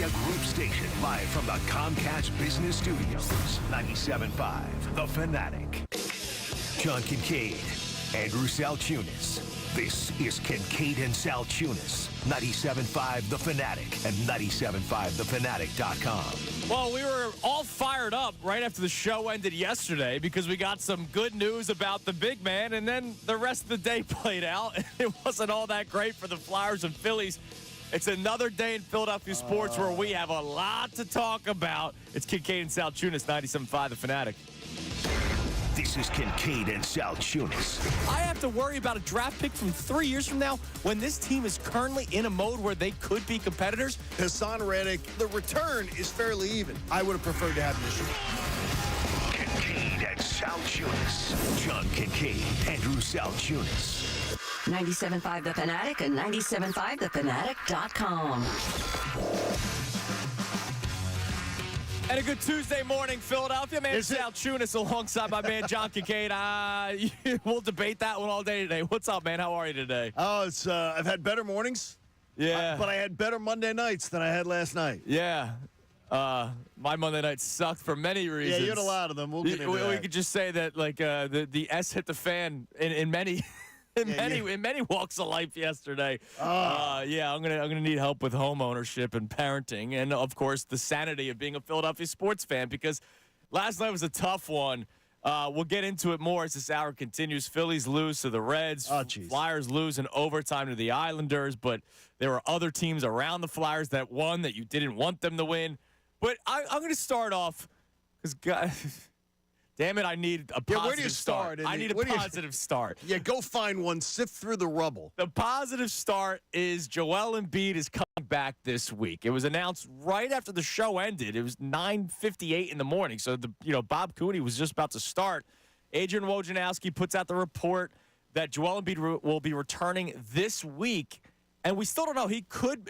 Media Group station, live from the Comcast Business Studios. 97.5, The Fanatic. John Kincade, Andrew Salciunas. This is Kincade and Salciunas. 97.5, The Fanatic, and 97.5thefanatic.com. Well, we were all fired up right after the show ended yesterday because we got some good news about the big man, and then the rest of the day played out, and it wasn't all that great for the Flyers and Phillies. It's another day in Philadelphia sports where we have a lot to talk about. It's Kincade and Salciunas, 97.5 The Fanatic. This is Kincade and Salciunas. I have to worry about a draft pick from 3 years from now when this team is currently in a mode where they could be competitors. Hassan Reddick, the return is fairly even. I would have preferred to have him this year. Kincade and Salciunas. John Kincade, Andrew Salciunas. 97.5 The Fanatic and 97.5thefanatic.com. And a good Tuesday morning, Philadelphia. Man, Salciunas alongside my man, John Kincade. We'll debate that one all day today. What's up, man? How are you today? Oh, it's I've had better mornings. Yeah. But I had better Monday nights than I had last night. Yeah. My Monday night sucked for many reasons. Yeah, you had a lot of them. We'll get into that. We could just say that, like, the S hit the fan in many... In many walks of life yesterday. Yeah, I'm gonna need help with home ownership and parenting, and of course the sanity of being a Philadelphia sports fan, because last night was a tough one. We'll get into it more as this hour continues. Phillies lose to the Reds. Flyers lose in overtime to the Islanders, but there were other teams around the Flyers that won that you didn't want them to win. But I'm gonna start off because guys. Damn it, I need a positive where do you start? I need a positive start. Yeah, go find one. Sift through the rubble. The positive start is Joel Embiid is coming back this week. It was announced right after the show ended. It was 9:58 in the morning. So, Bob Cooney was just about to start. Adrian Wojnarowski puts out the report that Joel Embiid will be returning this week. And we still don't know. He could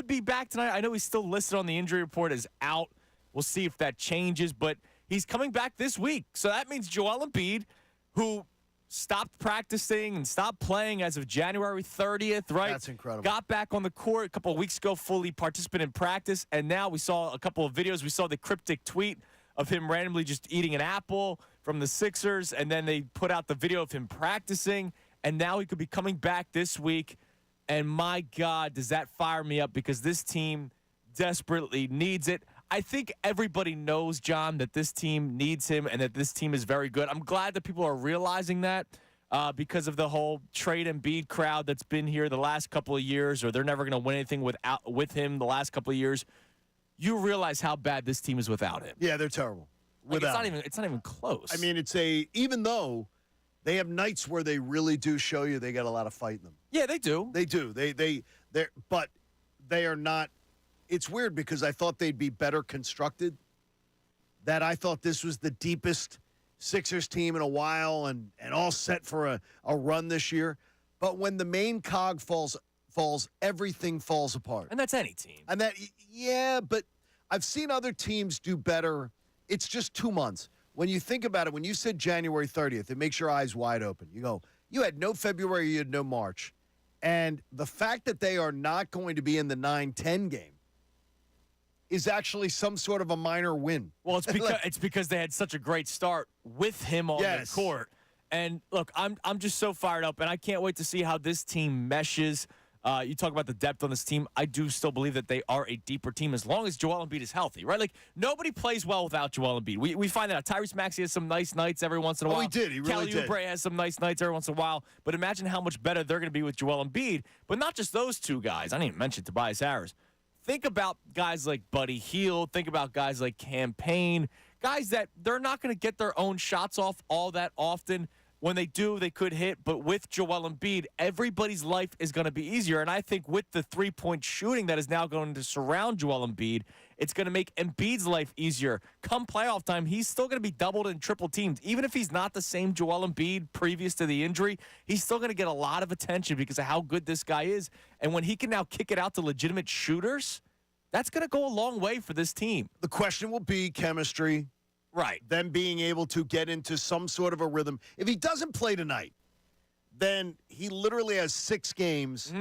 be back tonight. I know he's still listed on the injury report as out. We'll see if that changes. But he's coming back this week. So that means Joel Embiid, who stopped practicing and stopped playing as of January 30th, right? That's incredible. Got back on the court a couple of weeks ago, fully participant in practice. And now we saw a couple of videos. We saw the cryptic tweet of him randomly just eating an apple from the Sixers. And then they put out the video of him practicing. And now he could be coming back this week. And my God, does that fire me up, because this team desperately needs it. I think everybody knows, John, that this team needs him and that this team is very good. I'm glad that people are realizing that because of the whole trade Embiid crowd that's been here the last couple of years, or they're never going to win anything with him the last couple of years. You realize how bad this team is without him. Yeah, they're terrible. It's not even close. I mean, even though they have nights where they really do show you they got a lot of fight in them. Yeah, they do. They do. But they are not. It's weird because I thought they'd be better constructed, that I thought this was the deepest Sixers team in a while and all set for a run this year. But when the main cog falls, everything falls apart. And that's any team. And but I've seen other teams do better. It's just 2 months. When you think about it, when you said January 30th, it makes your eyes wide open. You go, you had no February, you had no March. And the fact that they are not going to be in the 9-10 game is actually some sort of a minor win. Well, it's because they had such a great start with him on the court. And look, I'm just so fired up, and I can't wait to see how this team meshes. You talk about the depth on this team. I do still believe that they are a deeper team as long as Joel Embiid is healthy, right? Like, nobody plays well without Joel Embiid. We find that out. Tyrese Maxey has some nice nights every once in a while. He did. He really did. Kelly Oubre has some nice nights every once in a while. But imagine how much better they're going to be with Joel Embiid. But not just those two guys. I didn't even mention Tobias Harris. Think about guys like Buddy Hield. Think about guys like Campaign. Guys that they're not going to get their own shots off all that often. When they do, they could hit. But with Joel Embiid, everybody's life is going to be easier. And I think with the three-point shooting that is now going to surround Joel Embiid, it's going to make Embiid's life easier. Come playoff time, he's still going to be doubled and triple teamed. Even if he's not the same Joel Embiid previous to the injury, he's still going to get a lot of attention because of how good this guy is. And when he can now kick it out to legitimate shooters, that's going to go a long way for this team. The question will be chemistry. Right. Them being able to get into some sort of a rhythm. If he doesn't play tonight, then he literally has 6 games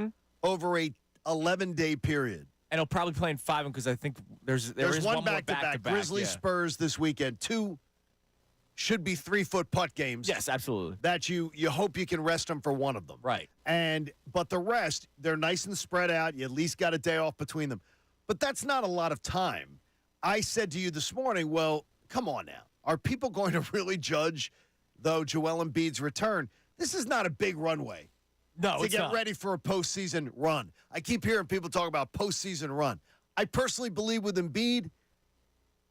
over a 11-day period. And he'll probably play in 5 because I think there is one more back-to-back. Grizzlies, Spurs this weekend. 2 should be 3-foot putt games. Yes, absolutely. That you hope you can rest them for one of them. Right. But the rest, they're nice and spread out. You at least got a day off between them. But that's not a lot of time. I said to you this morning, well, come on now. Are people going to really judge, though, Joel Embiid's return? This is not a big runway. No, to get ready for a postseason run. I keep hearing people talk about postseason run. I personally believe with Embiid,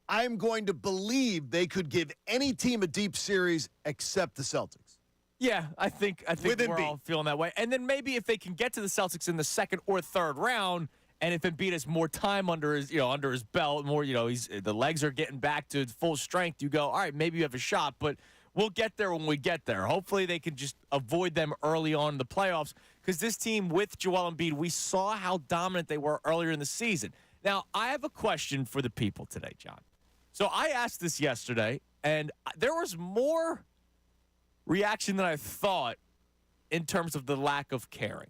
I'm going to believe they could give any team a deep series except the Celtics. Yeah, I think we're all feeling that way. And then maybe if they can get to the Celtics in the second or third round, and if Embiid has more time under his belt, more the legs are getting back to full strength, you go, all right, maybe you have a shot, but we'll get there when we get there. Hopefully they can just avoid them early on in the playoffs because this team with Joel Embiid, we saw how dominant they were earlier in the season. Now, I have a question for the people today, John. So I asked this yesterday, and there was more reaction than I thought in terms of the lack of caring.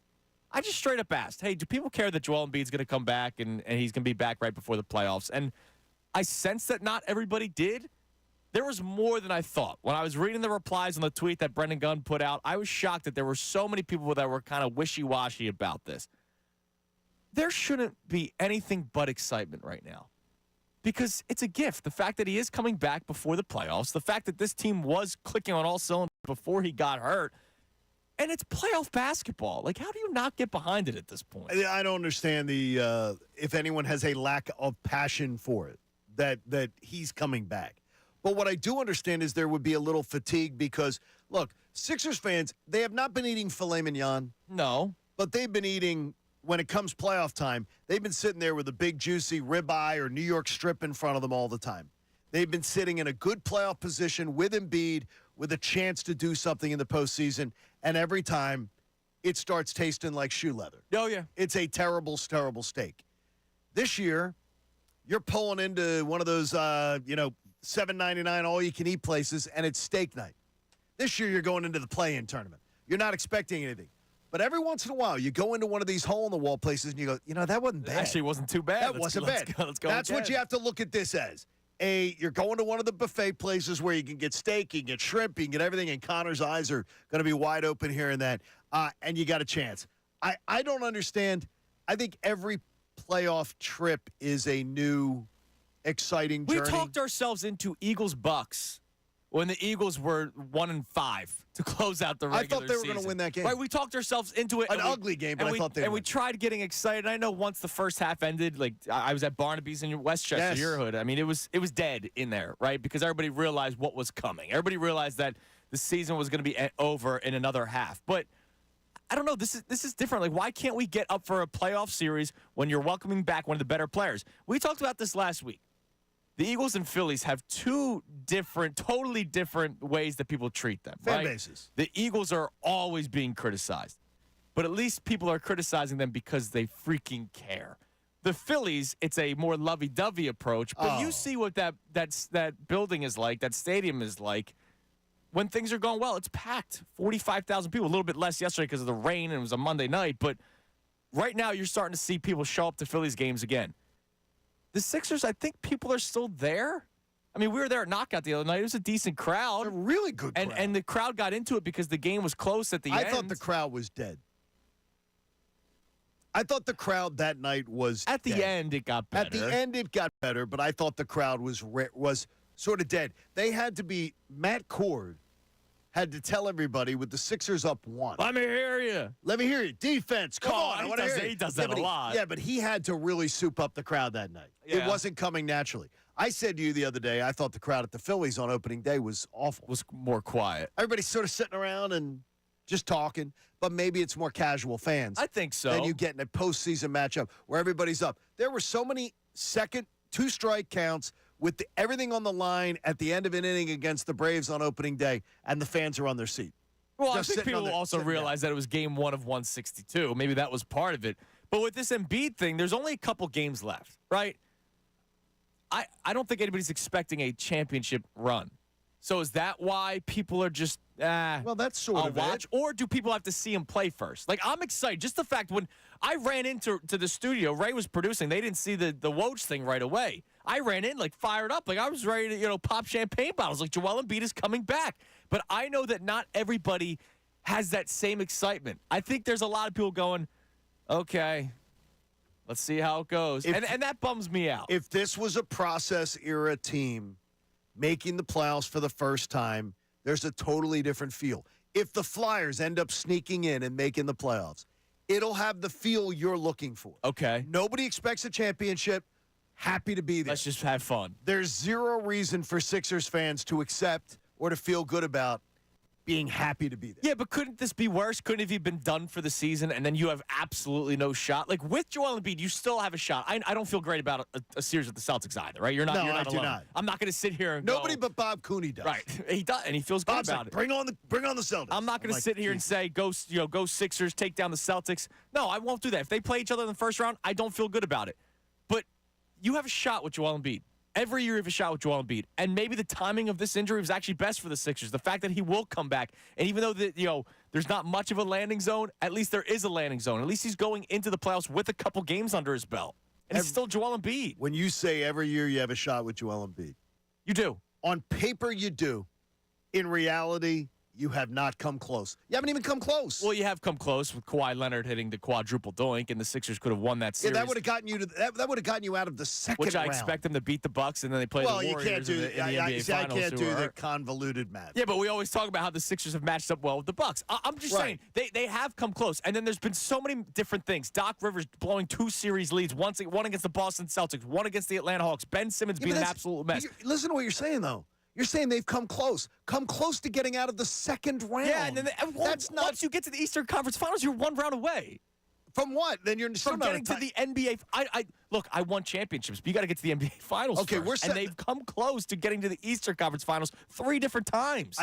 I just straight up asked, hey, do people care that Joel Embiid's going to come back and he's going to be back right before the playoffs? And I sensed that not everybody did. There was more than I thought. When I was reading the replies on the tweet that Brendan Gunn put out, I was shocked that there were so many people that were kind of wishy-washy about this. There shouldn't be anything but excitement right now because it's a gift. The fact that he is coming back before the playoffs, the fact that this team was clicking on all cylinders before he got hurt, and it's playoff basketball. Like, how do you not get behind it at this point? I don't understand if anyone has a lack of passion for it, that he's coming back. But what I do understand is there would be a little fatigue because, look, Sixers fans, they have not been eating filet mignon. No. But they've been eating, when it comes playoff time, they've been sitting there with a big, juicy ribeye or New York strip in front of them all the time. They've been sitting in a good playoff position with Embiid with a chance to do something in the postseason, and every time it starts tasting like shoe leather. Oh, yeah. It's a terrible, terrible steak. This year, you're pulling into one of those, $7.99 all-you-can-eat places, and it's steak night. This year, you're going into the play-in tournament. You're not expecting anything. But every once in a while, you go into one of these hole-in-the-wall places, and you go, that wasn't bad. Actually, it wasn't too bad. That wasn't bad. Let's go That's again. what you have to look at this as. You're going to one of the buffet places where you can get steak, you can get shrimp, you can get everything, and Connor's eyes are going to be wide open here and that, and you got a chance. I don't understand. I think every playoff trip is a new exciting journey. We talked ourselves into Eagles-Bucks when the Eagles were 1-5 to close out the regular season. I thought they were going to win that game. Right, we talked ourselves into it. An ugly game, but I thought they would. And we tried getting excited. I know once the first half ended, like I was at Barnaby's in Westchester, your hood. I mean, it was dead in there, right? Because everybody realized what was coming. Everybody realized that the season was going to be over in another half. But I don't know. This is different. Like, why can't we get up for a playoff series when you're welcoming back one of the better players? We talked about this last week. The Eagles and Phillies have two totally different ways that people treat them. Fan right? bases. The Eagles are always being criticized, but at least people are criticizing them because they freaking care. The Phillies, it's a more lovey-dovey approach, but you see what that building is like, that stadium is like. When things are going well, it's packed. 45,000 people, a little bit less yesterday because of the rain, and it was a Monday night, but right now you're starting to see people show up to Phillies games again. The Sixers, I think people are still there. I mean, we were there at Knockout the other night. It was a decent crowd. A really good crowd. And the crowd got into it because the game was close at the end. I thought the crowd was dead. I thought the crowd that night was At the dead. end, it got better. At the end, it got better, but I thought the crowd was sort of dead. They had to be – Matt Cord had to tell everybody with the Sixers up 1. Let me hear you. Let me hear you. Defense, come on. I want to hear you. He does that a lot. Yeah, but he had to really soup up the crowd that night. Yeah. It wasn't coming naturally. I said to you the other day, I thought the crowd at the Phillies on opening day was awful. Was more quiet. Everybody's sort of sitting around and just talking, but maybe it's more casual fans. I think so. Then you get in a postseason matchup where everybody's up. There were so many second, 2-strike counts with everything on the line at the end of an inning against the Braves on opening day, and the fans are on their seat. Well, Just I think people also sitting realize that it was game 1 of 162. Maybe that was part of it. But with this Embiid thing, there's only a couple games left, right? I don't think anybody's expecting a championship run. So is that why people are just, Well, that's sort I'll of watch? it. Or do people have to see him play first? Like, I'm excited. Just the fact when I ran into the studio, Ray was producing. They didn't see the Woj thing right away. I ran in, like, fired up. Like, I was ready to, pop champagne bottles. Like, Joel Embiid is coming back. But I know that not everybody has that same excitement. I think there's a lot of people going, okay, let's see how it goes. And that bums me out. If this was a process era team making the playoffs for the first time, there's a totally different feel. If the Flyers end up sneaking in and making the playoffs, it'll have the feel you're looking for. Okay. Nobody expects a championship. Happy to be there. Let's just have fun. There's zero reason for Sixers fans to accept or to feel good about being happy to be there. Yeah, but couldn't this be worse? Couldn't have you been done for the season and then you have absolutely no shot? Like, with Joel Embiid, you still have a shot. I don't feel great about a series with the Celtics either, right? You're not, No, you're not I do alone. not. I'm not going to sit here and Nobody go, but Bob Cooney does. right. He does, and he feels good Bob's about like, it. bring on the Celtics. I'm not going to like, sit here and say, go Sixers, take down the Celtics. No, I won't do that. If they play each other in the first round, I don't feel good about it. But you have a shot with Joel Embiid. Every year you have a shot with Joel Embiid. And maybe the timing of this injury was actually best for the Sixers. The fact that he will come back. And even though there's not much of a landing zone, at least there is a landing zone. At least he's going into the playoffs with a couple games under his belt. And it's still Joel Embiid. When you say every year you have a shot with Joel Embiid, You do. on paper you do. In reality, you have not come close. You haven't even come close. Well, you have come close with Kawhi Leonard hitting the quadruple doink, and the Sixers could have won that series. yeah, that would have gotten you to that would have gotten you out of the second which round. I expect them to beat the Bucks, and then they play the Well, Warriors you can't do in the NBA I Finals. can't do the convoluted math. Yeah, but we always talk about how the Sixers have matched up well with the Bucks. I'm just saying they have come close, and then there's been so many different things. Doc Rivers blowing 2 series leads, one against the Boston Celtics, one against the Atlanta Hawks. Ben Simmons being an absolute mess. Listen to what you're saying, though. You're saying they've come close to getting out of the second round. Yeah, and then that's not once you get to the Eastern Conference Finals, you're 1 round away from what? Then you're still from not getting to the NBA. Look, I won championships, but you got to get to the NBA Finals. Okay, first. And they've come close to getting to the Eastern Conference Finals 3 different times.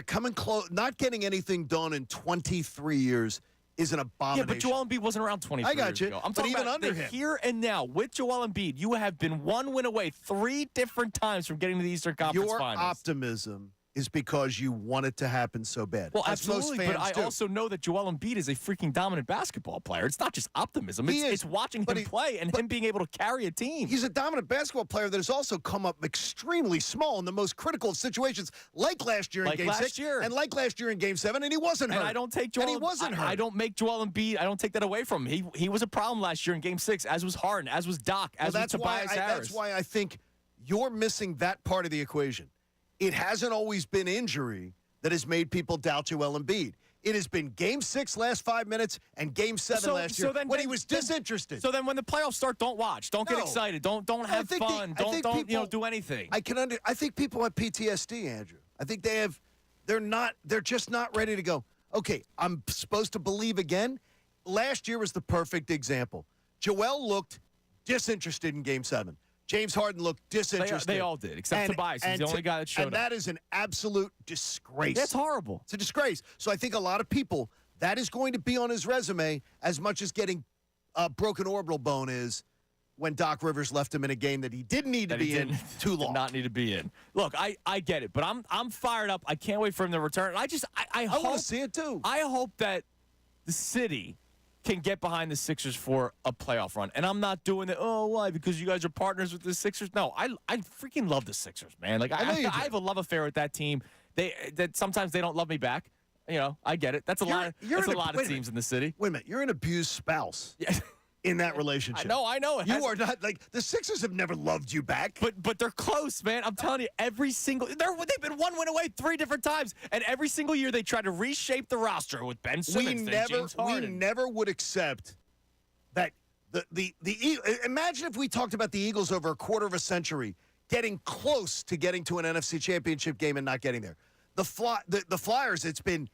Coming close, not getting anything done in 23 years is an abomination. Yeah, but Joel Embiid wasn't around 23 I got years you. ago. I'm But talking even about under the him. here and now with Joel Embiid, you have been 1 win away 3 different times from getting to the Eastern Conference Your Finals. optimism is because you want it to happen so bad. Well, as most absolutely, but fans I do. also know that Joel Embiid is a freaking dominant basketball player. It's not just optimism. It's watching him play and him being able to carry a team. He's a dominant basketball player that has also come up extremely small in the most critical of situations, like last year in Game 6 and like last year in Game 7, and he wasn't hurt. And I don't take Joel. And he wasn't hurt. I don't make Joel Embiid. I don't take that away from him. He was a problem last year in Game 6, as was Harden, as was Doc, as was Tobias Harris. That's why I think you're missing that part of the equation. It hasn't always been injury that has made people doubt Joel Embiid. It has been Game 6 last 5 minutes and Game 7 last year when he was disinterested. So then when the playoffs start, don't watch. Don't get excited. Don't have fun. Don't do anything. I think people have PTSD, Andrew. I think they're just not ready to go, okay, I'm supposed to believe again. Last year was the perfect example. Joel looked disinterested in Game 7. James Harden looked disinterested. They all did, except Tobias. He's the only guy that showed up. And that is an absolute disgrace. That's horrible. It's a disgrace. So I think a lot of people, that is going to be on his resume as much as getting a broken orbital bone is when Doc Rivers left him in a game that he didn't need to be in too long. Did not need to be in. Look, I get it, but I'm fired up. I can't wait for him to return. And I hope, want to see it too. I hope that the city can get behind the Sixers for a playoff run. And I'm not doing it, why? Because you guys are partners with the Sixers? No, I freaking love the Sixers, man. Like I have a love affair with that team. That sometimes they don't love me back. I get it. That's a lot of teams in the city. Wait a minute. You're an abused spouse. Yeah. In that relationship. I know. You are not, the Sixers have never loved you back. But they're close, man. I'm telling you, they've been 1 win away 3 different times, and every single year they try to reshape the roster with Ben Simmons and James Harden. We never would accept that imagine if we talked about the Eagles over a quarter of a century getting close to getting to an NFC Championship game and not getting there. The Flyers, it's been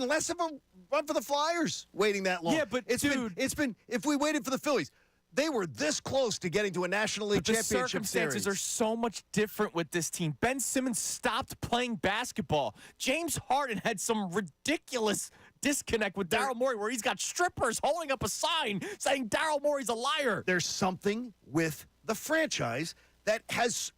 less of a run for the Flyers waiting that long. Yeah, but it's been if we waited for the Phillies, they were this close to getting to a National League Championship series. The circumstances are so much different with this team. Ben Simmons stopped playing basketball. James Harden had some ridiculous disconnect with Daryl Morey where he's got strippers holding up a sign saying Daryl Morey's a liar. There's something with the franchise that has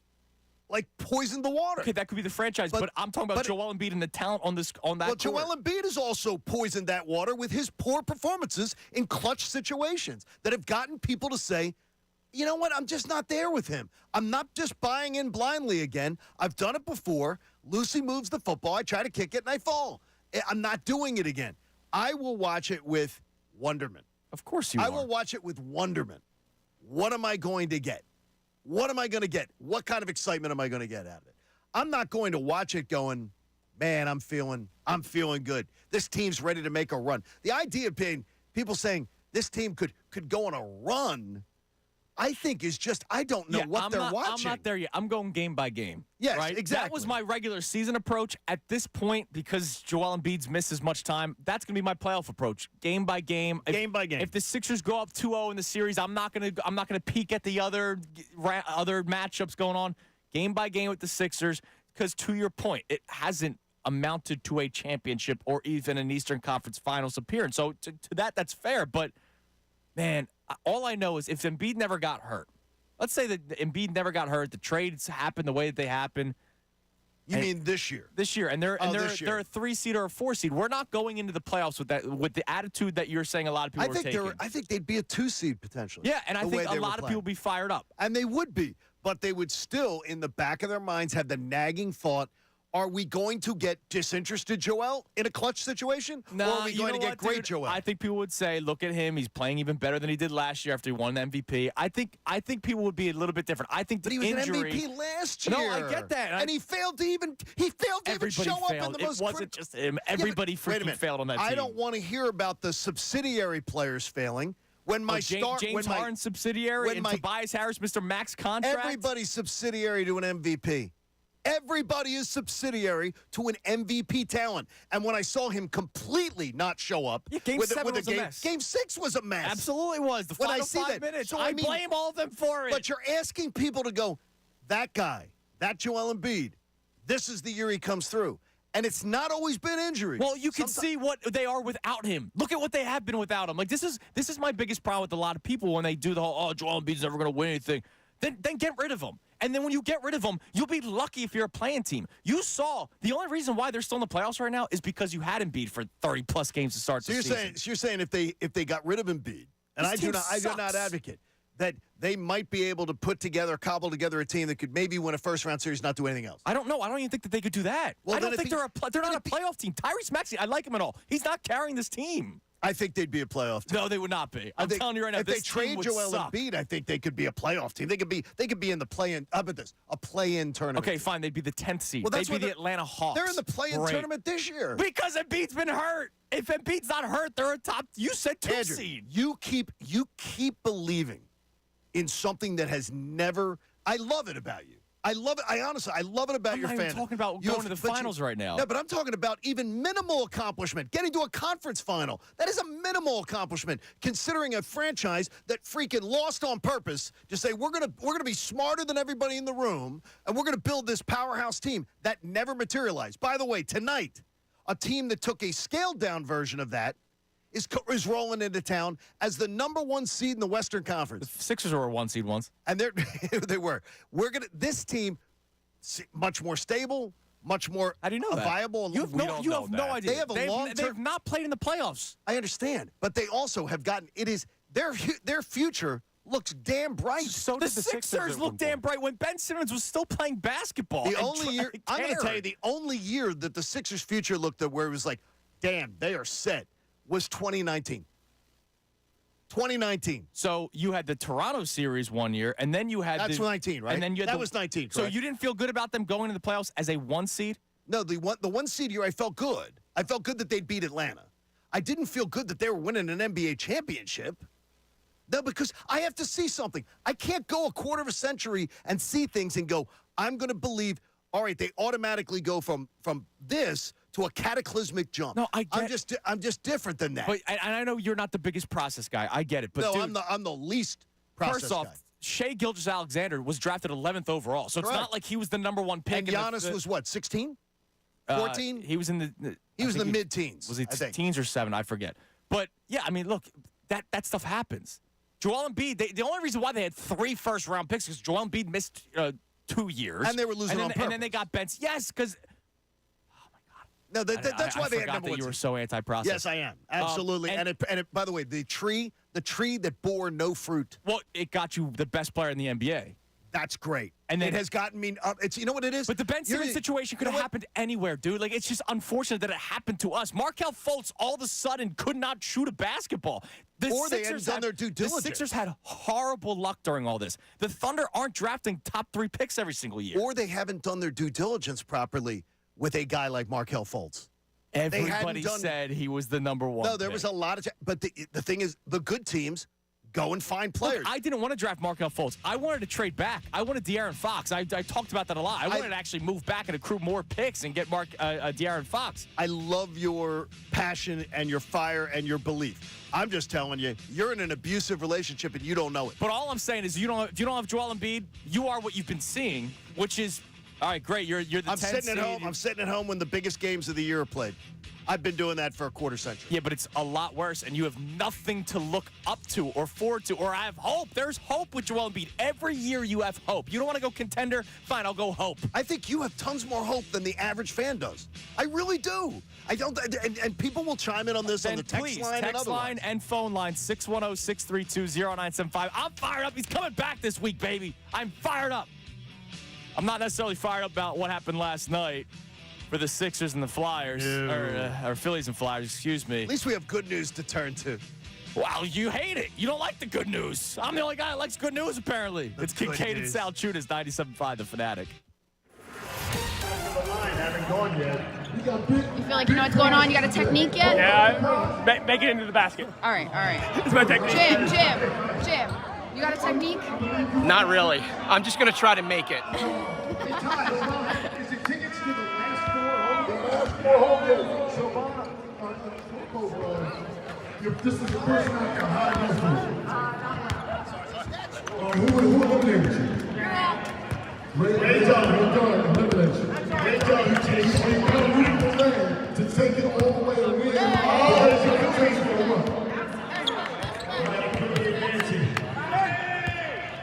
poisoned the water. Okay, that could be the franchise, but I'm talking about Joel Embiid and the talent on that Well, court. Joel Embiid has also poisoned that water with his poor performances in clutch situations that have gotten people to say, you know what, I'm just not there with him. I'm not just buying in blindly again. I've done it before. Lucy moves the football. I try to kick it, and I fall. I'm not doing it again. I will watch it with wonderment. Of course you I are. will watch it with wonderment. What am I going to get? What am I going to get? What kind of excitement am I going to get out of it? I'm not going to watch it going, man, I'm feeling good. This team's ready to make a run. The idea of people saying this team could go on a run, I think is just, I don't know what they're watching. I'm not there yet. I'm going game by game. Yes, right? exactly. That was my regular season approach. At this point, because Joel Embiid's missed as much time, that's going to be my playoff approach. Game by game. Game by game. If the Sixers go up 2-0 in the series, I'm not going to peek at the other matchups going on. Game by game with the Sixers, because to your point, it hasn't amounted to a championship or even an Eastern Conference Finals appearance. So to that, that's fair. But, man, all I know is if Embiid never got hurt, let's say that Embiid never got hurt, the trades happened the way that they happened. You mean this year? This year, and they're a 3 seed or a 4 seed. We're not going into the playoffs with the attitude that you're saying a lot of people are taking. I think they'd be a 2 seed potentially. Yeah, and I think a lot of people would be fired up. And they would be, but they would still, in the back of their minds, have the nagging thought, are we going to get disinterested Joel in a clutch situation? No, or are we going to get great Joel? I think people would say, look at him. He's playing even better than he did last year after he won the MVP. I think people would be a little bit different. I think the injury. But he was injury, an MVP last year. No, I get that. And he failed to even show up in the most. It wasn't just him. Everybody freaking failed on that team. I don't want to hear about the subsidiary players failing. When my James Harden's subsidiary and Tobias Harris, Mr. Max contract. Everybody's subsidiary to an MVP. Everybody is subsidiary to an MVP talent. And when I saw him completely not show up, Game 7 was a mess. Game 6 was a mess. Absolutely was. The final 5 minutes. So, I blame all of them for it. But you're asking people to go, that guy, that Joel Embiid, this is the year he comes through. And it's not always been injuries. Well, you can see what they are without him. Look at what they have been without him. Like this is my biggest problem with a lot of people when they do the whole, Joel Embiid's never going to win anything. Then get rid of him. And then when you get rid of them, you'll be lucky if you're a playing team. You saw the only reason why they're still in the playoffs right now is because you had Embiid for 30-plus games to start the season. So you're saying if they got rid of Embiid, and I do not advocate that they might be able to cobble together a team that could maybe win a first-round series, not do anything else. I don't know. I don't even think that they could do that. Well, I don't think they're not a playoff team. Tyrese Maxey, I like him at all. He's not carrying this team. I think they'd be a playoff team. No, they would not be. I'm telling you right now, if this they trade team would Joel suck. Embiid, I think they could be a playoff team. They could be in the play-in. How about this? A play-in tournament. Okay, fine. They'd be the 10th seed. Well, they'd be the Atlanta Hawks. They're in the play-in tournament this year. Because Embiid's been hurt. If Embiid's not hurt, they're a top. You said 2 Andrew, seed. You keep believing in something that has never. I love it about you. I love it. I love it about your fandom. I'm not even talking about going to the finals right now. No, but I'm talking about even minimal accomplishment. Getting to a conference final. That is a minimal accomplishment, considering a franchise that freaking lost on purpose to say we're gonna be smarter than everybody in the room, and we're gonna build this powerhouse team that never materialized. By the way, tonight, a team that took a scaled-down version of that is rolling into town as the number 1 seed in the Western Conference. The Sixers were a 1 seed once. And they were. This team, much more stable, much more How do you know viable. You have no idea. They have a long-term. They've not played in the playoffs. I understand, but they also have gotten. It is their future looks damn bright. So the Sixers look damn bright when Ben Simmons was still playing basketball. The only year I'm going to tell you, the only year that the Sixers' future looked at where it was like, damn, they are set, was 2019. 2019. So you had the Toronto series one year, and then you had that's 19, right? And then you had that was 19. Correct? So you didn't feel good about them going to the playoffs as a 1 seed? No, the 1 seed year, I felt good. I felt good that they'd beat Atlanta. I didn't feel good that they were winning an NBA championship. No, because I have to see something. I can't go a quarter of a century and see things and go, I'm going to believe, all right, they automatically go from this to a cataclysmic jump. No, I get I'm just different than that. But and I know you're not the biggest process guy. I get it. But no, dude, I'm the least process first off, guy. Shai Gilgeous-Alexander was drafted 11th overall. So it's not like he was the number 1 pick. And Giannis was what, 16? 14? He was in the He was in the mid-teens. Was he teens or 7? I forget. But, yeah, I mean, look, that stuff happens. Joel Embiid, the only reason why they had 3 first-round picks is Joel Embiid missed 2 years. And they were losing on And then purpose. they got benched. Yes, because No, that's why they had number that one. you were seed. so anti-process. Yes, I am. Absolutely. And by the way, the tree that bore no fruit. Well, it got you the best player in the NBA. That's great. And then- it has gotten me up. It's you know what it is? But the Ben Simmons situation could have happened anywhere, dude. Like, it's just unfortunate that it happened to us. Markelle Fultz all of a sudden could not shoot a basketball. Or they hadn't done their due diligence. The Sixers had horrible luck during all this. The Thunder aren't drafting top 3 picks every single year. Or they haven't done their due diligence properly with a guy like Markelle Fultz. Everybody said he was the number one. No, there was a lot of but the thing is, the good teams go and find players. Look, I didn't want to draft Markelle Fultz. I wanted to trade back. I wanted De'Aaron Fox. I talked about that a lot. I wanted to actually move back and accrue more picks and get De'Aaron Fox. I love your passion and your fire and your belief. I'm just telling you, you're in an abusive relationship and you don't know it. But all I'm saying is, if you don't have Joel Embiid, you are what you've been seeing, which is, all right, great. You're the 10th I'm sitting at seed. home. I'm sitting at home when the biggest games of the year are played. I've been doing that for a quarter century. Yeah, but it's a lot worse, and you have nothing to look up to or forward to, or I have hope. There's hope with Joel Embiid. Every year you have hope. You don't want to go contender? Fine, I'll go hope. I think you have tons more hope than the average fan does. I really do. I don't, and people will chime in on this on the text line and text otherwise. line and phone line 610-632-0975. I'm fired up. He's coming back this week, baby. I'm fired up. I'm not necessarily fired up about what happened last night for the Sixers and the Flyers, or Phillies and Flyers, excuse me. At least we have good news to turn to. Wow, you hate it. You don't like the good news. I'm the only guy that likes good news, apparently. It's Kincade and Salciunas, 97.5 The Fanatic. You feel like you know what's going on? You got a technique yet? Yeah, make it into the basket. All right. It's my technique. Jim, you got a technique? Not really. I'm just going to try to make it. This is the first night of high who eliminated you? Ray John eliminated you. Ray John, he takes a beautiful thing to take it all the way to win. Oh, it's a good for a run.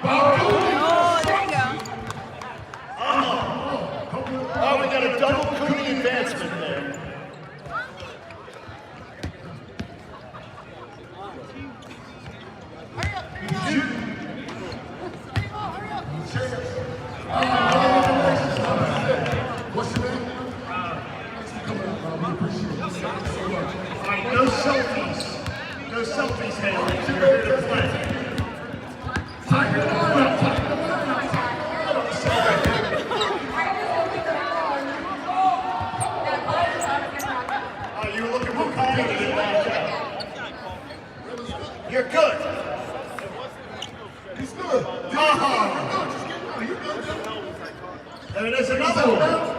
Oh, there you go. Oh, we got a double Cooney advancement there. What's your name? We appreciate it. All right, no selfies. No selfies, Haley. You're here to play. Tiger line up, tiger line up. Oh, you were looking for Connie to get back up. You're good. He's good. There is another one.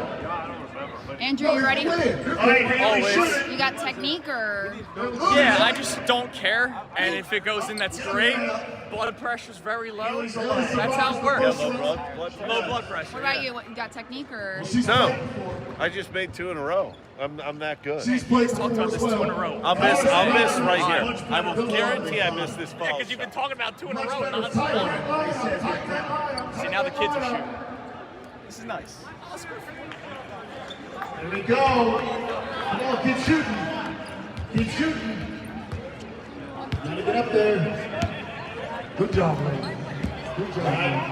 Andrew, you ready? All right, Haley, shoot it. You got technique or? Yeah, I just don't care. And if it goes in, that's great. Blood pressure's very low. That's how it works. Low blood pressure. What about you? You got technique or? No, I just made 2 in a row. I'm that good. She's played Talked about this 2 in a row. I'll miss right here. I will guarantee I miss this ball. Because you've been talking about 2 in a row. See, now the kids are shooting. This is nice. There we go. Come on, keep shooting. Keep shooting. Gotta get up there. Good job, lady. Good job.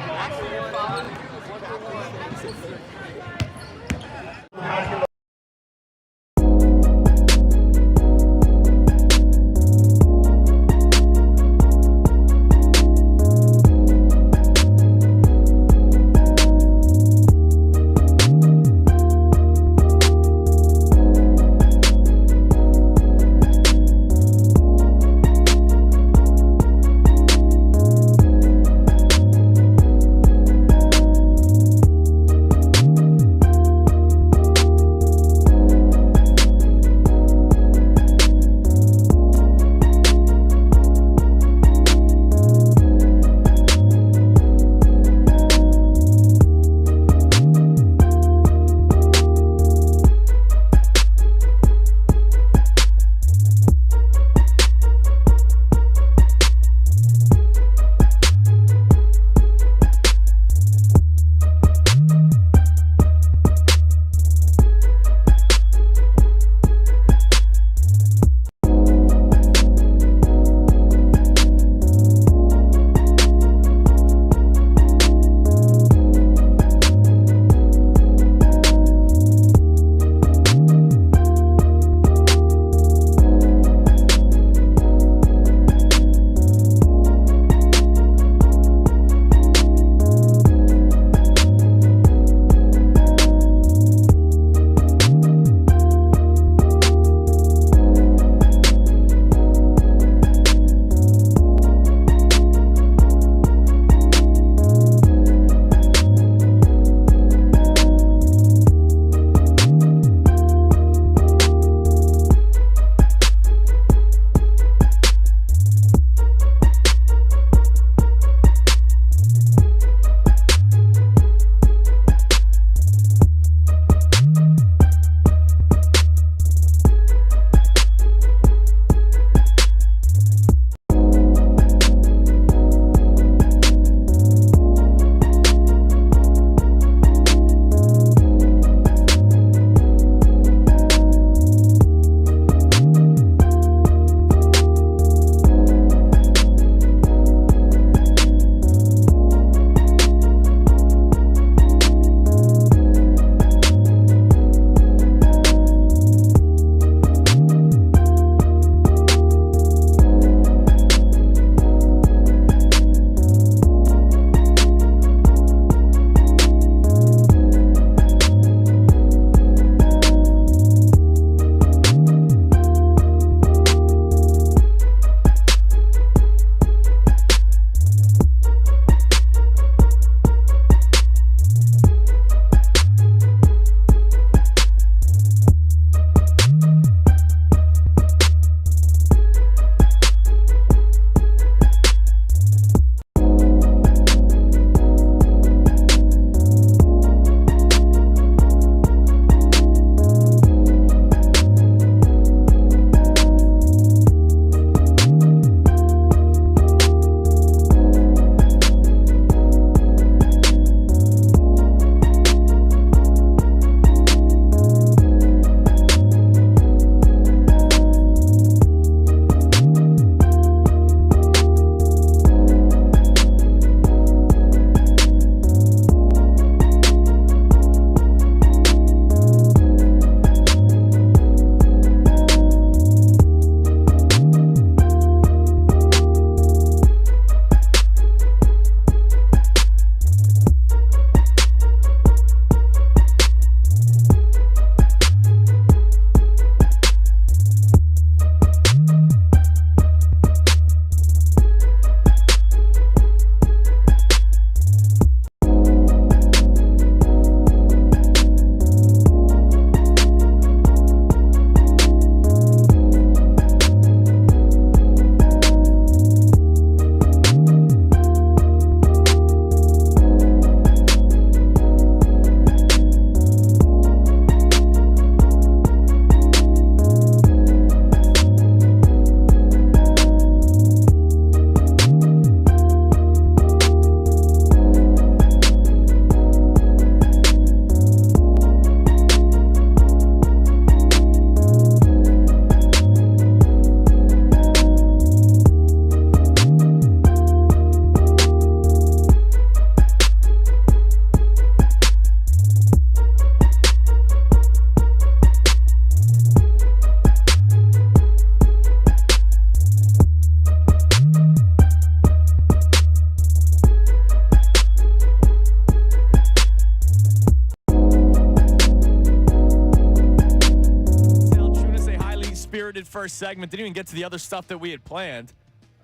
long-winded first segment. Didn't even get to the other stuff that we had planned.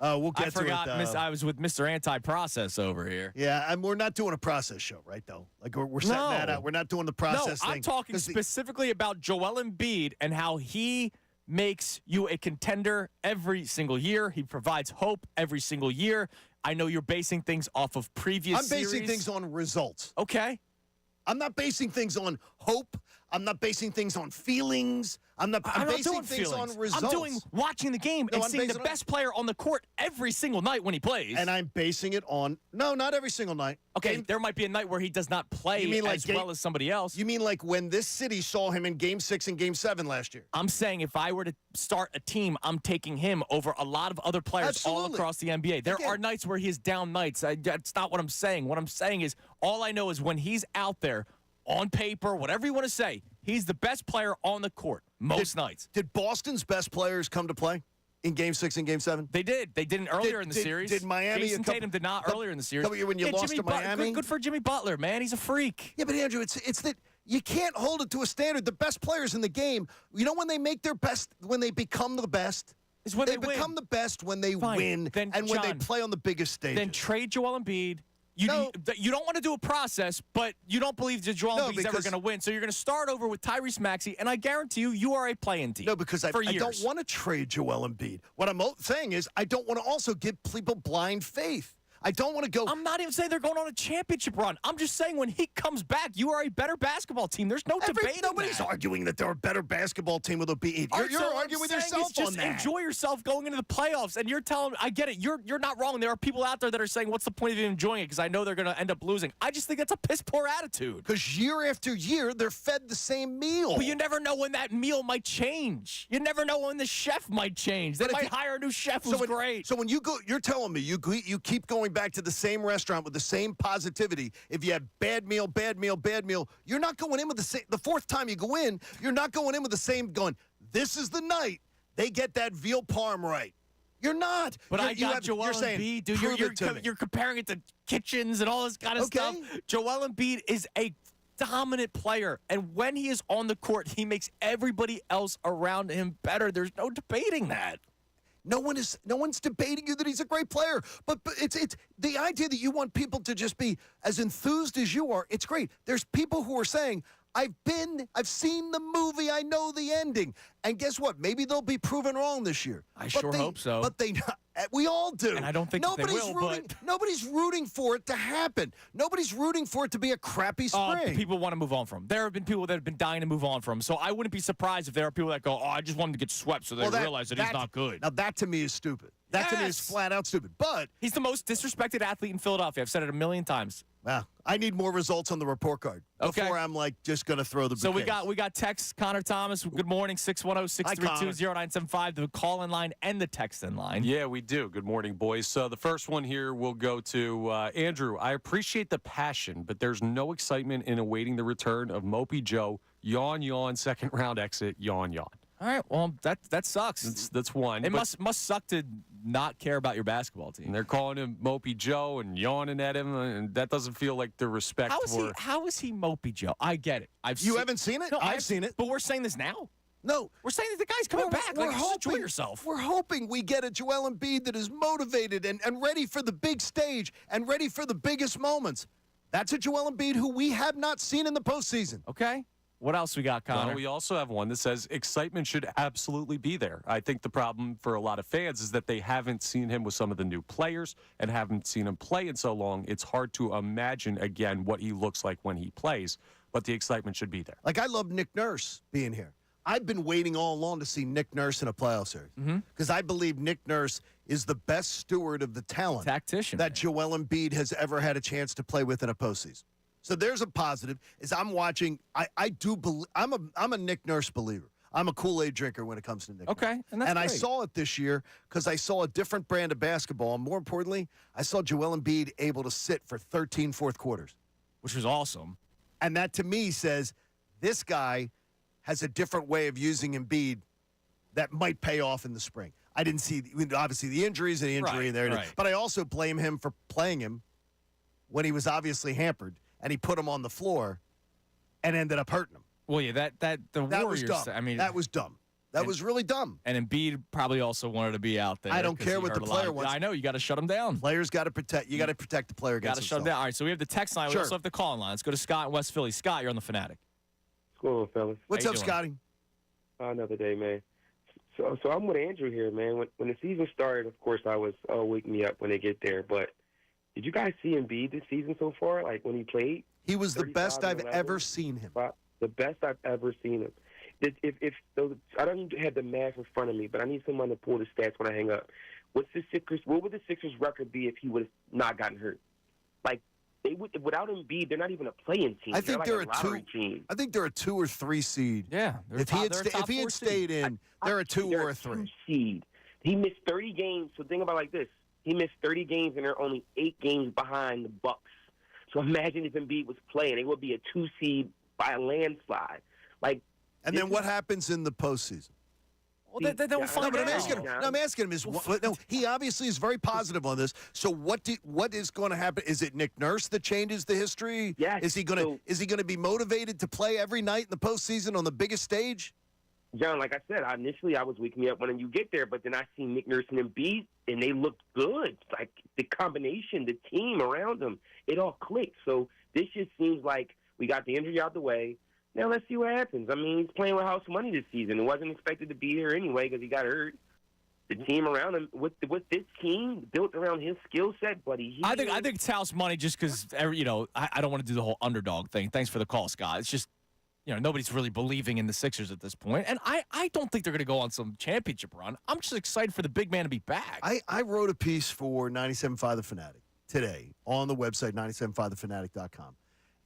We'll get I forgot. to it. I was with Mr. Anti-Process over here. Yeah, and we're not doing a process show, right, though? Like, we're setting that out. We're not doing the process thing. I'm talking specifically about Joel Embiid and how he makes you a contender every single year. He provides hope every single year. I know you're basing things off of previous series. I'm basing things on results. Okay. I'm not basing things on hope. I'm not basing things on feelings. I'm basing things on results. I'm doing watching the game and seeing the best player on the court every single night when he plays. And I'm basing it on not every single night. Okay, there might be a night where he does not play as well as somebody else. You mean like when this city saw him in Game 6 and Game 7 last year? I'm saying if I were to start a team, I'm taking him over a lot of other players all across the NBA. There are nights where he is down nights. That's not what I'm saying. What I'm saying is all I know is when he's out there, on paper, whatever you want to say, he's the best player on the court most nights. Did Boston's best players come to play in Game 6 and Game 7? They did. They didn't earlier in the series. Did Miami? Jason Tatum did not earlier in the series. When you lost to Miami? Good for Jimmy Butler, man. He's a freak. Yeah, but Andrew, it's that you can't hold it to a standard. The best players in the game, you know when they make their best, when they become the best? Is when they become the best when they win then, and when they play on the biggest stages. Then trade Joel Embiid. You don't want to do a process, but you don't believe that Joel Embiid's ever going to win. So you're going to start over with Tyrese Maxey, and I guarantee you are a play-in team. No, because I don't want to trade Joel Embiid. What I'm saying is I don't want to also give people blind faith. I don't want to go. I'm not even saying they're going on a championship run. I'm just saying when he comes back, you are a better basketball team. There's no debate. Nobody's arguing that they're a better basketball team with a beat. You're arguing with yourself on that. Enjoy yourself going into the playoffs, and you're telling me, I get it. You're not wrong. There are people out there that are saying, what's the point of even enjoying it? Because I know they're going to end up losing. I just think that's a piss-poor attitude. Because year after year, they're fed the same meal. But you never know when that meal might change. You never know when the chef might change. They might hire a new chef who's great. So when you go, you're telling me you keep going back to the same restaurant with the same positivity. If you have bad meal, you're not going in with the same. The fourth time you go in, you're not going in with the same going, this is the night they get that veal parm right. You're not. But I got Joel Embiid, dude. You're comparing it to kitchens and all this kind of stuff. Joel Embiid is a dominant player, and when he is on the court, he makes everybody else around him better. There's no debating that. No one's debating you that he's a great player. But it's the idea that you want people to just be as enthused as you are. It's great. There's people who are saying, I've seen the movie, I know the ending. And guess what? Maybe they'll be proven wrong this year. I sure hope so. But we all do. And I don't think they will. Nobody's rooting for it to happen. Nobody's rooting for it to be a crappy spring. People want to move on from him. There have been people that have been dying to move on from him. So I wouldn't be surprised if there are people that go, I just want him to get swept so they realize that he's not good. Now, that to me is stupid. That to me is flat out stupid. But he's the most disrespected athlete in Philadelphia. I've said it a million times. Wow. I need more results on the report card before I'm just going to throw the bouquets. So we got text, Connor Thomas. Good morning, 610-632-0975, the call-in line and the text-in line. Yeah, we do. Good morning, boys. So the first one here will go to Andrew. I appreciate the passion, but there's no excitement in awaiting the return of Mopey Joe. Yawn, yawn, second-round exit, yawn, yawn. All right, well, that sucks. That's one. It must suck to not care about your basketball team. And they're calling him Mopey Joe and yawning at him, and that doesn't feel like the respect How is he Mopey Joe? I get it. You haven't seen it? No, I've seen it. But we're saying this now? No. We're saying that the guy's coming back. Enjoy yourself. We're hoping we get a Joel Embiid that is motivated and ready for the big stage and ready for the biggest moments. That's a Joel Embiid who we have not seen in the postseason. Okay. What else we got, Connor? Well, we also have one that says excitement should absolutely be there. I think the problem for a lot of fans is that they haven't seen him with some of the new players and haven't seen him play in so long. It's hard to imagine, again, what he looks like when he plays, but the excitement should be there. Like, I love Nick Nurse being here. I've been waiting all along to see Nick Nurse in a playoff series because I believe Nick Nurse is the best steward of the talent that Joel Embiid has ever had a chance to play with in a postseason. So there's a positive. As I'm watching, I do believe I'm a Nick Nurse believer. I'm a Kool-Aid drinker when it comes to Nick Nurse. And that's great. I saw it this year because I saw a different brand of basketball. And more importantly, I saw Joel Embiid able to sit for 13 fourth quarters. Which was awesome. And that, to me, says this guy has a different way of using Embiid that might pay off in the spring. I didn't see, obviously, the injuries and the injury there. Right. But I also blame him for playing him when he was obviously hampered. And he put him on the floor and ended up hurting him. Well, yeah, the Warriors. Was dumb. I mean, that was dumb. That was really dumb. And Embiid probably also wanted to be out there. I don't care what the player wants. I know, you got to shut him down. Players got to protect. You got to protect the player against himself. Got to shut him down. All right, so we have the text line. Sure. We also have the call line. Let's go to Scott in West Philly. Scott, you're on the Fanatic. What's going on, fellas? What's up, Scotty? Another day, man. So I'm with Andrew here, man. When the season started, of course, I was, wake me up when they get there. But did you guys see Embiid this season so far? Like, when he played? He was the best I've ever seen him. The best I've ever seen him. If I don't even have the math in front of me, but I need someone to pull the stats when I hang up. What would the Sixers' record be if he would have not gotten hurt? Like, they would, without Embiid, they're not even a play-in team. I think they're like a lottery team. I think they're a 2 or 3 seed. Yeah, if he had stayed in, they're a 2 or a 3 seed. He missed 30 games. So think about it like this: he missed 30 games, and they're only 8 games behind the Bucks. So imagine if Embiid was playing, it would be a 2 seed by a landslide. Like. And then what happens in the postseason? Well, then we'll find out. I'm asking him, he obviously is very positive on this. So what is going to happen? Is it Nick Nurse that changes the history? Yes. Is he going to be motivated to play every night in the postseason on the biggest stage? John, like I said, initially I was waking me up when you get there, but then I see Nick Nurse and Embiid, and they looked good. Like the combination, the team around them, it all clicked. So this just seems like we got the injury out the way. Now let's see what happens. I mean, he's playing with house money this season. He wasn't expected to be here anyway because he got hurt. The team around him, with this team built around his skill set, buddy. I think it's house money just because I don't want to do the whole underdog thing. Thanks for the call, Scott. It's just nobody's really believing in the Sixers at this point, and I don't think they're going to go on some championship run. I'm just excited for the big man to be back. I wrote a piece for 97.5 The Fanatic today on the website 97.5thefanatic.com,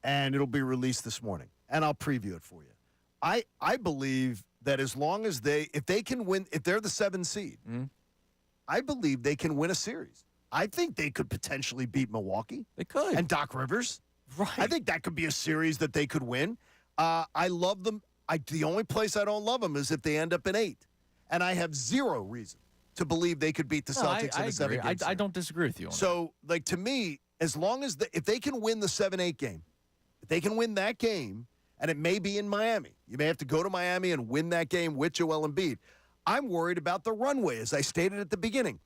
and it'll be released this morning. And I'll preview it for you. I believe that as long as if they can win, if they're the 7 seed, I believe they can win a series. I think they could potentially beat Milwaukee. They could. And Doc Rivers. Right. I think that could be a series that they could win. I love them. The only place I don't love them is if they end up in 8. And I have zero reason to believe they could beat the Celtics in a 7-game series. I don't disagree with you on that. So, like, to me, as long as if they can win the 7-8 game, if they can win that game, and it may be in Miami. You may have to go to Miami and win that game with Joel Embiid. I'm worried about the runway, as I stated at the beginning.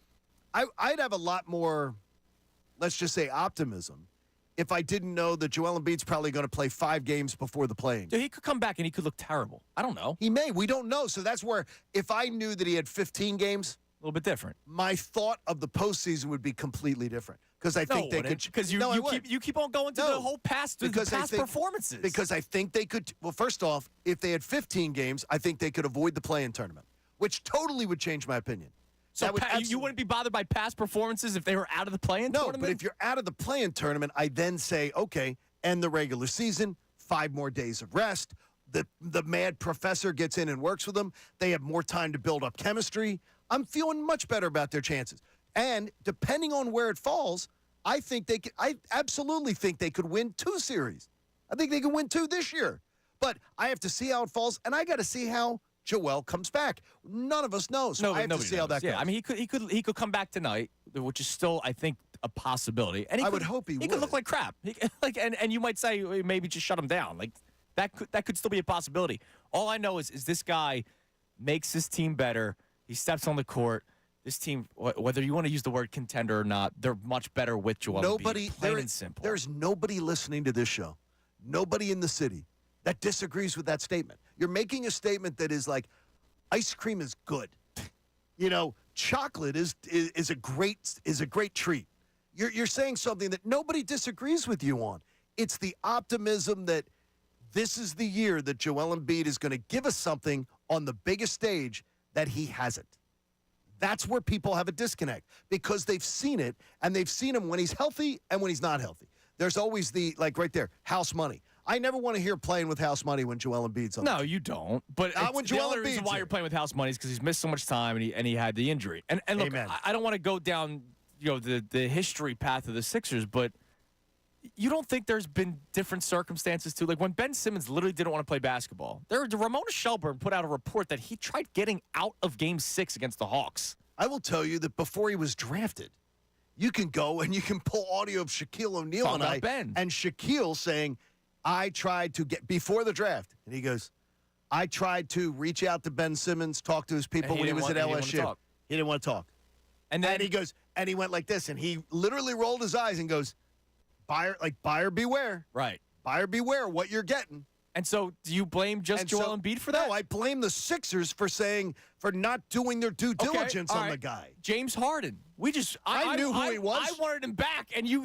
I'd have a lot more, let's just say, optimism if I didn't know that Joel Embiid's probably going to play 5 games before the playing. Dude, he could come back and he could look terrible. I don't know. He may. We don't know. So that's where, if I knew that he had 15 games, a little bit different. My thought of the postseason would be completely different. Because I think they could. Because you keep on going to the whole past performances. Because I think they could. Well, first off, if they had 15 games, I think they could avoid the play-in tournament, which totally would change my opinion. So you wouldn't be bothered by past performances if they were out of the play-in tournament? No, but if you're out of the play-in tournament, I then say, okay, end the regular season, 5 more days of rest. The mad professor gets in and works with them. They have more time to build up chemistry. I'm feeling much better about their chances. And depending on where it falls, I absolutely think they could win 2 series. I think they can win 2 this year. But I have to see how it falls, and I got to see how Joel comes back. None of us knows. So I have to see how that goes. Yeah, I mean, he could come back tonight, which is still, I think, a possibility. And I would hope he would. He could look like crap. And you might say maybe just shut him down. Like that could still be a possibility. All I know is this guy makes this team better. He steps on the court. This team, whether you want to use the word contender or not, they're much better with Joel Embiid. Plain and simple. There's nobody listening to this show, nobody in the city, that disagrees with that statement. You're making a statement that is like, ice cream is good. Chocolate is a great treat. You're saying something that nobody disagrees with you on. It's the optimism that this is the year that Joel Embiid is going to give us something on the biggest stage that he hasn't. That's where people have a disconnect because they've seen it, and they've seen him when he's healthy and when he's not healthy. There's always right there, house money. I never want to hear playing with house money when Joel Embiid's on. No, you don't. But the only reason why you're playing with house money is because he's missed so much time and he had the injury. And look, I don't want to go down the history path of the Sixers, but you don't think there's been different circumstances too? Like when Ben Simmons literally didn't want to play basketball. Ramona Shelburne put out a report that he tried getting out of Game 6 against the Hawks. I will tell you that before he was drafted, you can go and you can pull audio of Shaquille O'Neal and Shaquille saying, I tried to get before the draft. And he goes, I tried to reach out to Ben Simmons, talk to his people when he was at LSU. He didn't want to talk. And then he goes, and he went like this, and he literally rolled his eyes and goes, buyer beware. Right. Buyer beware what you're getting. And so do you blame just Joel Embiid for that? No, I blame the Sixers for not doing their due diligence on the guy. James Harden. I knew who he was. I wanted him back, and you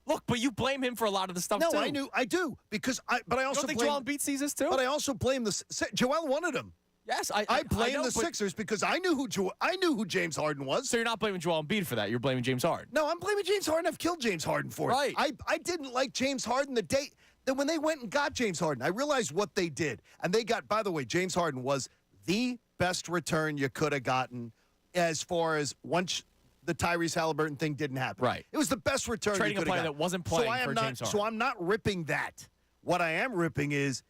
look, but you blame him for a lot of the stuff too. No, I do because but I also you don't think Joel Embiid sees this too? But I also blame Joel wanted him. Yes, I blame the Sixers because I knew who James Harden was. So you're not blaming Joel Embiid for that. You're blaming James Harden. No, I'm blaming James Harden. I've killed James Harden for it. I didn't like James Harden the day that when they went and got James Harden. I realized what they did. And they got, by the way, James Harden was the best return you could have gotten as far as once the Tyrese Halliburton thing didn't happen. Right. It was the best return Trading you could have gotten. Trading a player that wasn't playing for James Harden. So I'm not ripping that. What I am ripping is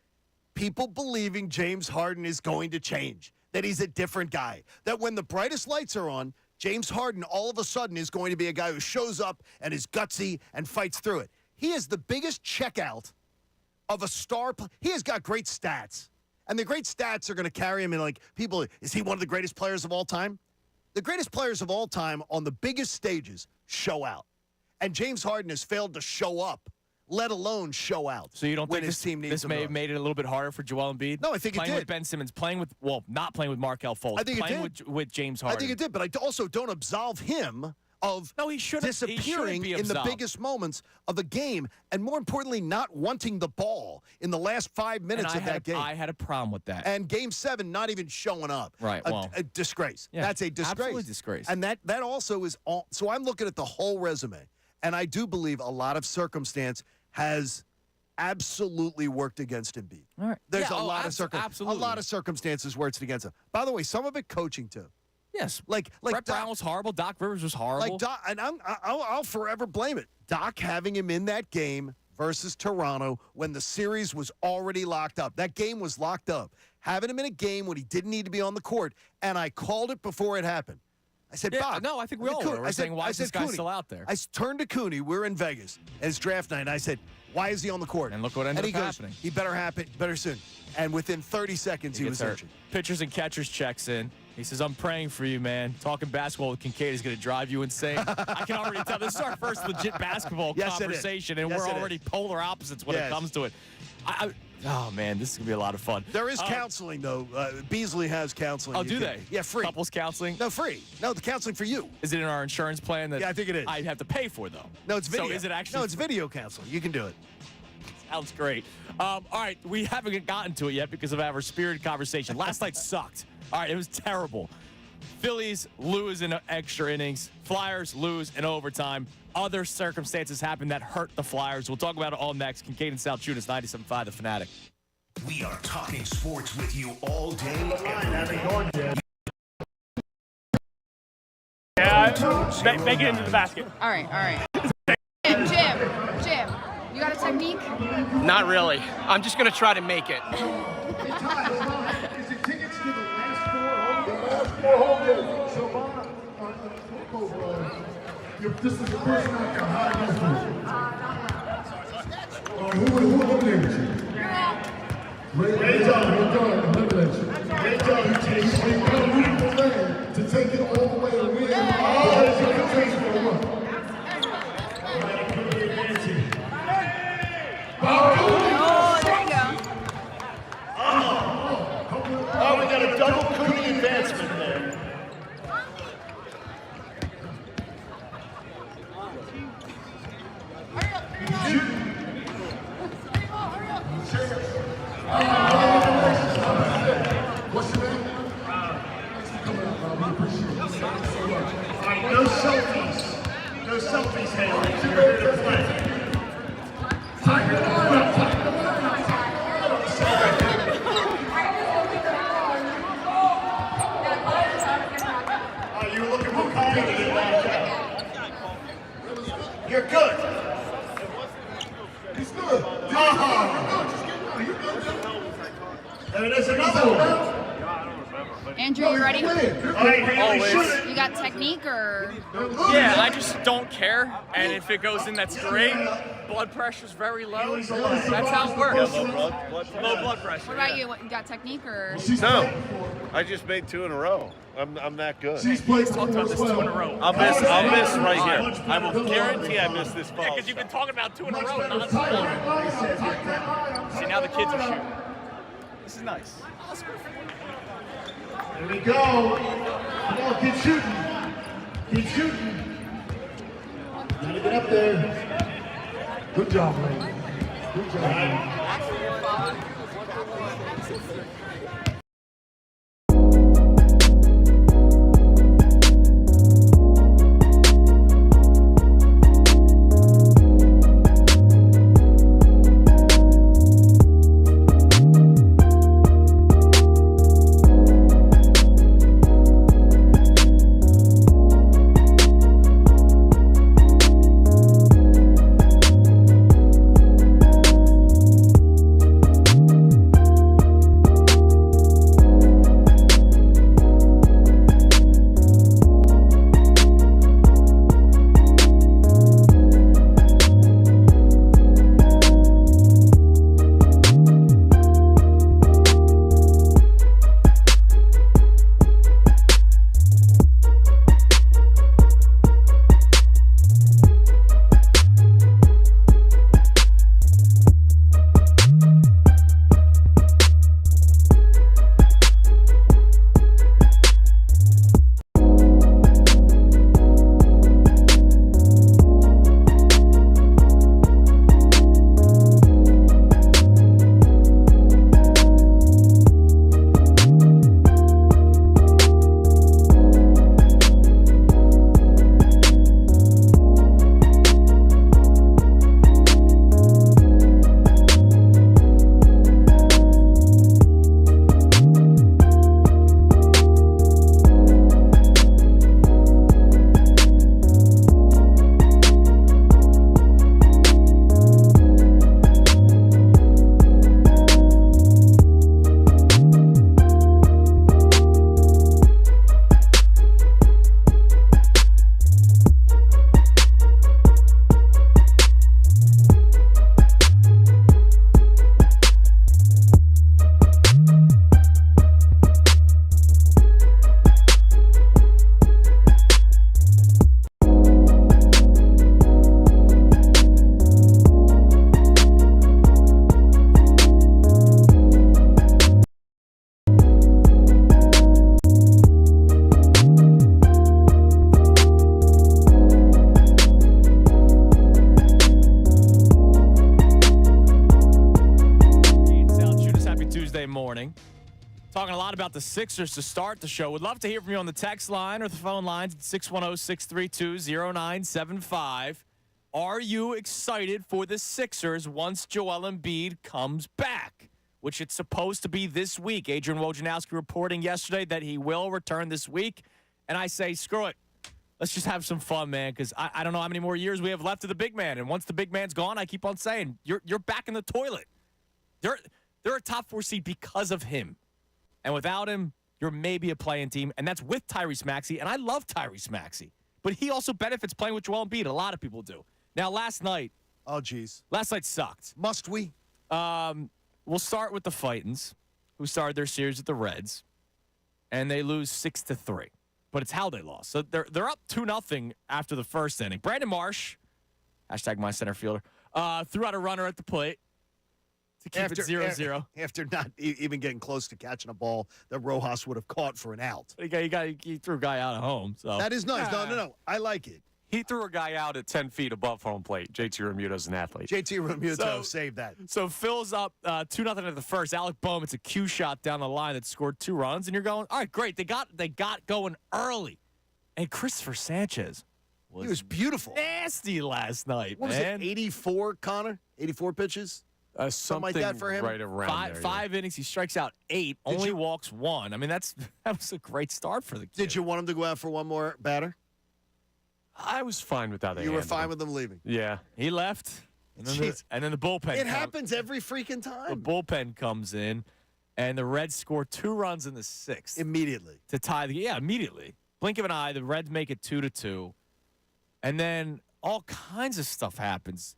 people believing James Harden is going to change, that he's a different guy, that when the brightest lights are on, James Harden all of a sudden is going to be a guy who shows up and is gutsy and fights through it. He is the biggest checkout of a star. He has got great stats, and the great stats are going to carry him in people. Is he one of the greatest players of all time? The greatest players of all time on the biggest stages show out, and James Harden has failed to show up, let alone show out. So you don't think his team needs this may have made it a little bit harder for Joel Embiid? No, I think it did. Playing with Ben Simmons, not playing with Markelle Fultz. I think playing it did. with James Harden. I think it did, but I also don't absolve him of disappearing in the biggest moments of a game, and more importantly, not wanting the ball in the last 5 minutes of that game. I had a problem with that. And Game 7, not even showing up. Right. A disgrace. Yeah, that's a disgrace. Absolutely disgrace. And that also is all. So I'm looking at the whole resume, and I do believe a lot of circumstance has absolutely worked against Embiid. All right. There's Absolutely. a lot of circumstances where it's against him. By the way, some of it coaching too. Yes, like Brett Brown was horrible. Doc Rivers was horrible. Like Doc, and I'll forever blame it. Doc having him in that game versus Toronto when the series was already locked up. That game was locked up. Having him in a game when he didn't need to be on the court, and I called it before it happened. I said, Bob. No, I think we all were. We're saying, why is this guy still out there? I turned to Cooney. We're in Vegas. And it's draft night. And I said, why is he on the court? And look what ended up happening. He better happen better soon. And within 30 seconds, he was injured. Pitchers and catchers checks in. He says, I'm praying for you, man. Talking basketball with Kincade is going to drive you insane. I can already tell. This is our first legit basketball conversation, and we're already polar opposites when it comes to it. Oh, man, this is going to be a lot of fun. There is counseling, though. Beasley has counseling. Oh, do they? Yeah, free. Couples counseling? No, free. No, the counseling for you. Is it in our insurance plan? That I think it is. I have to pay for, though. No, it's video. So is it actually? No, it's video counseling. You can do it. Sounds great. All right, we haven't gotten to it yet because of our spirited conversation. Last night sucked. All right, it was terrible. Phillies lose in extra innings. Flyers lose in overtime. Other circumstances happen that hurt the Flyers. We'll talk about it all next. Kincade Salciunas, 97.5 The Fanatic. We are talking sports with you all day, every day. Yeah, make it into the basket. All right. Jim, you got a technique? Not really. I'm just going to try to make it. This is the person I can hide who eliminated you? Ray John, eliminated you. Ray John, you got to leave the lane to take it all the way and win. There you go. Oh, we got a double Cooney advancement there. What's your name? All right, no selfies. No selfies, Haley. You're here to play. Oh, you were looking for Connie to get knocked out. You're good. He's good. There is another one. Andrew, you ready? All right, Haley, You got technique or? Yeah, I just don't care, and if it goes in, that's great. blood pressure's very low. That's how it works. Low blood pressure. What about you? What, you got technique or? No, I just made 2 in a row. I'm that good. She's played Talk about this 2 in a row. I'll miss right here. I will guarantee I miss this fall. Because you've been talking about 2 in a row. See, now the kids are shooting. This is nice. Here we go. Come on, keep shooting. Keep shooting. Gotta get up there. Good job, lady. Good job. Talking a lot about the Sixers to start the show. Would love to hear from you on the text line or the phone lines at 610-632-0975. Are you excited for the Sixers once Joel Embiid comes back, which it's supposed to be this week? Adrian Wojnarowski reporting yesterday that he will return this week. And I say, screw it. Let's just have some fun, man, because I don't know how many more years we have left of the big man. And once the big man's gone, I keep on saying, you're back in the toilet. They're a top 4 seed because of him. And without him, you're maybe a play-in team, and that's with Tyrese Maxey. And I love Tyrese Maxey, but he also benefits playing with Joel Embiid. A lot of people do. Now, last night. Oh, geez. Last night sucked. Must we? We'll start with the Fightins, who started their series with the Reds, and they lose 6-3. But it's how they lost. So they're up 2-0 after the first inning. Brandon Marsh, hashtag my center fielder, threw out a runner at the plate to keep it 0-0. After not even getting close to catching a ball that Rojas would have caught for an out. He threw a guy out of home. So that is nice. No. I like it. He threw a guy out at 10 feet above home plate. JT Realmuto's an athlete. JT Realmuto saved that. So Phil's up 2-0 at the first. Alec Boehm, it's a cue shot down the line that scored 2 runs, and you're going, all right, great. They got going early. And Christopher Sanchez he was beautiful. Nasty last night, what man. Was it, 84, Connor? 84 pitches? Something like that for him? Right around five innings. He strikes out 8, only walks 1. I mean, that was a great start for the kid. Did you want him to go out for one more batter? I was fine with that. You were fine with him leaving? Yeah. He left, and then the bullpen. It happens every freaking time. The bullpen comes in, and the Reds score 2 runs in the 6th. Immediately. To tie immediately. Blink of an eye, the Reds make it 2-2. And then all kinds of stuff happens.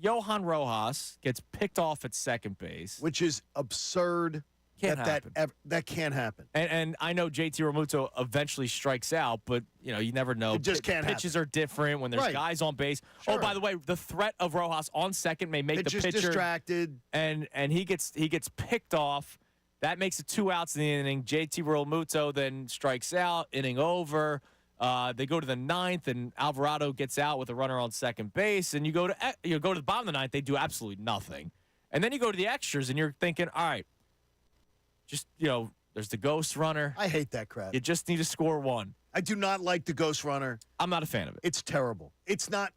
Johan Rojas gets picked off at second base. Which is absurd. That can't happen. And I know JT Realmuto eventually strikes out, but you never know. It just can't Pitches happen. are different when there's guys on base. Sure. Oh, by the way, the threat of Rojas on second may make the just pitcher distracted, and he gets picked off. That makes it 2 outs in the inning. JT Realmuto then strikes out. Inning over. They go to the ninth, and Alvarado gets out with a runner on second base. And you go to the bottom of the ninth, they do absolutely nothing. And then you go to the extras, and you're thinking, all right. Just, there's the ghost runner. I hate that crap. You just need to score one. I do not like the ghost runner. I'm not a fan of it. It's terrible. It's not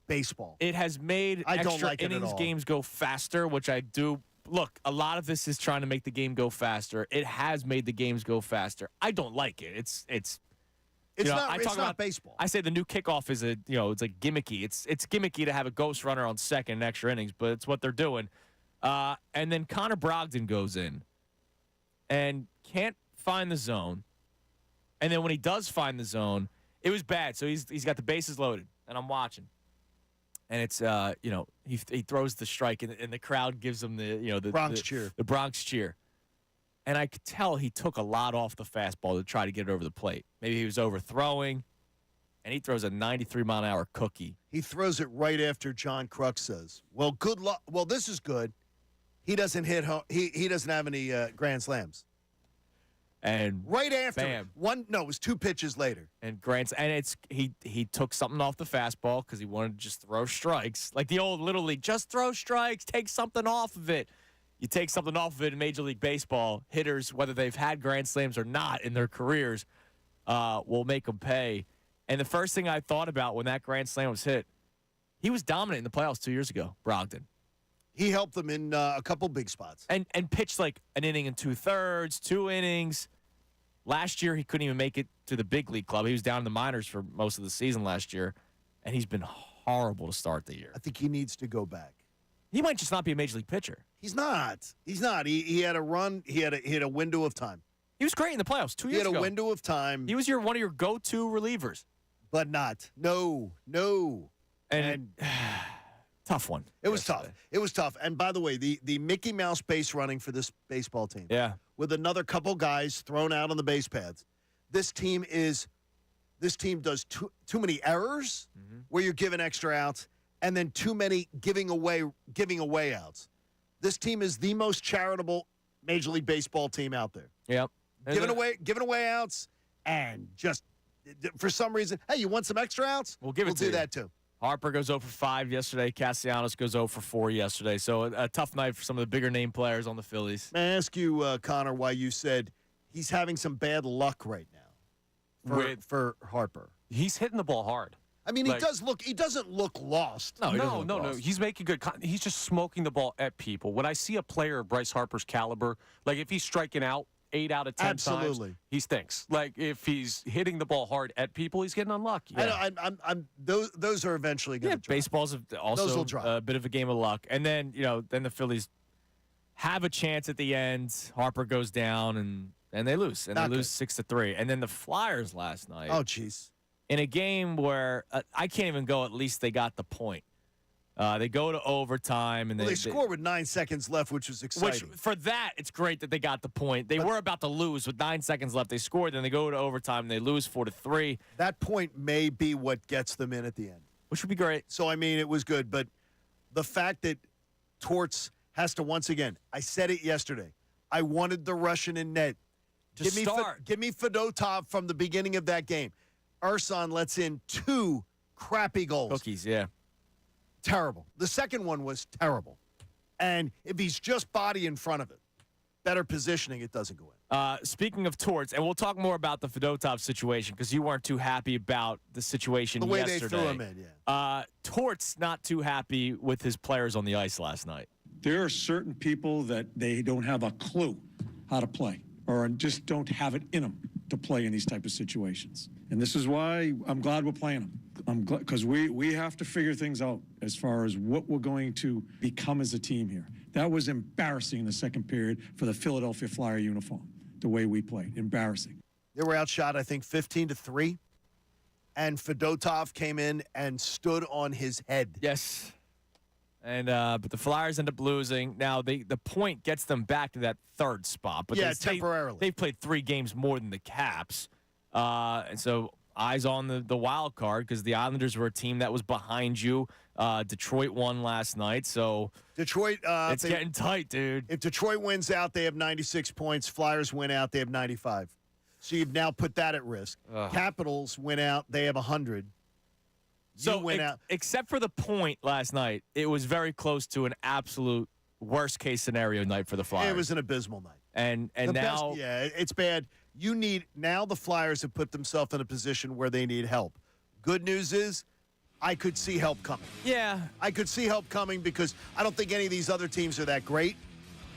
baseball. It has made extra innings games go faster, which I do. Look, a lot of this is trying to make the game go faster. It has made the games go faster. I don't like it. It's not baseball. I say the new kickoff is it's like gimmicky. It's gimmicky to have a ghost runner on second in extra innings, but it's what they're doing. And then Connor Brogdon goes in and can't find the zone. And then when he does find the zone, it was bad. So he's got the bases loaded, and I'm watching. And it's he throws the strike, and the crowd gives him the Bronx cheer. The Bronx cheer. And I could tell he took a lot off the fastball to try to get it over the plate. Maybe he was overthrowing, and he throws a 93-mile-an-hour cookie. He throws it right after John Kruk says, "Well, good luck. Well, this is good." He doesn't hit home. He doesn't have any grand slams. And right after bam. it was 2 pitches later. And he took something off the fastball because he wanted to just throw strikes. Like the old Little League, just throw strikes, take something off of it. You take something off of it in Major League Baseball, hitters, whether they've had grand slams or not in their careers, will make them pay. And the first thing I thought about when that grand slam was hit, he was dominant in the playoffs 2 years ago, Brogdon. He helped them in a couple big spots. And pitched like an inning and 2/3, 2 innings. Last year, he couldn't even make it to the big league club. He was down in the minors for most of the season last year, and he's been horrible to start the year. I think he needs to go back. He might just not be a major league pitcher. He's not. He had a run. He had a window of time. He was great in the playoffs 2 years ago. He had a window of time. He was one of your go-to relievers. But not. No. And tough one. It was tough. It was tough. And by the way, the Mickey Mouse base running for this baseball team. Yeah. With another couple guys thrown out on the base paths. This team does too many errors where you're giving extra outs, and then too many giving away outs. This team is the most charitable Major League Baseball team out there. Yep. Giving away outs, and just for some reason, hey, you want some extra outs? We'll do that too. Harper goes 0 for 5 yesterday. Castellanos goes 0 for 4 yesterday. So a tough night for some of the bigger name players on the Phillies. May I ask you, Connor, why you said he's having some bad luck right now for Harper? He's hitting the ball hard. I mean, he doesn't look lost. No. He's making good. He's just smoking the ball at people. When I see a player of Bryce Harper's caliber, like if he's striking out 8 out of 10 times, he stinks. Like if he's hitting the ball hard at people, he's getting unlucky. Yeah. Those are eventually going to drop. Baseball's also a bit of a game of luck. And then, then the Phillies have a chance at the end. Harper goes down and they lose. And they lose 6-3. And then the Flyers last night. Oh, jeez. In a game where I can't even go, at least they got the point. They go to overtime. And they score with 9 seconds left, which was exciting. Which, for that, it's great that they got the point. They were about to lose with 9 seconds left. They scored, then they go to overtime, and they lose 4-3. That point may be what gets them in at the end. Which would be great. So, I mean, it was good. But the fact that Torts has to, once again, I said it yesterday, I wanted the Russian in net. Give me Fedotov from the beginning of that game. Ursan lets in 2 crappy goals. Cookies, yeah. Terrible. The second one was terrible. And if he's just body in front of it, better positioning, it doesn't go in. Speaking of Torts, and we'll talk more about the Fedotov situation because you weren't too happy about the situation yesterday. The way they threw him in, yeah. Torts not too happy with his players on the ice last night. There are certain people that they don't have a clue how to play or just don't have it in them to play in these type of situations. And this is why I'm glad we're playing them. I'm glad because we have to figure things out as far as what we're going to become as a team here. That was embarrassing in the second period for the Philadelphia Flyer uniform, the way we played. Embarrassing. They were outshot, I think, 15-3. and Fedotov came in and stood on his head. Yes. And but the Flyers end up losing. Now the point gets them back to that third spot. But temporarily. They've played 3 games more than the Caps. And so eyes on the wild card because the Islanders were a team that was behind you. Detroit won last night, so Detroit. It's getting tight, dude. If Detroit wins out, they have 96 points. Flyers win out, they have 95. So you've now put that at risk. Capitals win out, they have 100. So win out. Except for the point last night, it was very close to an absolute worst case scenario night for the Flyers. It was an abysmal night. And now, it's bad. Now the Flyers have put themselves in a position where they need help. Good news is, I could see help coming. Yeah. I could see help coming because I don't think any of these other teams are that great.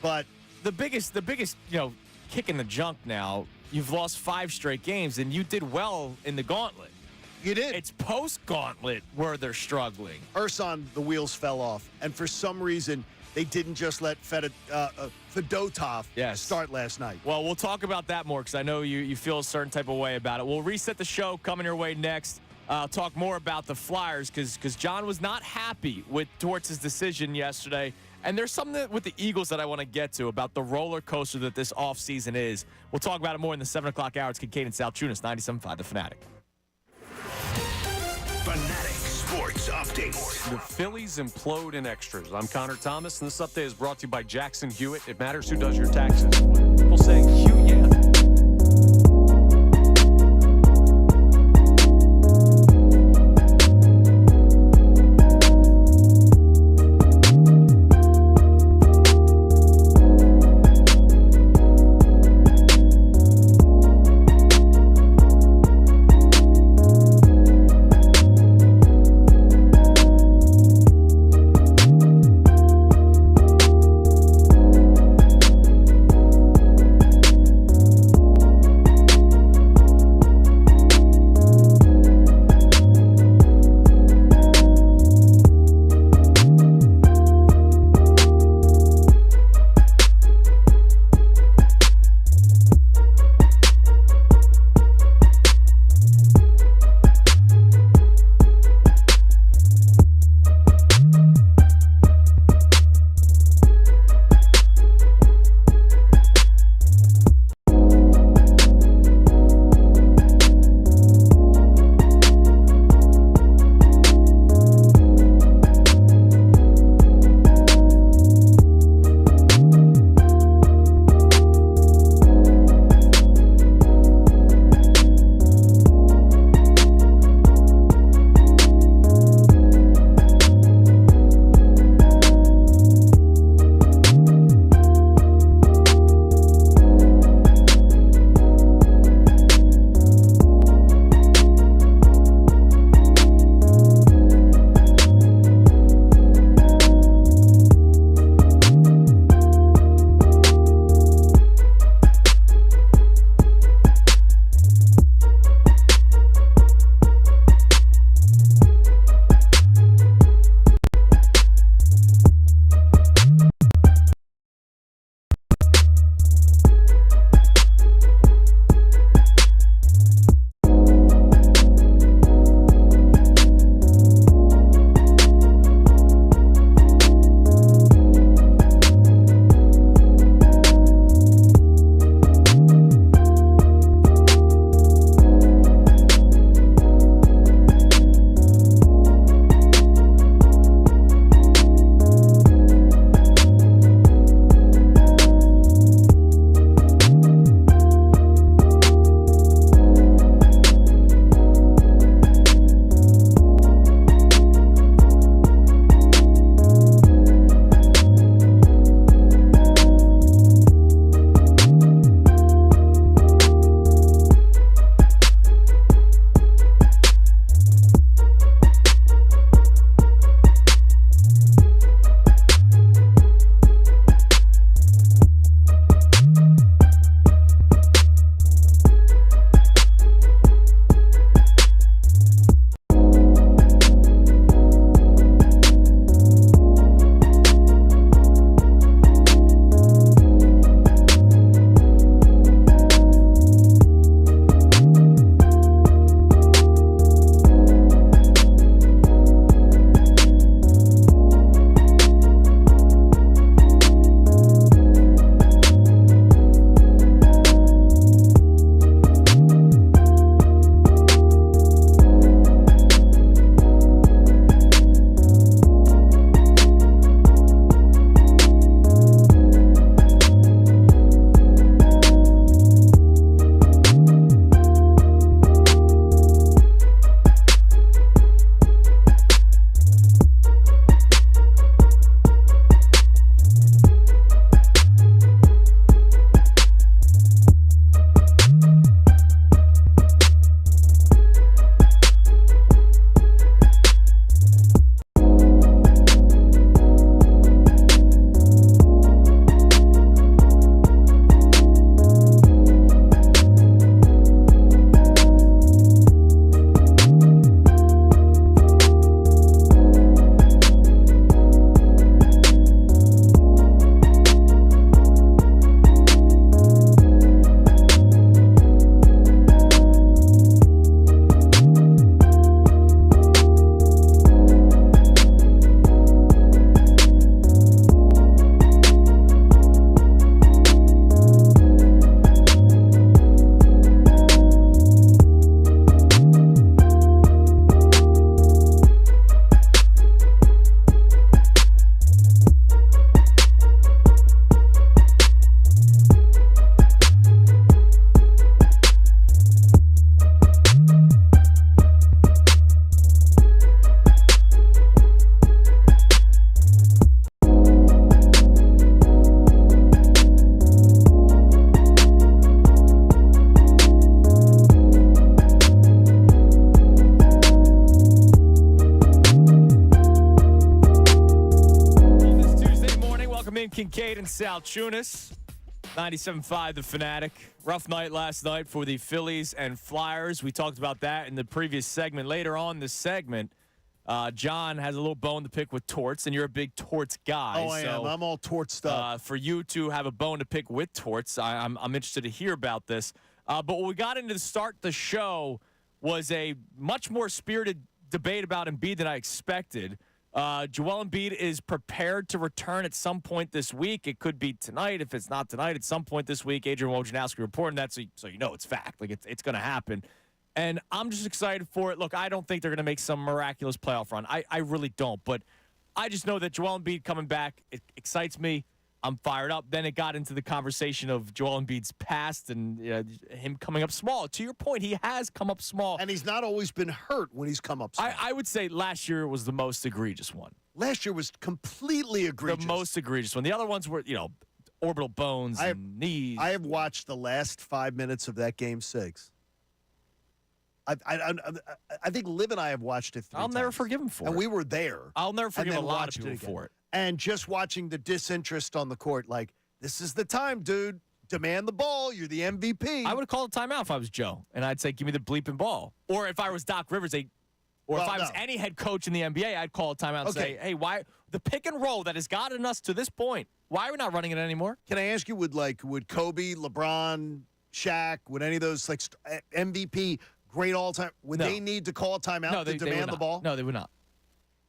But the biggest, kick in the junk now, you've lost 5 straight games, and you did well in the gauntlet. You did. It's post-gauntlet where they're struggling. Urson, the wheels fell off. And for some reason, they didn't just let Fedotov start last night. Well, we'll talk about that more because I know you feel a certain type of way about it. We'll reset the show coming your way next. I'll talk more about the Flyers because John was not happy with Torts' decision yesterday. And there's something with the Eagles that I want to get to about the roller coaster that this offseason is. We'll talk about it more in the 7 o'clock hour. It's Kincade Salciunas, 97.5 The Fanatic. Fanatic Sports Update. The Phillies implode in extras. I'm Connor Thomas, and this update is brought to you by Jackson Hewitt. It matters who does your taxes. People saying, Hugh, yeah. Kincade and Salciunas, 97.5 The Fanatic. Rough night last night for the Phillies and Flyers. We talked about that in the previous segment. Later on this segment, John has a little bone to pick with Torts, and you're a big Torts guy. Oh, I am. I'm all Torts stuff. For you to have a bone to pick with Torts, I'm interested to hear about this. But what we got into to start the show was a much more spirited debate about Embiid than I expected. Joel Embiid is prepared to return at some point this week. It could be tonight. If it's not tonight, at some point this week. Adrian Wojnarowski reporting that, so you know it's fact. Like, it's going to happen. And I'm just excited for it. Look, I don't think they're going to make some miraculous playoff run. I really don't. But I just know that Joel Embiid coming back, it excites me. I'm fired up. Then it got into the conversation of Joel Embiid's past and him coming up small. To your point, he has come up small. And he's not always been hurt when he's come up small. I would say last year was the most egregious one. Last year was completely egregious. The most egregious one. The other ones were, orbital bones and knees. I have watched the last 5 minutes of that Game 6. I think Liv and I have watched it 3 times. I'll never forgive him for it. And we were there. I'll never forgive a lot of people for it. And just watching the disinterest on the court, like, this is the time, dude. Demand the ball. You're the MVP. I would have called a timeout if I was Joe, and I'd say, give me the bleeping ball. Or if I was Doc Rivers, if I was any head coach in the NBA, I'd call a timeout and say, hey, why the pick and roll that has gotten us to this point, why are we not running it anymore? Can I ask you, would Kobe, LeBron, Shaq, would any of those, like, MVP, great all-time, would they need to call a timeout to demand the ball? No, they would not.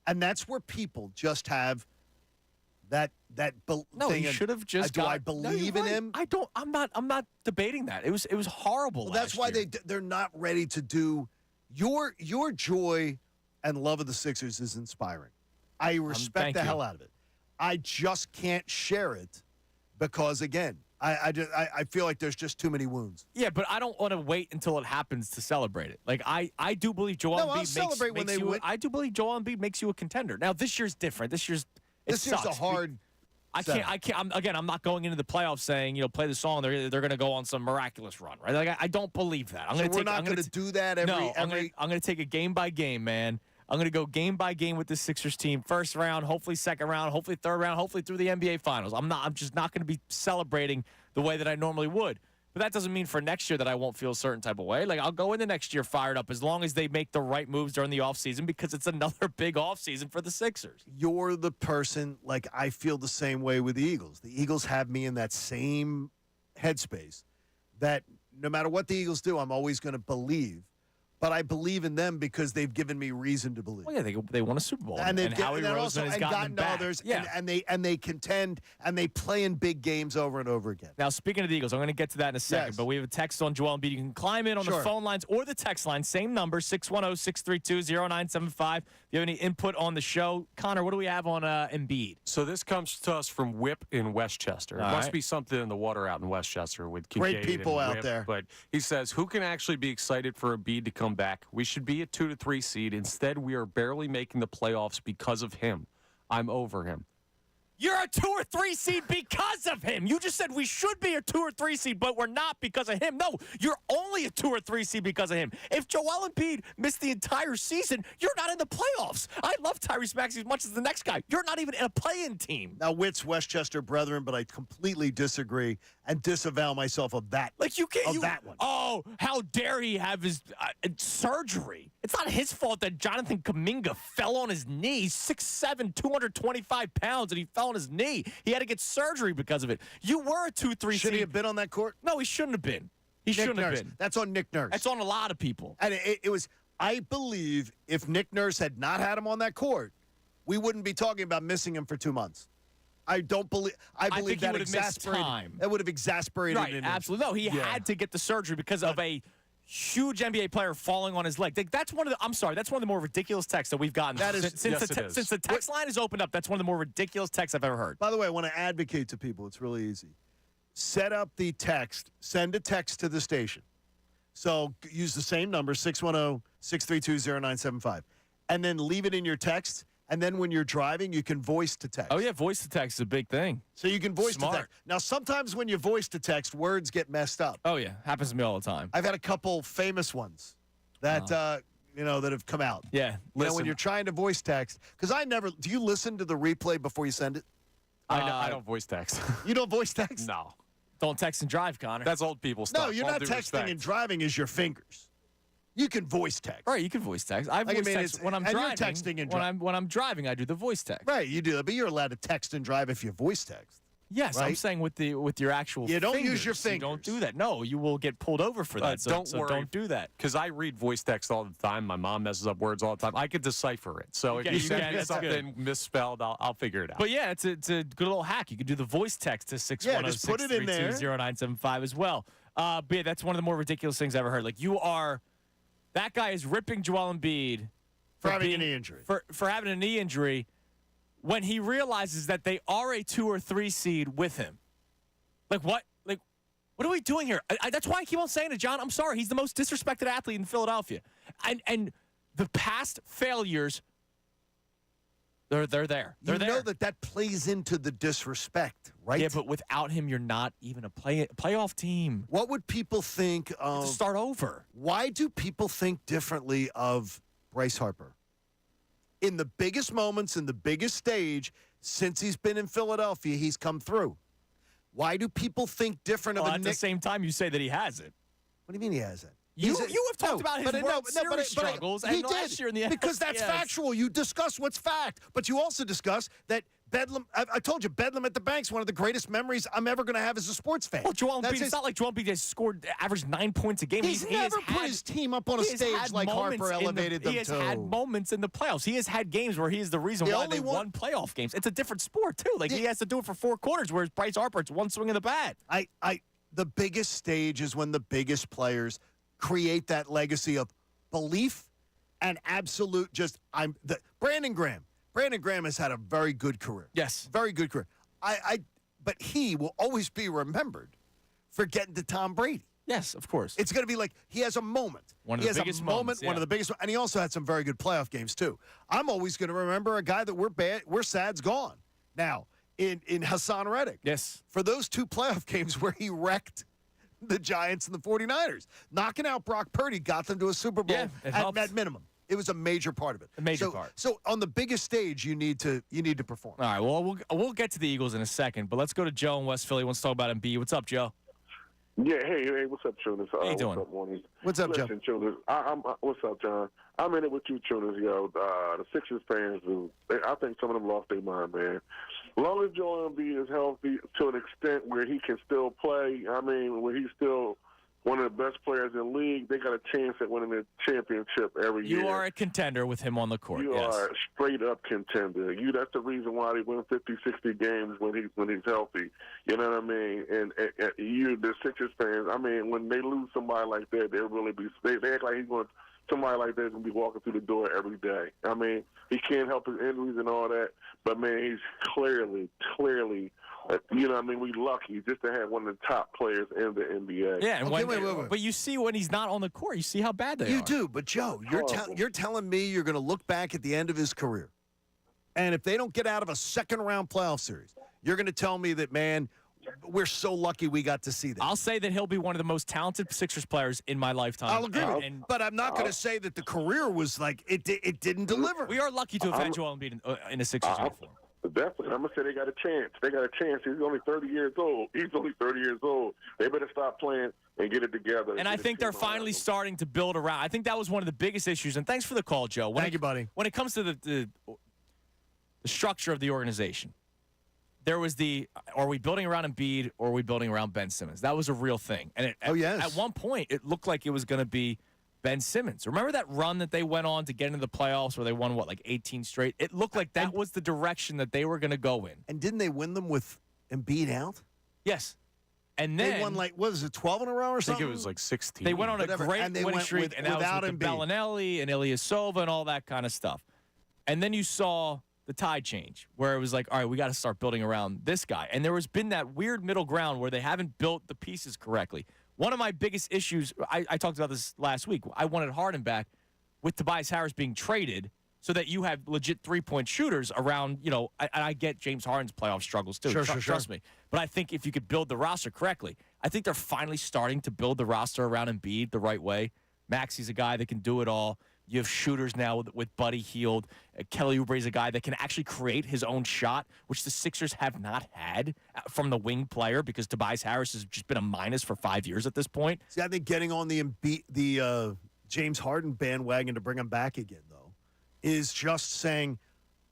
And that's where people just have that no, thing. He should have just. Do I believe in him? I don't. I'm not debating that. It was horrible. Well, that's why they're not ready to do. Your joy and love of the Sixers is inspiring. I respect the hell out of it. I just can't share it because, again, I feel like there's just too many wounds. Yeah, but I don't want to wait until it happens to celebrate it. Like, I do believe Joel Embiid makes you. I do believe Joel Embiid makes you a contender. Now, this year's different. This year's a hard. I can't. I'm not going into the playoffs saying, play the song. They're going to go on some miraculous run, right? Like, I don't believe that. We're not going to do that every. I'm going to take it game by game, man. I'm going to go game by game with the Sixers team. First round, hopefully second round, hopefully third round, hopefully through the NBA Finals. I'm just not going to be celebrating the way that I normally would. But that doesn't mean for next year that I won't feel a certain type of way. Like, I'll go into next year fired up as long as they make the right moves during the offseason because it's another big offseason for the Sixers. You're the person, like, I feel the same way with the Eagles. The Eagles have me in that same headspace that no matter what the Eagles do, I'm always going to believe. But I believe in them because they've given me reason to believe. Well, yeah, they won a Super Bowl, and Howie Roseman has gotten them back. Others, and they contend, and they play in big games over and over again. Now, speaking of the Eagles, I'm going to get to that in a second, but we have a text on Joel Embiid. You can climb in on the phone lines or the text line. Same number, 610-632-0975. If you have any input on the show, Connor, what do we have on Embiid? So this comes to us from Whip in Westchester. It must be something in the water out in Westchester with Kincade great people and out Whip, there. But he says, who can actually be excited for Embiid to come back? We should be a 2 to 3 seed. Instead, we are barely making the playoffs because of him. I'm over him. You're a 2 or 3 seed because of him. You just said we should be a 2 or 3 seed, but we're not because of him. No, you're only a 2 or 3 seed because of him. If Joel Embiid missed the entire season, you're not in the playoffs. I love Tyrese Maxey as much as the next guy. You're not even in a play-in team. Now, Witt's Westchester brethren, but I completely disagree and disavow myself of that. Like, you can't. That one. Oh, how dare he have his surgery? It's not his fault that Jonathan Kuminga fell on his knee. 6'7", 225 pounds, and he fell on his knee. He had to get surgery because of it. You were a 2-3 seed. Should he have been on that court? No, he shouldn't have been. He shouldn't have been. That's on Nick Nurse. That's on a lot of people. And it was, I believe, if Nick Nurse had not had him on that court, we wouldn't be talking about missing him for 2 months. I believe that would have exasperated right, absolutely. No, he had to get the surgery because of a huge NBA player falling on his leg. That's one of the more ridiculous texts that we've gotten. Since the text line has opened up, that's one of the more ridiculous texts I've ever heard. By the way, I want to advocate to people. It's really easy. Set up the text. Send a text to the station. So use the same number, 610-632-0975. And then leave it in your text. And then when you're driving, you can voice to text. Oh, yeah, voice to text is a big thing. So you can voice to text. Now, sometimes when you voice to text, words get messed up. Oh, yeah. Happens to me all the time. I've had a couple famous ones that, that have come out. Yeah. When you're trying to voice text. Because do you listen to the replay before you send it? I don't voice text. You don't voice text? No. Don't text and drive, Connor. That's old people stuff. No, you're all not due texting respect. and driving is your fingers. You can voice text. Right, you can voice text. I voice text when I'm and driving. You're texting and when I'm driving, I do the voice text. Right, you do that, but you're allowed to text and drive if you voice text. Yes, right? I'm saying with your actual You don't fingers. use your You fingers. don't do that. No, you will get pulled over for that. Don't worry. Don't do that. Because I read voice text all the time. My mom messes up words all the time. I could decipher it. So if Okay, you you send can. me That's something misspelled, I'll figure it out. But yeah, it's a good little hack. You can do the voice text to 610 just put it in there. 0975 as well. But yeah, that's one of the more ridiculous things I've ever heard. Like that guy is ripping Joel Embiid for having a knee injury. For having a knee injury when he realizes that they are a 2 or 3 seed with him. Like what? Like what are we doing here? That's why I keep on saying it, John. I'm sorry. He's the most disrespected athlete in Philadelphia. And the past failures, they're there. They're you there. know that plays into the disrespect, right? Yeah, but without him, you're not even a playoff team. What would people think of... To start over. Why do people think differently of Bryce Harper? In the biggest moments, in the biggest stage, since he's been in Philadelphia, he's come through. Why do people think different of a At the same time, you say that he hasn't. What do you mean he hasn't? You have talked about his World Series struggles he and did, last year in the because that's yes. factual. You discuss what's fact, but you also discuss that Bedlam. I told you, Bedlam at the Bank's one of the greatest memories I'm ever going to have as a sports fan. Well, Joel Embiid, it's not like Joel Embiid has scored, averaged 9 points a game. He's never put his team up on a stage like Harper elevated them to. He has had moments in the playoffs. He has had games where he is the reason why they won playoff games. It's a different sport, too. Like, he has to do it for 4 quarters, whereas Bryce Harper, it's one swing of the bat. The biggest stage is when the biggest players create that legacy of belief and absolute Brandon Graham. Brandon Graham has had a very good career. Yes. Very good career. But he will always be remembered for getting to Tom Brady. Yes, of course. It's going to be like he has a moment. One of the biggest moments. One of the biggest. And he also had some very good playoff games, too. I'm always going to remember a guy that we're sad's gone. Now, in Hassan Reddick. Yes. For those 2 playoff games where he wrecked the Giants and the 49ers. Knocking out Brock Purdy got them to a Super Bowl at minimum. It was a major part of it. A major part. So on the biggest stage, you need to perform. All right. Well, we'll get to the Eagles in a second, but let's go to Joe in West Philly. Wants to talk about Embiid. What's up, Joe? Yeah. Hey. What's up, Chunas? How you doing? What's up, Morning? What's up, Listen, Joe? Chunas. What's up, John? I'm in it with you, Chunas. Yo, the Sixers fans, I think some of them lost their mind, man. As long as Joel Embiid is healthy to an extent where he can still play, where he's still one of the best players in the league, they got a chance at winning the championship every year. You are a contender with him on the court. You yes. are a straight-up contender. That's the reason why they win 50, 60 games when he's healthy. You know what I mean? And you, the Sixers fans, when they lose somebody like that, they act like somebody like that's going to be walking through the door every day. He can't help his injuries and all that, but, man, he's clearly, we lucky just to have one of the top players in the NBA. Yeah, and wait. But you see when he's not on the court, you see how bad they are. You do, but Joe, you're telling me you're going to look back at the end of his career, and if they don't get out of a second-round playoff series, you're going to tell me that, man, we're so lucky we got to see that. I'll say that he'll be one of the most talented Sixers players in my lifetime. I'll agree, but I'm not going to say that the career was like it didn't deliver. We are lucky to have had Joel Embiid in a Sixers uniform. Definitely. I'm going to say they got a chance. He's only 30 years old. They better stop playing and get it together. And I think they're finally starting to build around. I think that was one of the biggest issues. And thanks for the call, Joe. Thank you, buddy. When it comes to the structure of the organization, there was are we building around Embiid or are we building around Ben Simmons? That was a real thing. And at one point, it looked like it was going to be Ben Simmons. Remember that run that they went on to get into the playoffs where they won, 18 straight? It looked like that was the direction that they were going to go in. And didn't they win them with Embiid out? Yes. And then they won 12 in a row or something? I think it was 16. They went on a great winning streak, and that was with Bellinelli and Ilyasova and all that kind of stuff. And then you saw the tide change, where it was like, all right, we got to start building around this guy. And there has been that weird middle ground where they haven't built the pieces correctly. One of my biggest issues, I talked about this last week, I wanted Harden back with Tobias Harris being traded so that you have legit three-point shooters around, and I get James Harden's playoff struggles too. Trust me. But I think if you could build the roster correctly, I think they're finally starting to build the roster around Embiid the right way. Maxi's a guy that can do it all. You have shooters now with Buddy Hield. Kelly Oubre is a guy that can actually create his own shot, which the Sixers have not had from the wing player because Tobias Harris has just been a minus for 5 years at this point. See, I think getting on the James Harden bandwagon to bring him back again, though, is just saying,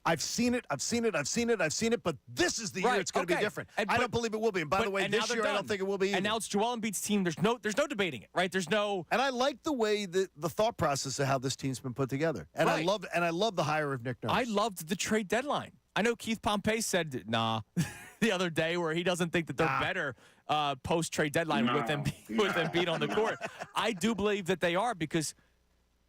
I've seen it, but this is the year it's going to be different. I don't believe it will be. And by the way, this year I don't think it will be either. And now it's Joel Embiid's team. There's no debating it, right? There's no. And I like the way the thought process of how this team's been put together. And I love the hire of Nick Nurse. I loved the trade deadline. I know Keith Pompey said nah the other day where he doesn't think that they're better post-trade deadline with Embiid on the court. I do believe that they are because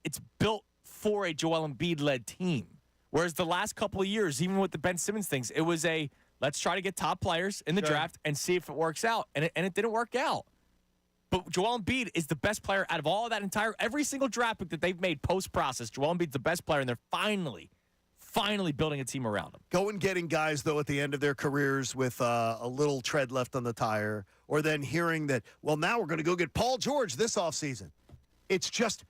it's built for a Joel Embiid-led team. Whereas the last couple of years, even with the Ben Simmons things, it was let's try to get top players in the draft and see if it works out. And it didn't work out. But Joel Embiid is the best player out of all of that every single draft pick that they've made post-process. Joel Embiid's the best player, and they're finally building a team around him. Go and getting guys, though, at the end of their careers with a little tread left on the tire, or then hearing that, well, now we're going to go get Paul George this offseason. It's just...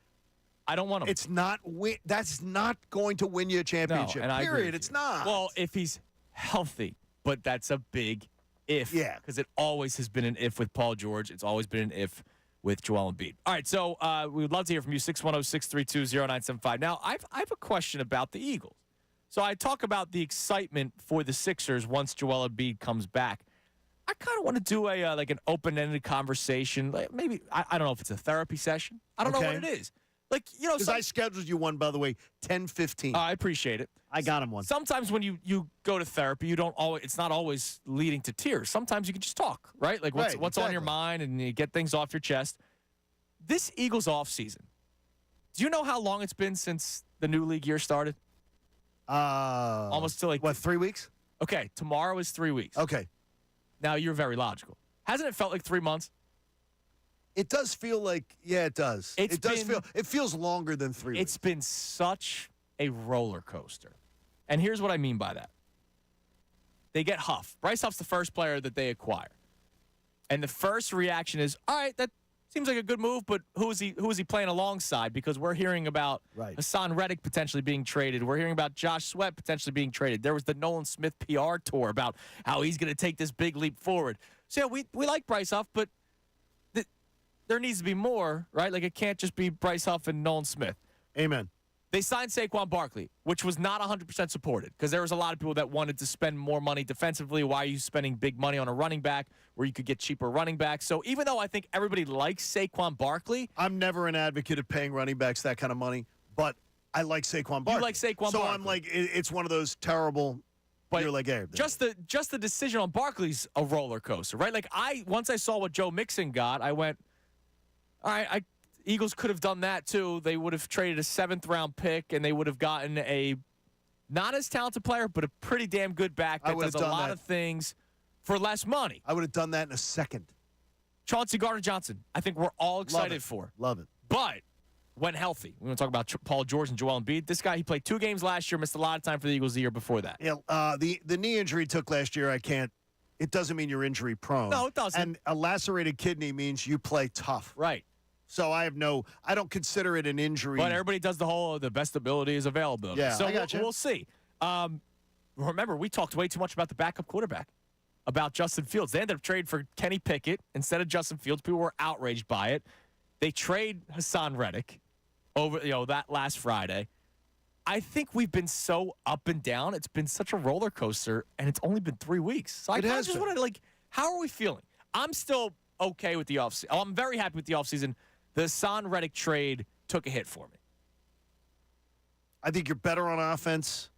I don't want him. It's not. That's not going to win you a championship. No, and period. It's not. Well, if he's healthy, but that's a big if. Yeah. Because it always has been an if with Paul George. It's always been an if with Joel Embiid. All right, so we would love to hear from you, 610-632-0975. Now, I have a question about the Eagles. So I talk about the excitement for the Sixers once Joel Embiid comes back. I kind of want to do an open-ended conversation. Like maybe, I don't know if it's a therapy session. I don't know what it is. Because I scheduled you one, by the way, 10:15. I appreciate it. I got him one. Sometimes when you go to therapy, it's not always leading to tears. Sometimes you can just talk, right? Like what's on your mind, and you get things off your chest. This Eagles offseason, do you know how long it's been since the new league year started? Almost to 3 weeks? Okay, tomorrow is 3 weeks. Okay. Now you're very logical. Hasn't it felt like 3 months? It does feel like, it does. It feels longer than 3 weeks. It's been such a roller coaster. And here's what I mean by that. They get Huff. Bryce Huff's the first player that they acquire. And the first reaction is, all right, that seems like a good move, but who is he playing alongside? Because we're hearing about Hassan Reddick potentially being traded. We're hearing about Josh Sweat potentially being traded. There was the Nolan Smith PR tour about how he's going to take this big leap forward. So, yeah, we like Bryce Huff, but there needs to be more, right? Like, it can't just be Bryce Huff and Nolan Smith. Amen. They signed Saquon Barkley, which was not 100% supported because there was a lot of people that wanted to spend more money defensively. Why are you spending big money on a running back where you could get cheaper running backs? So even though I think everybody likes Saquon Barkley. I'm never an advocate of paying running backs that kind of money, but I like Saquon Barkley. You like Saquon Barkley. So I'm like, it's one of those terrible... But you're like, hey, just the decision on Barkley's a roller coaster, right? Like, once I saw what Joe Mixon got, I went... All right, Eagles could have done that too. They would have traded a 7th-round pick, and they would have gotten a not as talented player, but a pretty damn good back that does a lot of things for less money. I would have done that in a second. Chauncey Gardner-Johnson, I think we're all excited for. Love it. But when healthy, we're going to talk about Paul George and Joel Embiid. This guy, he played 2 games last year, missed a lot of time for the Eagles the year before that. Yeah, the knee injury he took last year, it doesn't mean you're injury prone. No, it doesn't. And a lacerated kidney means you play tough. Right. So I don't consider it an injury. But everybody does the best ability is available. Yeah, so I got you. We'll see. Remember, we talked way too much about the backup quarterback, about Justin Fields. They ended up trading for Kenny Pickett instead of Justin Fields. People were outraged by it. They trade Hassan Reddick over that last Friday. I think we've been so up and down. It's been such a roller coaster, and it's only been 3 weeks. So I just want to, how are we feeling? I'm still okay with the offseason. I'm very happy with the offseason. The Hassan Reddick trade took a hit for me. I think you're better on offense.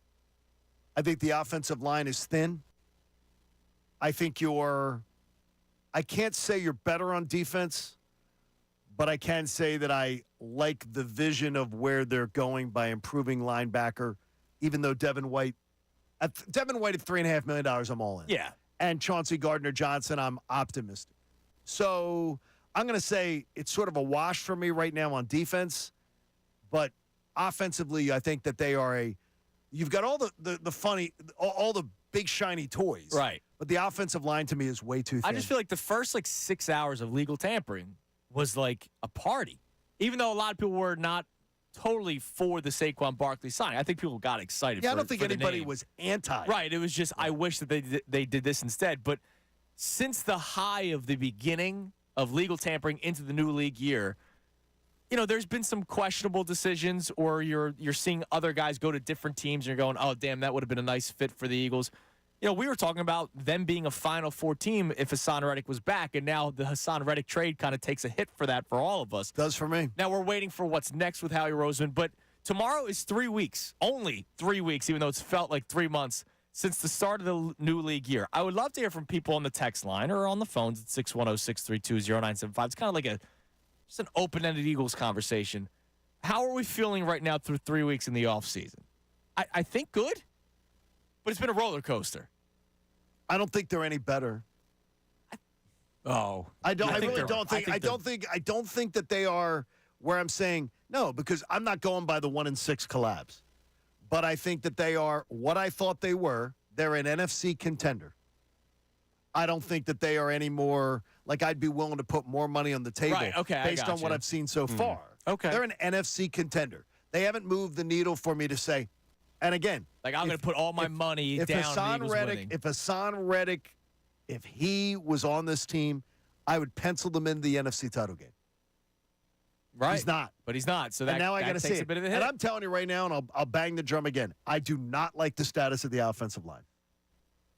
I think the offensive line is thin. I think I can't say you're better on defense, but I can say that I like the vision of where they're going by improving linebacker, even though Devin White at $3.5 million, I'm all in. Yeah. And Chauncey Gardner-Johnson, I'm optimistic. So I'm going to say it's sort of a wash for me right now on defense, but offensively, I think that they are you've got all the funny, all the big shiny toys. Right. But the offensive line to me is way too thin. I just feel like the first 6 hours of legal tampering was like a party. Even though a lot of people were not totally for the Saquon Barkley signing. I think people got excited. Yeah, for, I don't think for the anybody name. was anti. Right. It was just I wish that they did this instead. But since the high of the beginning of legal tampering into the new league year, there's been some questionable decisions, or you're seeing other guys go to different teams, and you're going, oh, damn, that would have been a nice fit for the Eagles. We were talking about them being a Final Four team if Hassan Reddick was back, and now the Hassan Reddick trade kind of takes a hit for that for all of us. Does for me. Now we're waiting for what's next with Howie Roseman, but tomorrow is 3 weeks, only 3 weeks, even though it's felt like 3 months since the start of the new league year. I would love to hear from people on the text line or on the phones at 610-632-0975. It's kind of like just an open-ended Eagles conversation. How are we feeling right now through 3 weeks in the offseason? I think good, but it's been a roller coaster. I don't think they're any better. I don't think that they are where I'm saying no, because I'm not going by the 1-6 collabs. But I think that they are what I thought they were. They're an NFC contender. I don't think that they are any more, like I'd be willing to put more money on the table based on what I've seen so far. Okay. They're an NFC contender. They haven't moved the needle for me to say, and again. Like I'm going to put all my money down on the Eagles winning. If Hassan Reddick, if he was on this team, I would pencil them in the NFC title game. Right. He's not. But he's not. So that, and now I got to takes see a bit of a it. hit. And I'm telling you right now, and I'll bang the drum again, I do not like the status of the offensive line.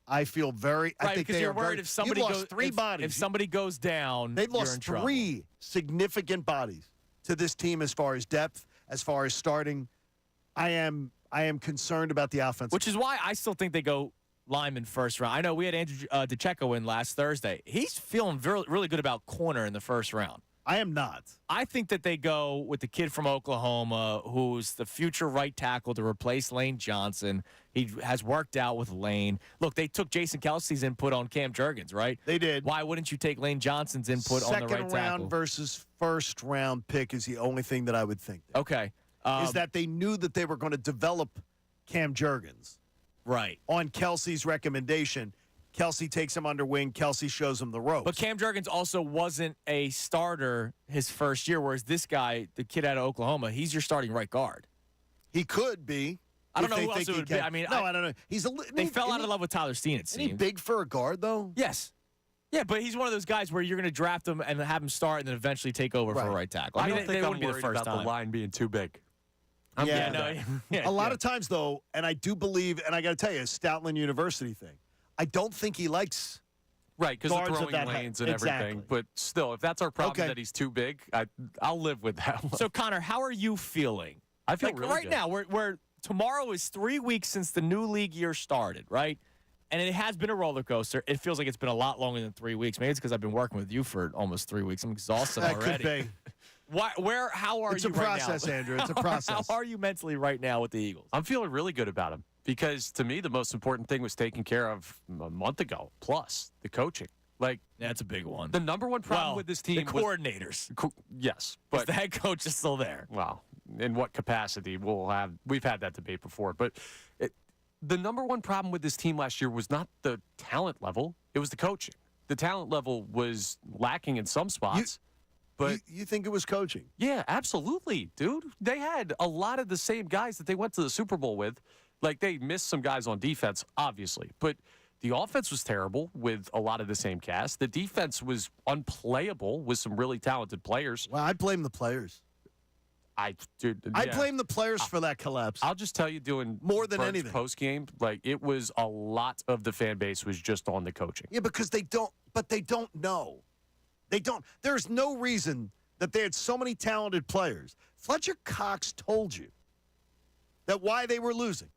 I feel very. Right, I think because you're worried if somebody lost goes three bodies. If somebody goes down, they've you're lost in trouble. 3 significant bodies to this team as far as depth, as far as starting. I am concerned about the offense. Which is why I still think they go lineman first round. I know we had Andrew DeCecco in last Thursday. He's feeling really good about corner in the first round. I am not. I think that they go with the kid from Oklahoma who's the future right tackle to replace Lane Johnson. He has worked out with Lane. Look, they took Jason Kelsey's input on Cam Jurgens, right? They did. Why wouldn't you take Lane Johnson's input on the right tackle? Second round versus first round pick is the only thing that I would think. Okay. Is that they knew that they were going to develop Cam Jurgens. Right. On Kelsey's recommendation. Kelsey takes him under wing. Kelsey shows him the ropes. But Cam Jurgens also wasn't a starter his first year, whereas this guy, the kid out of Oklahoma, he's your starting right guard. He could be. I don't know who else it would be. I mean, I don't know. They fell out of love with Tyler Steen, it Isn't he seems. big for a guard, though? Yes. Yeah, but he's one of those guys where you're going to draft him and have him start and then eventually take over for a right tackle. I mean, don't think they I'm wouldn't be the worried first about time. the line being too big. A lot of times, though, and I do believe, and I got to tell you, a Stoutland University thing, I don't think he likes right because of guards throwing that lanes height. and Exactly. everything. But still, if that's our problem Okay. that he's too big, I'll live with that one. So, Connor, how are you feeling? I feel like really right good. now, we're tomorrow is 3 weeks since the new league year started, right? And it has been a roller coaster. It feels like it's been a lot longer than 3 weeks. Maybe it's because I've been working with you for almost 3 weeks. I'm exhausted That already. could be. How are It's you a process, right now? Andrew. It's a process. How are you mentally right now with the Eagles? I'm feeling really good about him because to me, the most important thing was taken care of a month ago, plus the coaching. Like, that's a big one. The number one problem with this team the coordinators. Yes. But the head coach is still there. Well, in what capacity we've had that debate before. But the number one problem with this team last year was not the talent level. It was the coaching. The talent level was lacking in some spots. But you think it was coaching? Yeah, absolutely, dude. They had a lot of the same guys that they went to the Super Bowl with. Like, they missed some guys on defense, obviously. But the offense was terrible with a lot of the same cast. The defense was unplayable with some really talented players. Well, I blame the players. I blame the players for that collapse. I'll just tell you, doing more than anything post game, like it was a lot of the fan base was just on the coaching. Yeah, because they don't know. They don't. There's no reason that they had so many talented players. Fletcher Cox told you that why they were losing.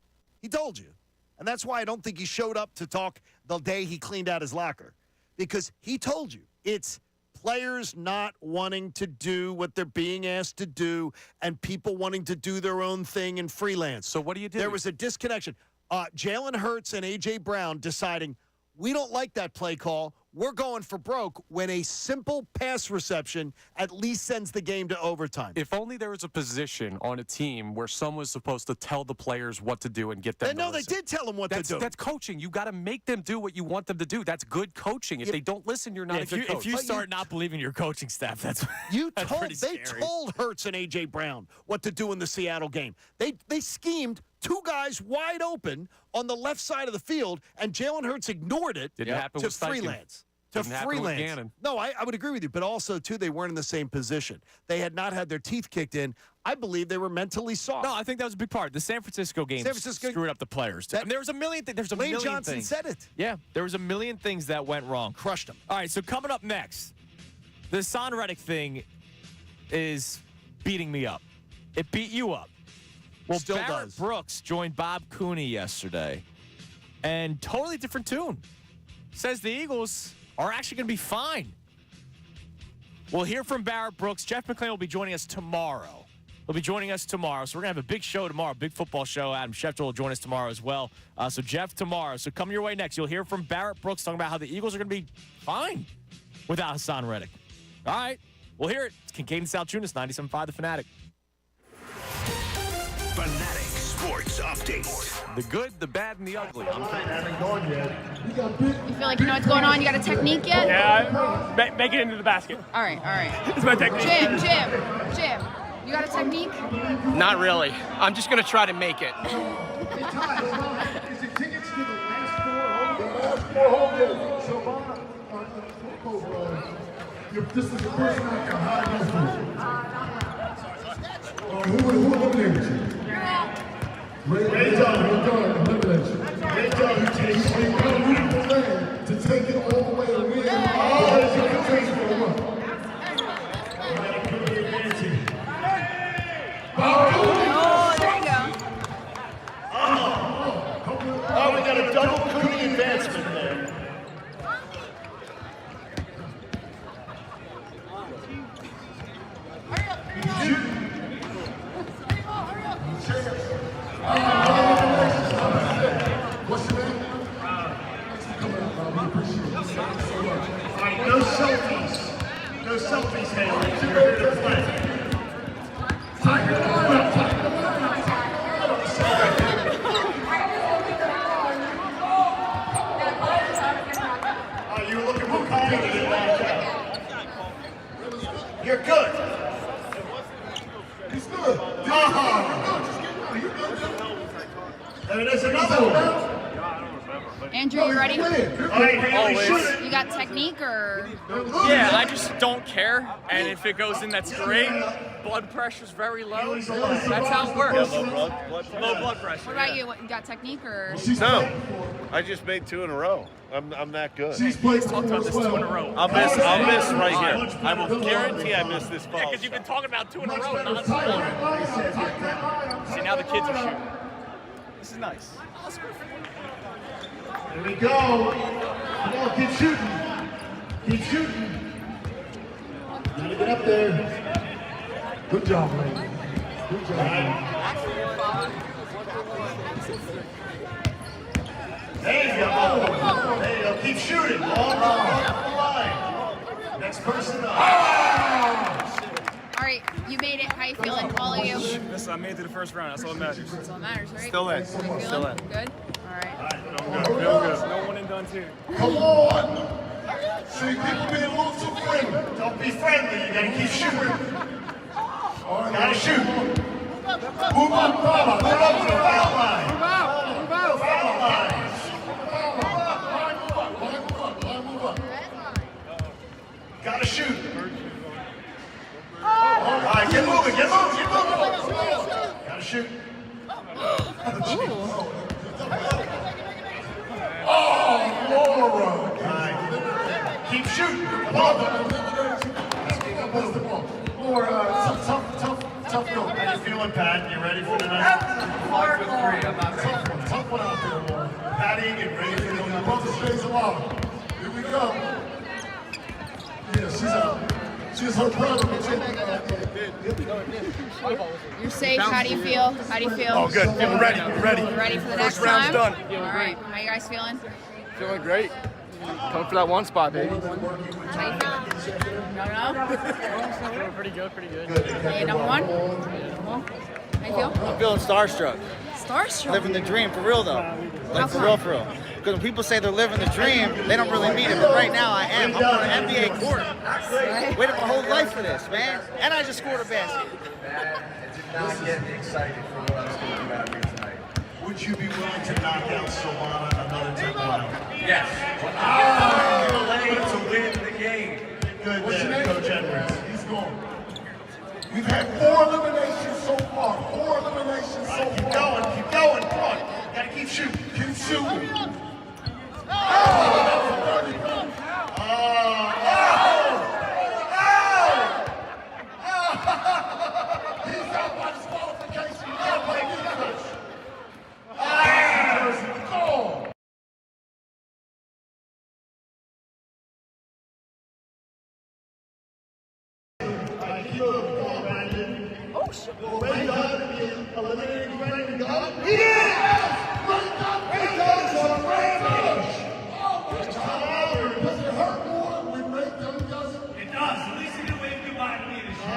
He told you. And that's why I don't think he showed up to talk the day he cleaned out his locker. Because he told you it's players not wanting to do what they're being asked to do and people wanting to do their own thing and freelance. So what do you do? There was a disconnection. Jalen Hurts and A.J. Brown deciding we don't like that play call. We're going for broke when a simple pass reception at least sends the game to overtime. If only there was a position on a team where someone was supposed to tell the players what to do and get them to No, they listen. did tell them what to do. That's coaching. You got to make them do what you want them to do. That's good coaching. If they don't listen, you're not a good coach. If you start not believing your coaching staff, that's pretty They scary. told Hurts and A.J. Brown what to do in the Seattle game. They schemed two guys wide open on the left side of the field, and Jalen Hurts ignored it Didn't happen to with Steichen. freelance. Didn't happen with Gannon. No, I would agree with you, but also, too, they weren't in the same position. They had not had their teeth kicked in. I believe they were mentally soft. No, I think that was a big part. The San Francisco game screwed up the players. Too. There was a million things. Lane Johnson said it. Yeah, there was a million things that went wrong. Crushed them. All right, so coming up next, the Hassan Reddick thing is beating me up. It beat you up. Well, Still Barrett does. Brooks joined Bob Cooney yesterday, and totally different tune. Says the Eagles are actually going to be fine. We'll hear from Barrett Brooks. Jeff McClain will be joining us tomorrow. He'll be joining us tomorrow. So we're going to have a big show tomorrow, big football show. Adam Schefter will join us tomorrow as well. So Jeff tomorrow. So come your way next. You'll hear from Barrett Brooks talking about how the Eagles are going to be fine without Hassan Reddick. All right. We'll hear it. It's Kincade Salciunas, 97.5 The Fanatic. Fanatic Sports Update. The good, the bad, and the ugly. You feel like you know what's going on? You got a technique yet? Yeah, make it into the basket. All right. It's my technique. Jim, you got a technique? Not really. I'm just going to try to make it. Is it tickets to the last four home games? So, this is the first night for high who eliminated you? Ray John, elimination. Ray John, you takes it. You're going to move the lane to take it all the way to win. Oh, it's going to take for what? There you go. Oh, we got a double Cooney advancement there. What's your name? No selfies. No selfies, Haley. You're here to play. Tiger line up. You were looking for comedy. You're good. He's good. There is another one. Andrew, you ready? All right, Haley, shoot it. You got technique or? Yeah, I just don't care. And if it goes in, that's great. Blood pressure's very low. That's how it works. Low blood pressure. What about you? You got technique or? No, I just made two in a row. I'm that good. She's played Talked about this 2 in a row. I'll miss right here. I will guarantee I miss this Yeah, ball. because you've been talking about 2 in a row and not 1. See, now the kids are shooting. This is nice. Here we go. Come on, keep shooting. Keep shooting. Gotta get up there. Good job, man. Good job. There you go. There you go. Keep shooting. Long line. Next person up. All right, you made it. How you feeling, all of you? I made it to the first round. That's all that matters. That's all that matters, right? Still in. How you feeling? Still in. Good? All right. Feel good. No one and done too. Come on. See, people being a little too friendly. Don't be friendly. You gotta keep shooting. Gotta shoot. Move up, Move up to the foul line. Move out. Foul line. Move up. Gotta shoot. All right, get moving. Gotta shoot. All right. Keep shooting. Come on. More tough note. How you feeling, Pat? You ready for tonight? 5-3. I'm not ready. Tough one out there, Lord. Patty, get ready for Your tonight. brother stays alive. Here we go. Yeah, she's her brother. You're safe. How do you feel? Oh, good. Feeling ready. You ready for the next First round's time? done. All right. How you guys feeling? Feeling great. Coming for that one spot, baby. How you feeling? No? Pretty good, pretty good. Hey, number one? How you feel? I'm feeling starstruck. Starstruck? Living the dream for real though. How Like for come? real, for real. Because when people say they're living the dream, they don't really mean it. But right now I am. I'm on an NBA court. Right. Waited my whole life for this, man. And I just scored a basket. Not getting excited for what I was going to do out here tonight. Would you be willing to knock out Savannah another time? Yes. To win the game. Good there, Coach Edwards. He's gone. We've had 4 eliminations so far. 4 eliminations so far. Keep going, keep going. Come on. Gotta keep shooting. Keep shooting. He's out by disqualification. Now play defense. Goal. Oh, shit. Ray Dodd eliminating Brandon Dodd. He did! Ray Dodd is on Ray Dodd. Does it hurt more when Ray Dodd does it? It does. At least he didn't wave goodbye to me this year.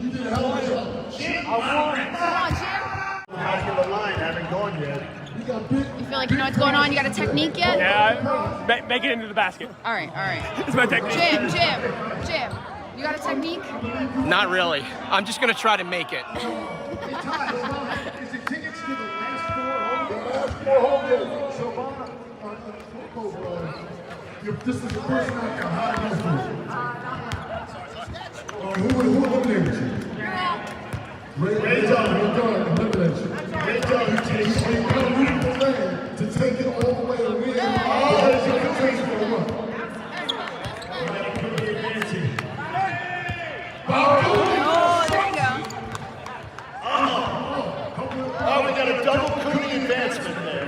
You did a hell of a job. Jim, Come on, Jim. Back in the line, haven't gone yet. You feel like you know what's going on? You got a technique yet? Yeah, make it into the basket. All right, all right. It's my technique. Jim. You got a technique? Not really. I'm just gonna try to make it. Is it tickets to the last 4 home games? Savannah, this is the first night. Who eliminated you? Ray Dodd eliminated you. Ray Dodd, he takes to take it all the way to win. It's a good for the run. Oh, we got a double Cooney advancement there.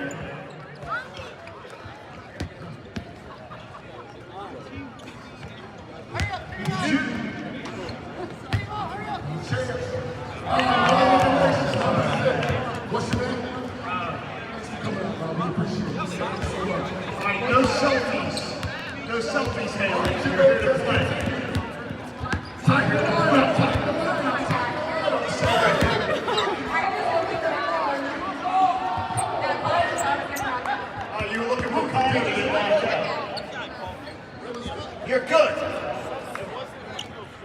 What's your name? No selfies. No selfies, Haley. You're ready to play. You were looking for comedy in that. You're good.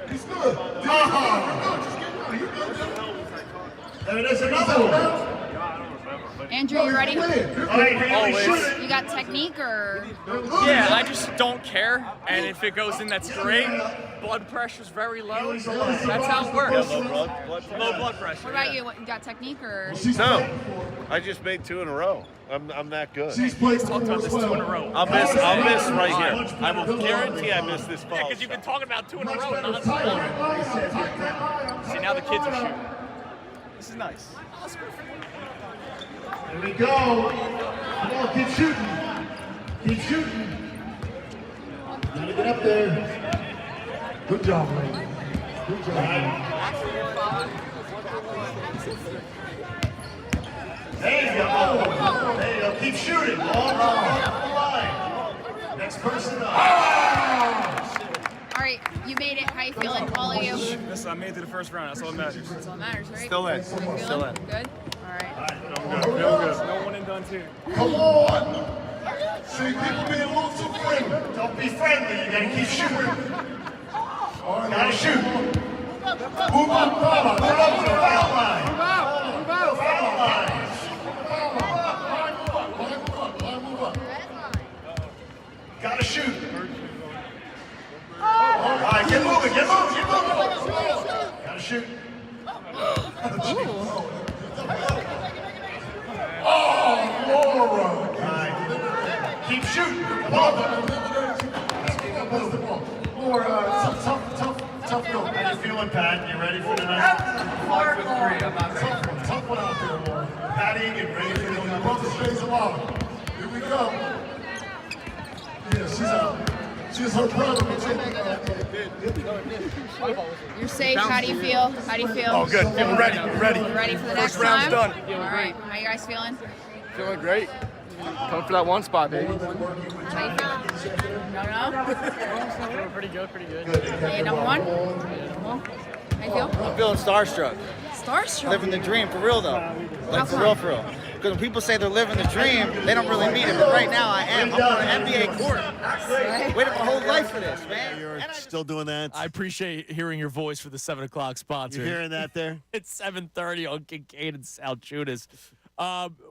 He's good. There is another one. Andrew, you ready? All right, Haley, You got technique or? Yeah, I just don't care. And if it goes in, that's great. Blood pressure's very low. That's how it works. Low blood pressure. What about you? What, you got technique or? No, I just made 2 in a row. I'm that good. She's played Talked about this 2 in a row. I'll miss right here. I will guarantee I miss this Yeah, ball. because you've been talking about 2 in a row. Non-stop. See, now the kids are shooting. This is nice. Here we go. Come on, keep shooting. Keep shooting. Gotta get up there. Good job, man. Good job. There you go. There you go. Keep shooting. Long line. Next person up. All right, you made it. How you feeling? All of you? I made it to the first round. That's all that matters. That's all that matters, right? Still in. How you feeling? Still in. Good? All right. Feel good. No one and done too. Come on. See, people being a little too friendly. Don't be friendly. You gotta keep shooting. Gotta shoot. Move up, foul. Move up to the foul line. Move out. Foul line. Move up. Gotta shoot. All right, get moving. Gotta shoot. Oh, Laura. All right. Keep shooting. Come on. More tough note. How you feeling, Pat? You ready for tonight? 5 for 3. I'm not ready. Tough one out there, Laura. Pat Egan, ready for Your tonight? brother stays alive. Here we go. Yeah, she's out. She's her brother. You're safe. How do you feel? How do you feel? Oh, good. Feeling ready. Ready. You ready for the next First round's time? done. All right. How you guys feeling? Feeling great. Coming for that one spot, baby. How you feeling? No. Pretty good, pretty good. Hey, number one? How you feel? I'm feeling starstruck. Starstruck? Living the dream, for real though. How Like, for come? real, for real. Because when people say they're living the dream, they don't really mean it. But right now, I am. I'm on an NBA court. Waited my whole life for this, man. You're still doing that? I appreciate hearing your voice for the 7 o'clock sponsor. You hearing that there? It's 7:30 on Kincade and Salciunas.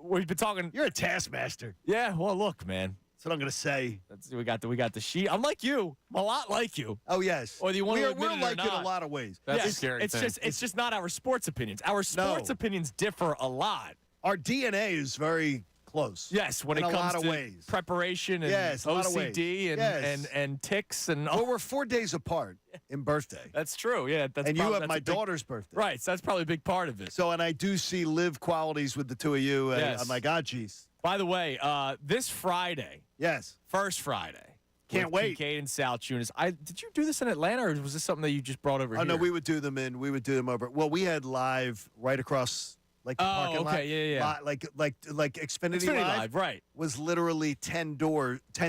We've been talking. You're a taskmaster. Yeah, well, look, man. That's what I'm going to say. We got the sheet. I'm like you. I'm a lot like you. Oh, yes. Or do you want to admit we're it or like in not? a lot of ways. That's Yeah, a scary it's thing. just not our sports opinions. Our sports opinions differ a lot. Our DNA is very close. Yes, when in it a comes lot of to ways. preparation and Yes, a lot of ways. OCD Yes. and ticks and Well, we're 4 days apart in birthday. That's true. Yeah, And you have my daughter's birthday. Right, so that's probably a big part of it. So, and I do see live qualities with the two of you. And Yes. I'm like, ah, geez. By the way, this Friday, Yes. first Friday. Can't with wait. Kincade and Salciunas. Did you do this in Atlanta, or was this something that you just brought over Oh, here? no, we would do them over. Well, we had live right across like the parking lot. Yeah. Like Xfinity Live, right. was literally 10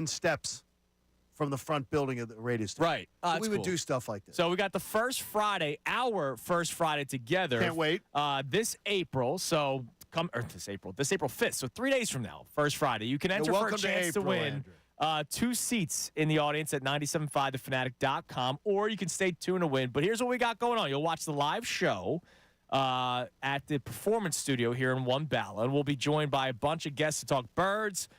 steps from the front building of the radio station. Right. So That's we would cool. do stuff like this. So we got the first Friday, our first Friday together. Can't wait. This April, so this April 5th, so 3 days from now, first Friday. You can enter for a welcome to chance to April, win Andrew. 2 seats in the audience at 975thefanatic.com, or you can stay tuned to win. But here's what we got going on. You'll watch the live show at the Performance Studio here in One Balla, and we'll be joined by a bunch of guests to talk Birds,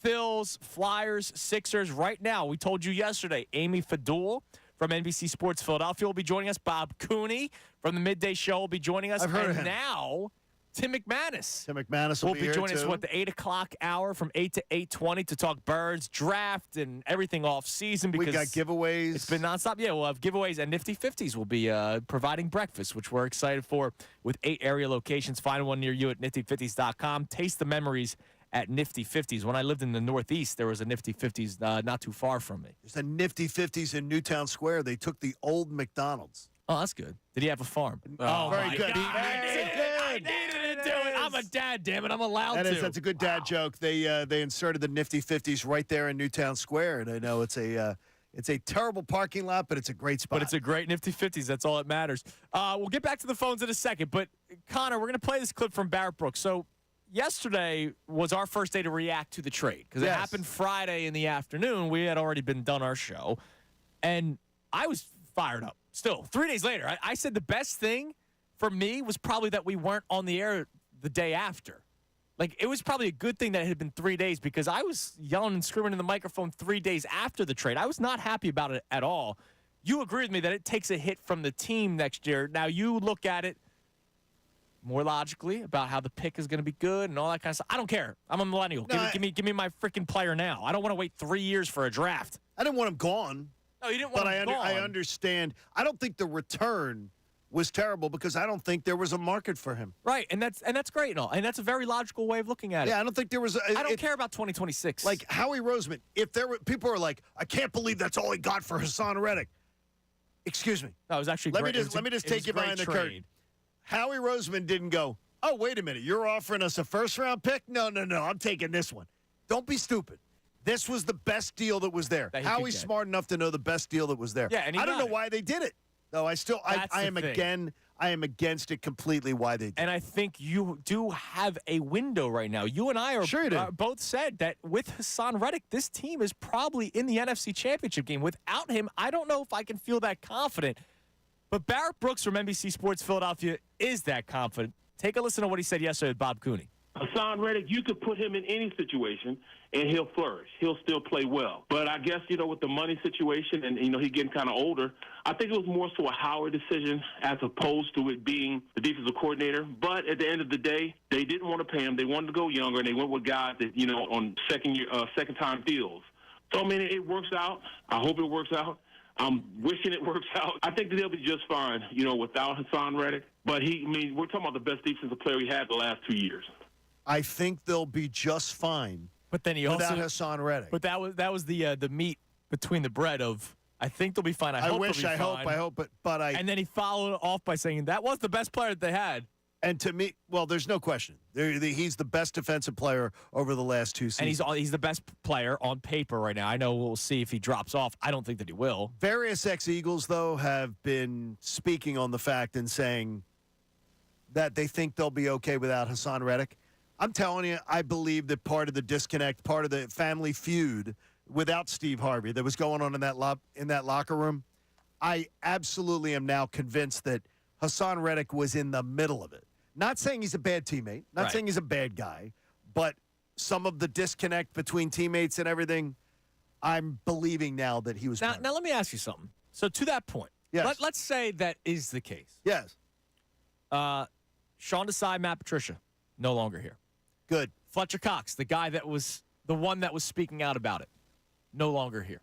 Phils, Flyers, Sixers. Right now, we told you yesterday, Amy Fadul from NBC Sports Philadelphia will be joining us. Bob Cooney from the Midday Show will be joining us. I've heard of and him. now Tim McManus. Tim McManus will be here, joining us, too. the 8 o'clock hour from 8 to 8:20 to talk Birds, draft, and everything off season. Because We got giveaways. It's been nonstop. Yeah, we'll have giveaways, and Nifty 50s will be providing breakfast, which we're excited for, with 8 area locations. Find one near you at nifty50s.com. Taste the memories at Nifty 50s. When I lived in the Northeast, there was a Nifty 50s not too far from me. There's a Nifty 50s in Newtown Square. They took the old McDonald's. Oh, that's good. Did he have a farm? Oh, very my good. God. I needed to do it. I'm a dad, damn it. I'm allowed to. That's a good dad joke. They inserted the Nifty 50s right there in Newtown Square, and I know it's a terrible parking lot, but it's a great spot. But it's a great Nifty 50s. That's all that matters. We'll get back to the phones in a second. But, Connor, we're going to play this clip from Barrett Brooks. So, yesterday was our first day to react to the trade because it happened Friday in the afternoon. We had already done our show, and I was fired up. Still, 3 days later, I said the best thing for me was probably that we weren't on the air the day after. Like, it was probably a good thing that it had been 3 days because I was yelling and screaming in the microphone 3 days after the trade. I was not happy about it at all. You agree with me that it takes a hit from the team next year. Now, you look at it more logically about how the pick is going to be good and all that kind of stuff. I don't care. I'm a millennial. No, give me my freaking player now. I don't want to wait 3 years for a draft. I didn't want him gone. No, you didn't want him gone. I understand. I don't think the return was terrible because I don't think there was a market for him. Right, and that's great and all. And that's a very logical way of looking at it. Yeah, I don't think there was. I don't care about 2026. Like Howie Roseman, if there were people are like, I can't believe that's all he got for Hassan Reddick. Excuse me. That was actually let great. me just take you behind the curtain. Howie Roseman didn't go, oh, wait a minute, you're offering us a first-round pick? No, I'm taking this one. Don't be stupid. This was the best deal that was there. Howie's smart enough to know the best deal that was there. Yeah, and I don't know why they did it. No, I am against it completely why they did it. And I think you do have a window right now. You and I are both said that with Hassan Reddick, this team is probably in the NFC Championship game. Without him, I don't know if I can feel that confident. But Barrett Brooks from NBC Sports Philadelphia is that confident. Take a listen to what he said yesterday with Bob Cooney. Hassan Reddick, you could put him in any situation, and he'll flourish. He'll still play well. But I guess, with the money situation and, he getting kind of older, I think it was more so a Howard decision as opposed to it being the defensive coordinator. But at the end of the day, they didn't want to pay him. They wanted to go younger, and they went with guys that, on second-time deals. So, it works out. I hope it works out. I'm wishing it works out. I think that they'll be just fine, without Hassan Reddick. But we're talking about the best defensive player he had the last 2 years. I think they'll be just fine. But then he without Hassan Reddick. But that was the meat between the bread of I think they'll be fine. I hope they'll be fine. I hope, but I. And then he followed it off by saying that was the best player that they had. And to me, well, there's no question. He's the best defensive player over the last 2 seasons. And he's the best player on paper right now. I know we'll see if he drops off. I don't think that he will. Various ex-Eagles, though, have been speaking on the fact and saying that they think they'll be okay without Hassan Reddick. I'm telling you, I believe that part of the disconnect, part of the family feud without Steve Harvey that was going on in that locker room, I absolutely am now convinced that Hassan Reddick was in the middle of it. Not saying he's a bad teammate, not saying he's a bad guy, but some of the disconnect between teammates and everything, I'm believing now that he was. Now let me ask you something. So to that point, let's say that is the case. Yes. Sean Desai, Matt Patricia, no longer here. Good. Fletcher Cox, the guy that was the one that was speaking out about it, no longer here.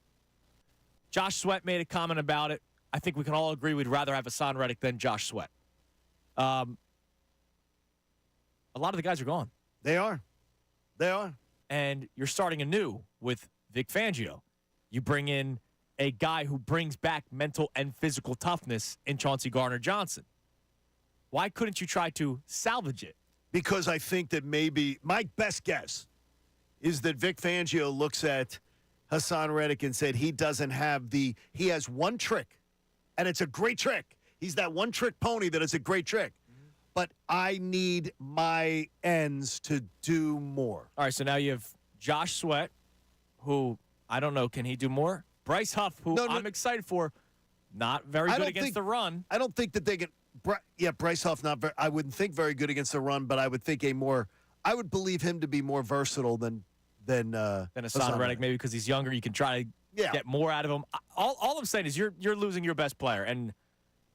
Josh Sweat made a comment about it. I think we can all agree we'd rather have Hassan Reddick than Josh Sweat. A lot of the guys are gone. They are. They are. And you're starting anew with Vic Fangio. You bring in a guy who brings back mental and physical toughness in Chauncey Gardner-Johnson. Why couldn't you try to salvage it? Because I think that maybe my best guess is that Vic Fangio looks at Hassan Reddick and said he has one trick, and it's a great trick. He's that one trick pony that is a great trick. But I need my ends to do more. All right, so now you have Josh Sweat, who, I don't know, can he do more? Bryce Huff, who I'm excited for, not very good against the run. I don't think that they can. Bryce Huff, I wouldn't think very good against the run, but I would think I would believe him to be more versatile than Hassan Reddick, maybe because he's younger. You can try to get more out of him. All I'm saying is you're losing your best player. And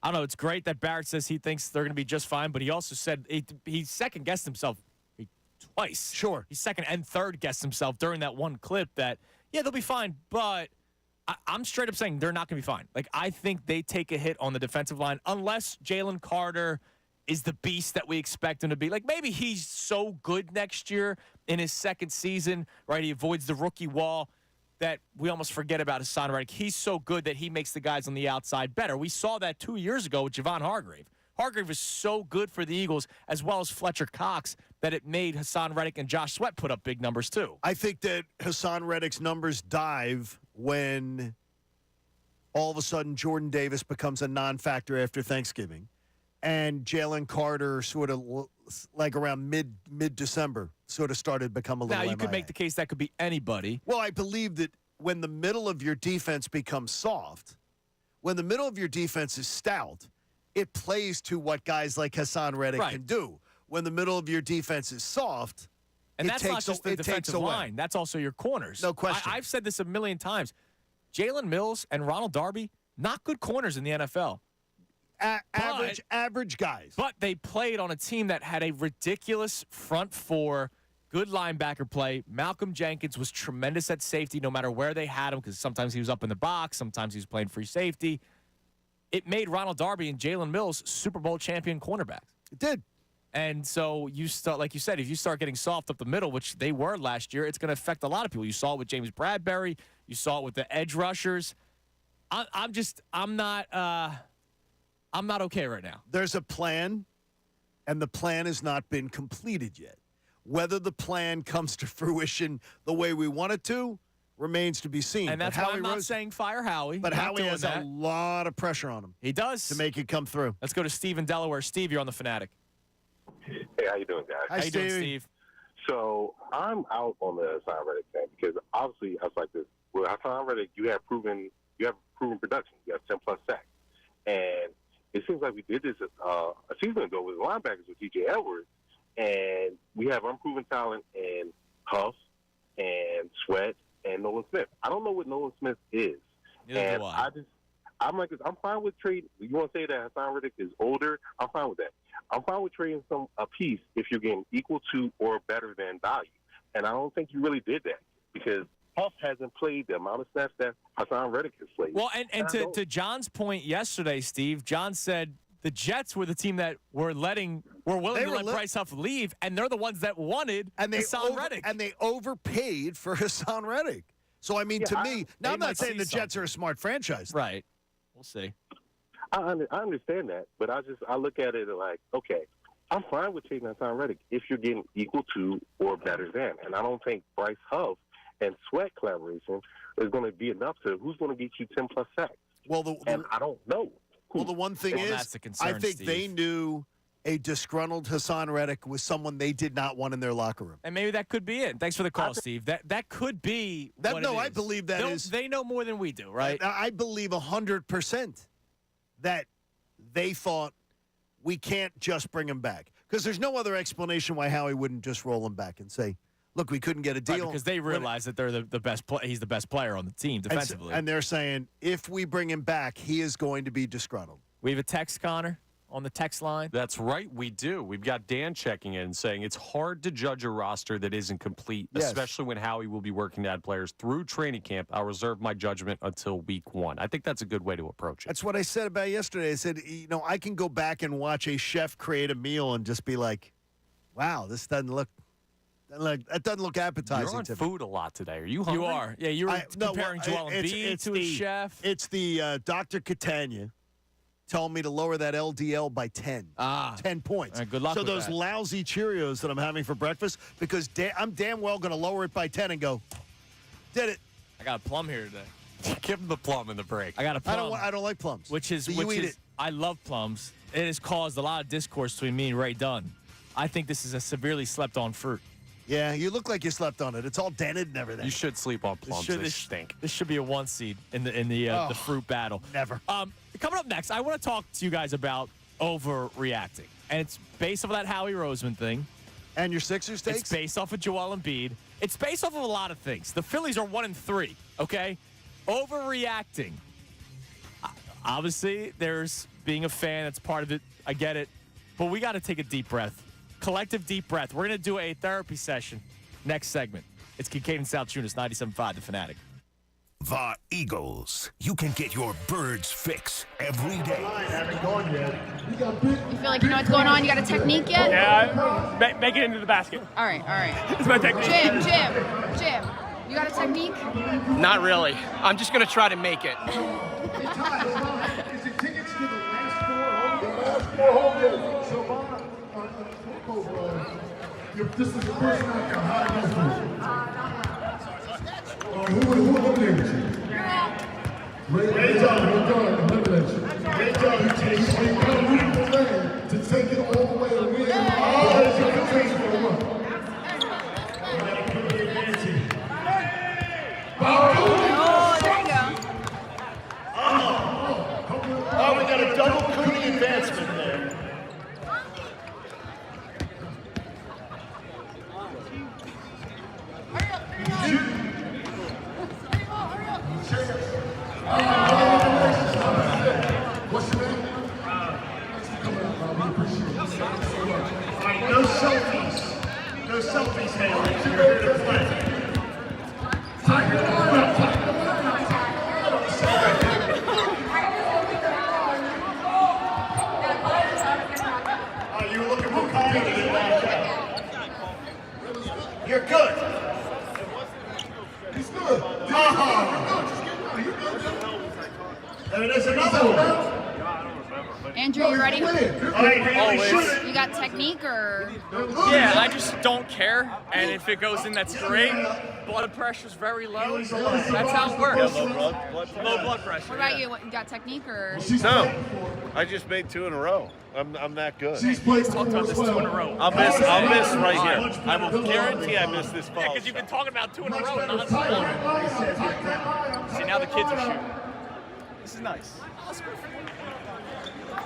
I don't know, it's great that Barrett says he thinks they're going to be just fine, but he also said he second-guessed himself twice. Sure. He second and third-guessed himself during that one clip that, they'll be fine, but I'm straight up saying they're not going to be fine. Like, I think they take a hit on the defensive line unless Jalen Carter is the beast that we expect him to be. Like, maybe he's so good next year in his second season, right? He avoids the rookie wall that we almost forget about Hassan Reddick. He's so good that he makes the guys on the outside better. We saw that 2 years ago with Javon Hargrave. Hargrave was so good for the Eagles, as well as Fletcher Cox, that it made Hassan Reddick and Josh Sweat put up big numbers too. I think that Hassan Reddick's numbers dive when all of a sudden Jordan Davis becomes a non-factor after Thanksgiving, and Jalen Carter sort of like around mid-December sort of started to become a little Now, you could make the case that could be anybody. Well, I believe that when the middle of your defense becomes soft, when the middle of your defense is stout, it plays to what guys like Hassan Reddick can do. When the middle of your defense is soft, and that's not just the defensive line. That's also your corners. No question. I've said this a million times. Jalen Mills and Ronald Darby, not good corners in the NFL. Average guys. But they played on a team that had a ridiculous front four, good linebacker play. Malcolm Jenkins was tremendous at safety no matter where they had him, because sometimes he was up in the box, sometimes he was playing free safety. It made Ronald Darby and Jalen Mills Super Bowl champion cornerbacks. It did. And so you start, like you said, if you start getting soft up the middle, which they were last year, it's going to affect a lot of people. You saw it with James Bradbury. You saw it with the edge rushers. I'm not okay right now. There's a plan, and the plan has not been completed yet. Whether the plan comes to fruition the way we want it to remains to be seen. And that's why I'm not saying fire Howie. But Howie has a lot of pressure on him. He does. To make it come through. Let's go to Steve in Delaware. Steve, you're on the Fanatic. Hey, how you doing, guys? How you doing, Steve? So I'm out on the Hassan Reddick thing because obviously I was like this. With Hassan Reddick, you have proven production. You have 10+ sacks, and it seems like we did this a season ago with linebackers with DJ Edwards, and we have unproven talent in Huff and Sweat and Nolan Smith. I don't know what Nolan Smith is, and I'm like, I'm fine with trading. You want to say that Hassan Reddick is older? I'm fine with that. I'm fine with trading a piece if you're getting equal to or better than value. And I don't think you really did that because Huff hasn't played the amount of snaps that Hassan Reddick has played. Well, and to John's point yesterday, Steve, John said the Jets were the team that were willing to let Bryce Huff leave, and they're the ones that wanted Hassan Reddick. And they overpaid for Hassan Reddick. So, I mean, to me, now I'm not saying the Jets are a smart franchise. Right. We'll see. I understand that, but I look at it like, okay, I'm fine with taking Hassan Reddick if you're getting equal to or better than. And I don't think Bryce Huff and Sweat collaboration is going to be enough to who's going to get you 10+ sacks. Well, and I don't know. Well, the one thing is, that's the concern, I think Steve. they knew a disgruntled Hassan Reddick was someone they did not want in their locker room. And maybe that could be it. Thanks for the call, Steve. That could be that. what No, it I is. believe that is. They know more than we do, right? I believe 100% that they thought we can't just bring him back because there's no other explanation why Howie wouldn't just roll him back and say, "Look, we couldn't get a deal." Right, because they realize that they're the best. He's the best player on the team defensively. And they're saying if we bring him back, he is going to be disgruntled. We have a text, Connor, on the text line. That's right, we do. We've got Dan checking in saying it's hard to judge a roster that isn't complete, especially when Howie will be working to add players through training camp. I'll reserve my judgment until week 1. I think that's a good way to approach it. That's what I said about yesterday. I said, I can go back and watch a chef create a meal and just be like, wow, this doesn't look appetizing. You're on to me. food a lot today. Are you hungry? You are. Yeah, you were comparing Joel Embiid to a chef. It's the Dr. Catania telling me to lower that LDL by 10. 10 points. Right, good luck so with those that. lousy Cheerios that I'm having for breakfast, because I'm damn well going to lower it by 10 and go, did it. I got a plum here today. Give him the plum in the break. I got a plum. I don't like plums. So you eat it. I love plums. It has caused a lot of discourse between me and Ray Dunn. I think this is a severely slept-on fruit. Yeah, you look like you slept on it. It's all dented and everything. You should sleep on plums. They stink. This should be a 1 seed in the fruit battle. Never. Coming up next, I want to talk to you guys about overreacting, and it's based off of that Howie Roseman thing. And your Sixers takes? It's based off of Joel Embiid. It's based off of a lot of things. The Phillies are 1-3. Okay, overreacting. Obviously, there's being a fan. That's part of it. I get it, but we got to take a deep breath. Collective deep breath. We're going to do a therapy session next segment. It's Kincade and Salciunas, 97.5 The Fanatic. The Eagles. You can get your birds fix every day. You feel like you know what's going on? You got a technique yet? Yeah, make it into the basket. All right. It's my technique. Jim. You got a technique? Not really. I'm just going to try to make it. This is the person I can hide this Who eliminated you? Ray John, eliminated you. Ray John, you take it to take it all the way and win. That's your case for a run. There you go. Oh, we got a double Cooney advancement there. What's your name? All right, no selfies. No selfies, Haley. You're here to play. Oh, you were looking for comedy in that. You're good. He's good. And there's another one. Andrew, you ready? All right, Haley, shoot it. You got technique or? Yeah, I just don't care, and if it goes in, that's great. Blood pressure's very low. That's how it works. Low blood pressure. What about you? You got technique or? No, I just made 2 in a row. I'm that good. She's played Talked about this 2 in a row. I'll miss right here. I will guarantee I miss this fall. Because you've been talking about 2 in a row. Non-stop. See, now the kids are shooting. This is nice.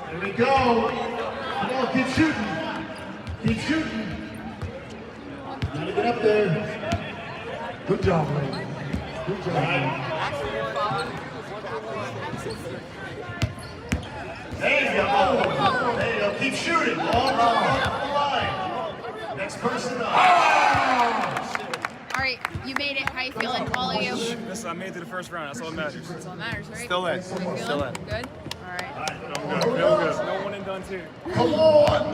Here we go. Come on, keep shooting. Keep shooting. Gotta get up there. Good job, lady. Good job. There you go. There you go. Keep shooting. Long line. Next person up. All right, you made it. How you feeling, all of you? Listen, I made it to the first round. That's all that matters. That's all that matters, right? Still in. How you feeling? Still in. Good? All right. Feel good. No one and done too. Come on.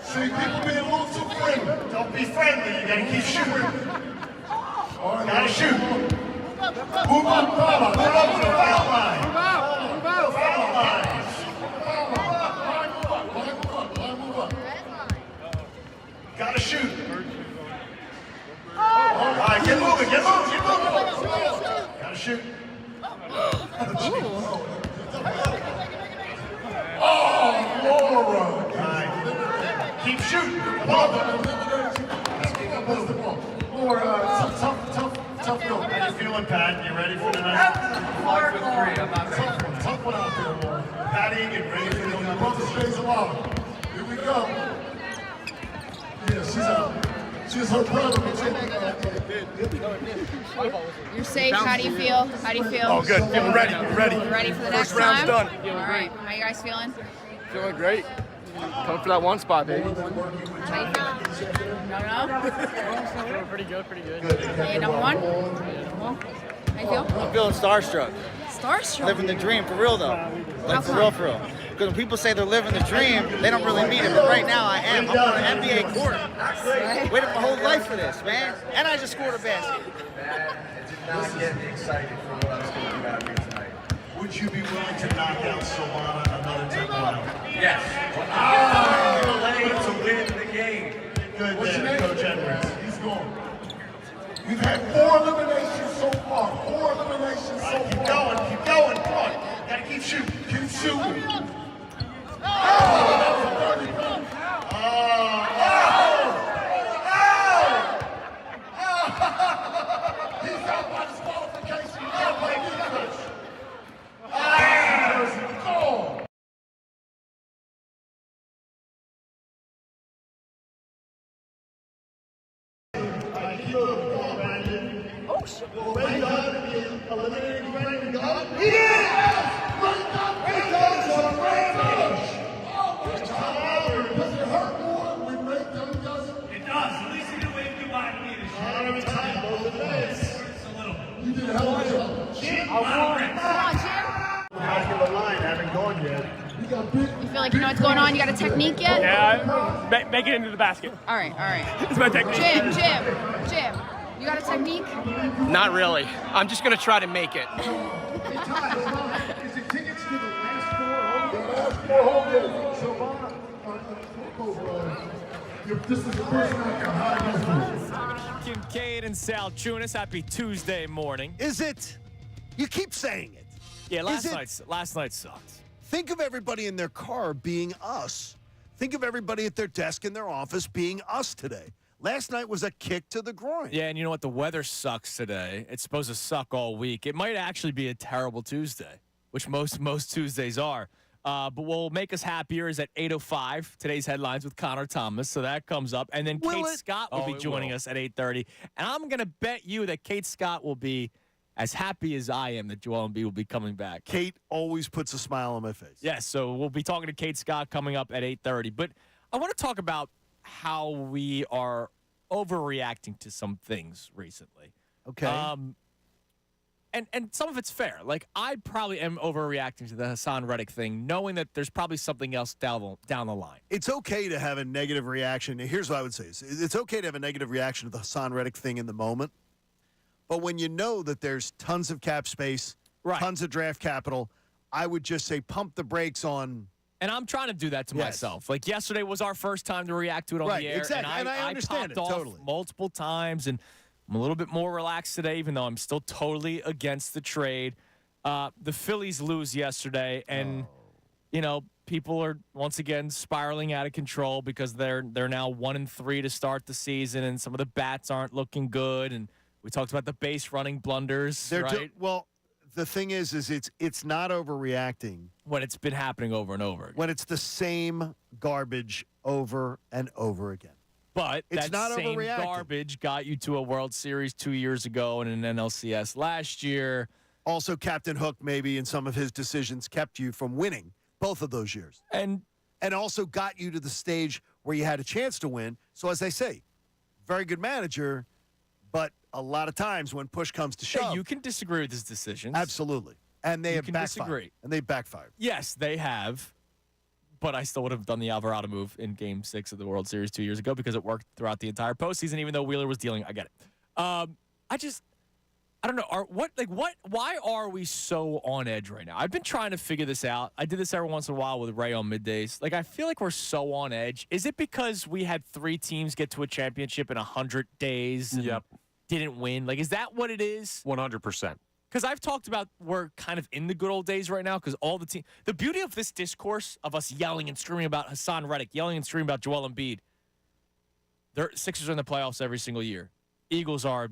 See, people being a little too friendly. Don't be friendly. You gotta keep shooting. Gotta shoot. Move up. Move up to the foul line. Move out. Foul line. Line move up. Tough go. How you feeling, Pat? You ready for tonight? 5 for 3. I'm not tough one out there, boy. Patty, get ready for the brother stays alive. Here we go. Yeah, she's her brother. You're safe. How do you feel? How do you feel? Oh, good. Feeling ready. Ready. Ready for the next First round's time? done. All right. How you guys feeling? Feeling great. Coming for that one spot, baby. How you feeling? No? Feeling pretty good. Hey, number one? How you feel? I'm feeling starstruck. Starstruck? Living the dream, for real though. Like for real. Because when people say they're living the dream, they don't really mean it. But right now I am. I'm on an NBA court. Waited my whole life for this, man. And I just scored a basket. Not getting excited for what I was going to do out here tonight. Would you be willing to knock out Solana another 10 round? Yes. To win the game. Good. What's your name? Coach Edwards. He's gone. We've had 4 eliminations so far. 4 eliminations so far. Keep going. Come on. Gotta keep shooting. Keep shooting. He's out by disqualification. Now play defense. You feel like you know what's going on? You got a technique yet? Yeah, make it into the basket. All right. It's my technique. Jim, you got a technique? Not really. I'm just going to try to make it. Is it tickets to the last 4 home games? So, this is the first night of high Kincade and Salciunas, happy Tuesday morning. Is it? You keep saying it. Yeah, last night sucked. Think of everybody in their car being us. Think of everybody at their desk in their office being us today. Last night was a kick to the groin. Yeah, and you know what? The weather sucks today. It's supposed to suck all week. It might actually be a terrible Tuesday, which most Tuesdays are. But what will make us happier is at 8:05, today's headlines with Connor Thomas. So that comes up. And then Kate Scott will be joining us at 8:30. And I'm going to bet you that Kate Scott will be as happy as I am that Joel Embiid will be coming back. Kate always puts a smile on my face. Yes, so we'll be talking to Kate Scott coming up at 8:30. But I want to talk about how we are overreacting to some things recently. Okay. And some of it's fair. Like, I probably am overreacting to the Hassan Reddick thing, knowing that there's probably something else down the line. It's okay to have a negative reaction. Here's what I would say. It's okay to have a negative reaction to the Hassan Reddick thing in the moment. But when you know that there's tons of cap space, tons of draft capital, I would just say pump the brakes on. And I'm trying to do that to myself. Like, yesterday was our first time to react to it on the air. Exactly. And I understand popped it off totally. multiple times, and I'm a little bit more relaxed today, even though I'm still totally against the trade. The Phillies lose yesterday, and, you know, people are once again spiraling out of control because they're now 1-3 to start the season, and some of the bats aren't looking good. And we talked about the base running blunders, right? Well, the thing is it's not overreacting when it's been happening over and over again. When it's the same garbage over and over again. But it's that not same overreacting. garbage got you to a World Series 2 years ago and an NLCS last year. Also, Captain Hook, maybe in some of his decisions, kept you from winning both of those years. And also got you to the stage where you had a chance to win. So, as I say, very good manager, but a lot of times when push comes to shove. Yeah, you can disagree with his decisions. Absolutely. And they have backfired. Disagree. And they backfired. Yes, they have. But I still would have done the Alvarado move in Game 6 of the World Series 2 years ago because it worked throughout the entire postseason, even though Wheeler was dealing. I get it. I don't know. Why are we so on edge right now? I've been trying to figure this out. I did this every once in a while with Ray on middays. Like, I feel like we're so on edge. Is it because we had 3 teams get to a championship in 100 days and didn't win? Like, is that what it is? 100%. Because I've talked about we're kind of in the good old days right now because all the team. The beauty of this discourse of us yelling and screaming about Hassan Reddick, yelling and screaming about Joel Embiid, Sixers are in the playoffs every single year. Eagles are,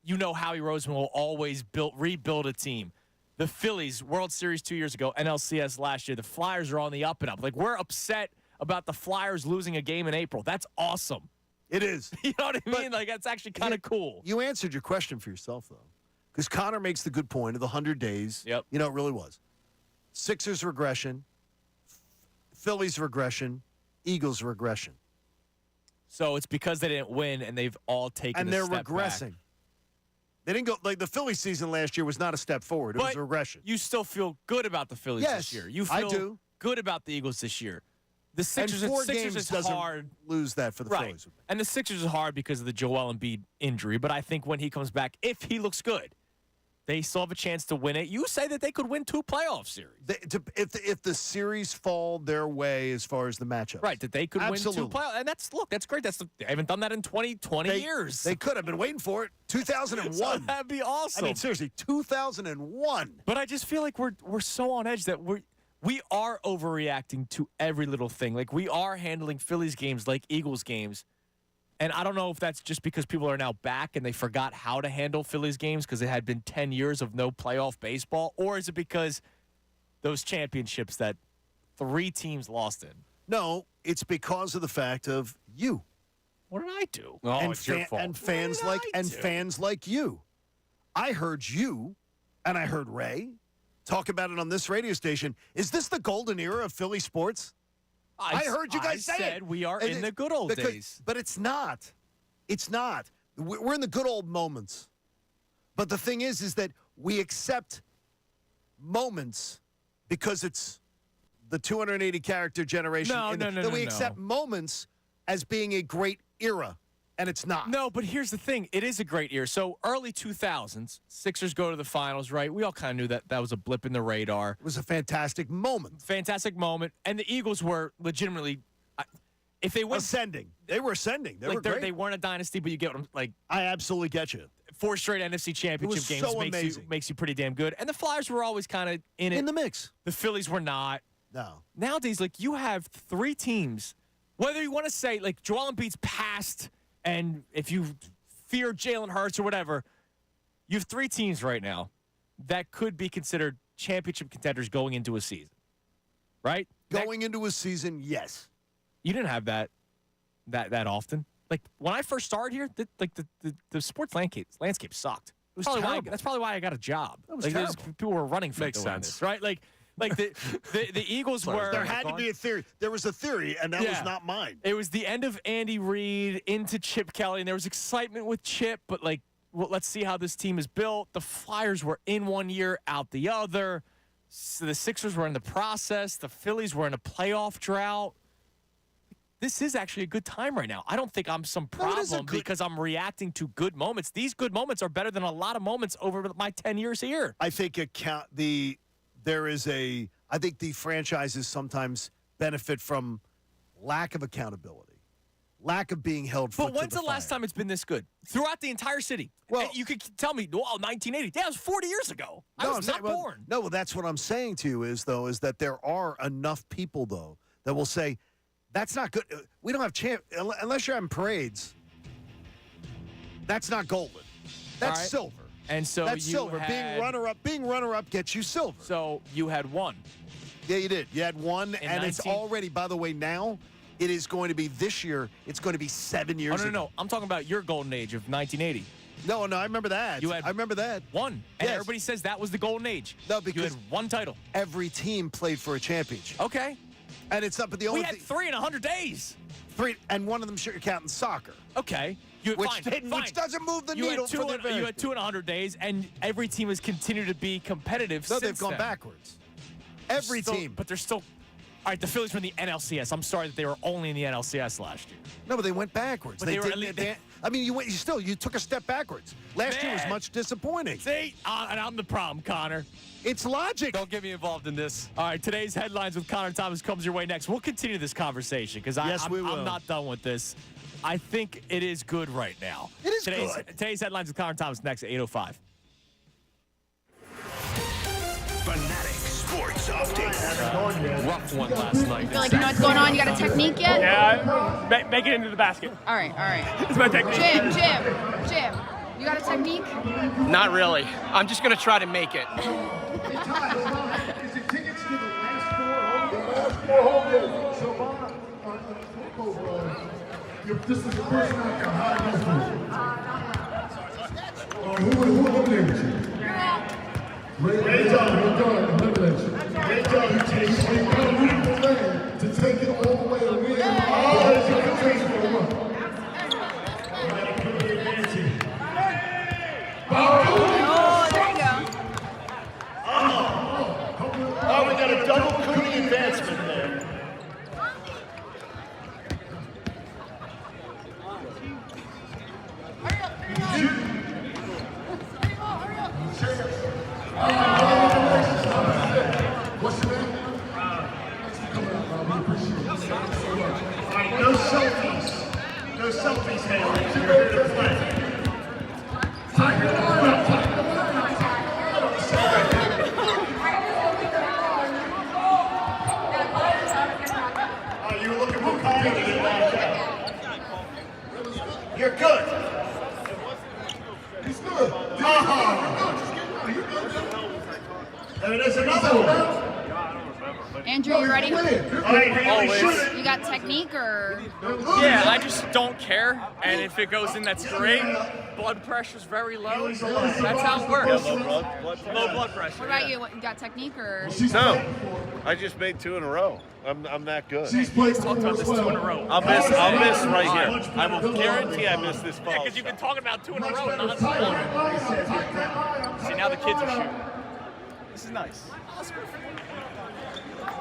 Howie Roseman will always rebuild a team. The Phillies, World Series 2 years ago, NLCS last year. The Flyers are on the up and up. Like, we're upset about the Flyers losing a game in April. That's awesome. It is. You know what I mean? Like, that's actually kind of cool. You answered your question for yourself, though. Because Connor makes the good point of the 100 days. Yep. It really was. Sixers regression, Phillies regression, Eagles regression. So it's because they didn't win and they've all taken and a they're step regressing. back. They didn't go like the Phillies season last year was not a step forward. It was a regression. You still feel good about the Phillies this year. You feel I do. good about the Eagles this year. The Sixers, and 4 Sixers games is doesn't hard. Lose that for the Phillies. And the Sixers is hard because of the Joel Embiid injury. But I think when he comes back, if he looks good, they still have a chance to win it. You say that they could win 2 playoff series. If the series fall their way as far as the matchup. Right, that they could Absolutely. win 2 playoffs. And that's great. They haven't done that in 20 years. They could have been waiting for it. 2001. So that'd be awesome. I mean, seriously, 2001. But I just feel like we're so on edge that we are overreacting to every little thing. Like, we are handling Phillies games like Eagles games. And I don't know if that's just because people are now back and they forgot how to handle Phillies games because it had been 10 years of no playoff baseball, or is it because those championships that 3 teams lost in? No, it's because of the fact of you. What did I do? Oh, and it's your fault. And fans like you. I heard you, and I heard Ray talk about it on this radio station. Is this the golden era of Philly sports? I heard you guys say it. I said we are in the good old days. But it's not. It's not. We're in the good old moments. But the thing is that we accept moments because it's the 280-character generation. No. We accept moments as being a great era, and it's not. No, but here's the thing. It is a great year. So early 2000s, Sixers go to the finals, right? We all kind of knew that was a blip in the radar. It was a fantastic moment. Fantastic moment. And the Eagles were legitimately, if they went ascending. They were ascending. They were great. They weren't a dynasty, but you get what I'm like. I absolutely get you. 4 straight NFC championship games so makes you pretty damn good. And the Flyers were always kind of in the mix. The Phillies were not. No. Nowadays, like, you have 3 teams. Whether you want to say, like, Joel Embiid's past, and if you fear Jalen Hurts or whatever, you have 3 teams right now that could be considered championship contenders going into a season. Right? Going into a season, yes. You didn't have that often. Like, when I first started here, the sports landscape sucked. It was that's probably why I got a job. That was like, terrible. People were running for Makes sense. this, right? Like the Eagles were. There had to be a theory. There was a theory, and that was not mine. It was the end of Andy Reid into Chip Kelly, and there was excitement with Chip, but let's see how this team is built. The Flyers were in one year, out the other. So the Sixers were in the process. The Phillies were in a playoff drought. This is actually a good time right now. I don't think I'm some problem because I'm reacting to good moments. These good moments are better than a lot of moments over my 10 years here. I think I think the franchises sometimes benefit from lack of accountability, lack of being held. But when's the last time it's been this good throughout the entire city? Well, and you could tell me, 1980. Yeah, it was 40 years ago. I was not born. No, that's what I'm saying to you is that there are enough people though that will say that's not good. We don't have unless you're having parades. That's not golden. That's silver. And so that's silver. Being runner-up gets you silver. So you had 1. Yeah, you did. You had 1, and it's already, by the way, now it is going to be this year. It's going to be 7 years. No. I'm talking about your golden age of 1980. No, I remember that. I remember that. 1. And everybody says that was the golden age. No, because you had 1 title. Every team played for a championship. Okay. And it's up at the only. We had 3 in 100 days. 3, and one of them you're counting soccer. Okay. Which doesn't move the needle for the You had 2 in 100 days, and every team has continued to be competitive since they've gone then. backwards. Every team. But they're still. All right, the Phillies were in the NLCS. I'm sorry that they were only in the NLCS last year. No, but they went backwards. But you took a step backwards. Last year was much disappointing. See? And I'm the problem, Connor. It's logic. Don't get me involved in this. All right, today's headlines with Connor Thomas comes your way next. We'll continue this conversation because I'm not done with this. I think it is good right now. It is good. Today's headlines with Connor Thomas next at 8:05. Fanatic Sports Update. rough one last night. You feel like you know what's going on? You got a technique yet? Yeah, make it into the basket. All right. It's my technique. Jim. You got a technique? Not really. I'm just going to try to make it. Is it tickets to the last four home games? So, this is the first night of high who eliminated you? Ray John, elimination. Ray John, he takes it. He's got a beautiful thing to take it all the way and win. Oh, it's a case for the run. Oh, there you go. Oh, we got a double Cooney advancement there. What's your name? All right, no selfies. No selfies, Haley. You're here to play. Oh, you were looking for comedy in that. You're good. He's good. There is another one. Andrew, you ready? All right, Haley, shoot it. You got technique or? Yeah, I just don't care. And if it goes in, that's great. Blood pressure's very low. That's how it works. Low blood pressure. What about you? You got technique or? No, I just made 2 in a row. I'm that good. She's played Talked about this 2 in a row. I'll miss right here. I will guarantee I miss this ball. Yeah, because you've been talking about 2 in a row nonstop. See, now the kids are shooting. This is nice.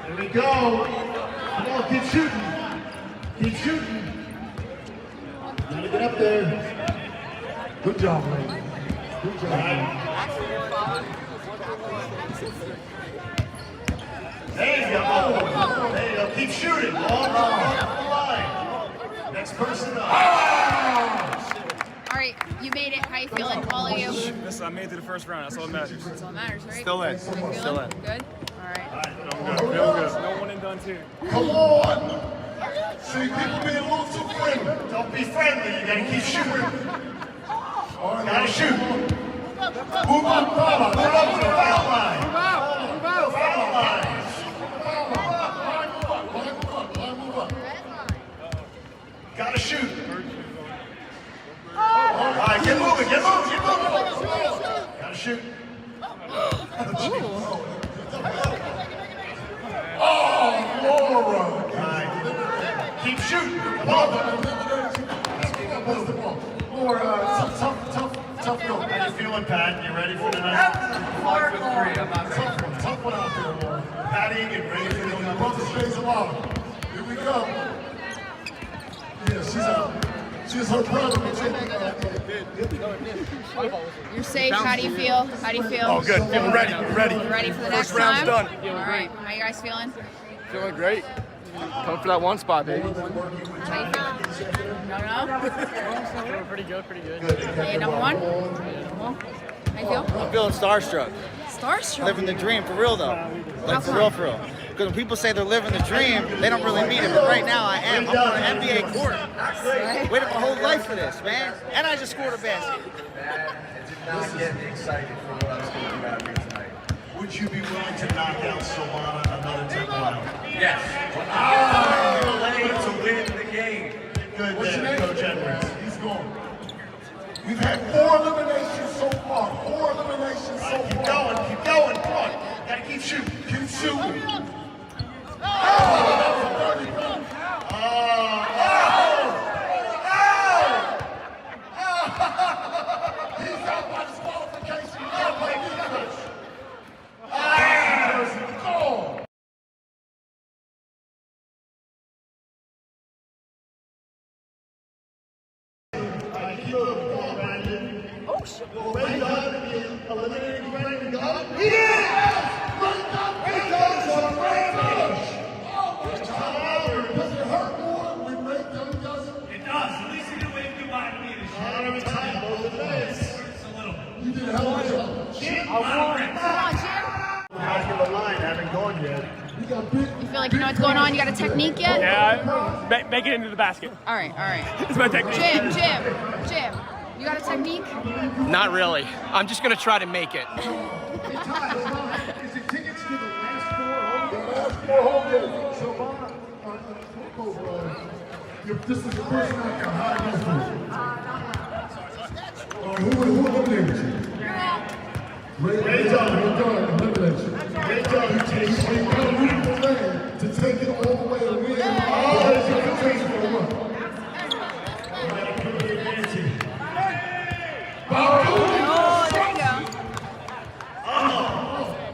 There we go. Come on, keep shooting. Keep shooting. Gotta get up there. Good job, man. Good job. There you go. There you go. Keep shooting. Long line. Next person up. All right, you made it. How you feeling, all of you? Listen, I made it to the first round. That's all that matters. That's all that matters, right? Still in. How you feeling? Still in. Good? All right. Feel good. No one and done too. Come on. See, people being a little too friendly. Don't be friendly. You gotta keep shooting. All right, Gotta shoot. Move up, foul. Move up to the foul line. Move out. Move out. Foul line. Move up. Gotta shoot. All right, get moving. Gotta shoot. Oh, Laura. All right. Keep shooting. Come on. More tough note. How you feeling, Pat? You ready for tonight? 5 for 3. I'm not ready. Tough one out there, Laura. Pat Egan, ready for Your tonight? brother stays alive. Here we go. Yeah, she's out. She's her brother. You're safe. How do you feel? How do you feel? Oh, good. Feeling ready. Ready. You ready for the next First round's time? done. All right. How you guys feeling? Feeling great. Coming for that one spot, baby. How you feeling? No? Feeling pretty good. Hey, number one? How you feel? I'm feeling starstruck. Starstruck? Living the dream for real though. Like for real. Because when people say they're living the dream, they don't really mean it. But right now I am. I'm on an NBA court. Waited my whole life for this, man. And I just scored a basket. Not getting excited for what I was going to do out here tonight. Would you be willing to knock out Solana another time? Yes. To win the game. Good. What's your name? Coach Edwards. He's gone. We've had 4 eliminations so far. 4 eliminations so Keep far. going. Keep going. Come on. Gotta keep shooting. Keep shooting. He's out by disqualification. Now play defense. Go. Oh, shit. Ray Dodd to be eliminated. Ready to go? Yes! Ray Dodd on a finish. You feel like you know what's going on? You got a technique yet? Yeah, make it into the basket. All right. It's my technique. Jim. You got a technique? Not really. I'm just going to try to make it. This is the first night. How do you feel? Who eliminated you? Ray John, eliminated you. Ray John, you got to root for Ray to take it all the way and win. Oh, it's your contention for what? Bob Cooney. Oh, there you go.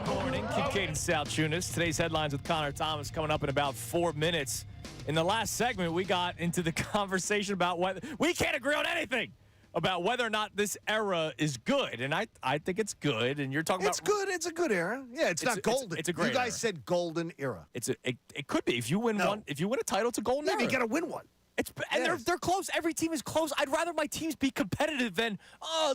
Good morning, Kincade Salciunas. Today's headlines with Connor Thomas coming up in about 4 minutes. In the last segment, we got into the conversation about whether we can't agree on anything about whether or not this era is good, and I think it's good. And you're talking It's about good. It's a good era. Yeah, it's not golden. It's a great. You guys era. said golden era. It could be if you win one. If you win a title, it's a golden era. You got to win one. They're close. Every team is close. I'd rather my teams be competitive than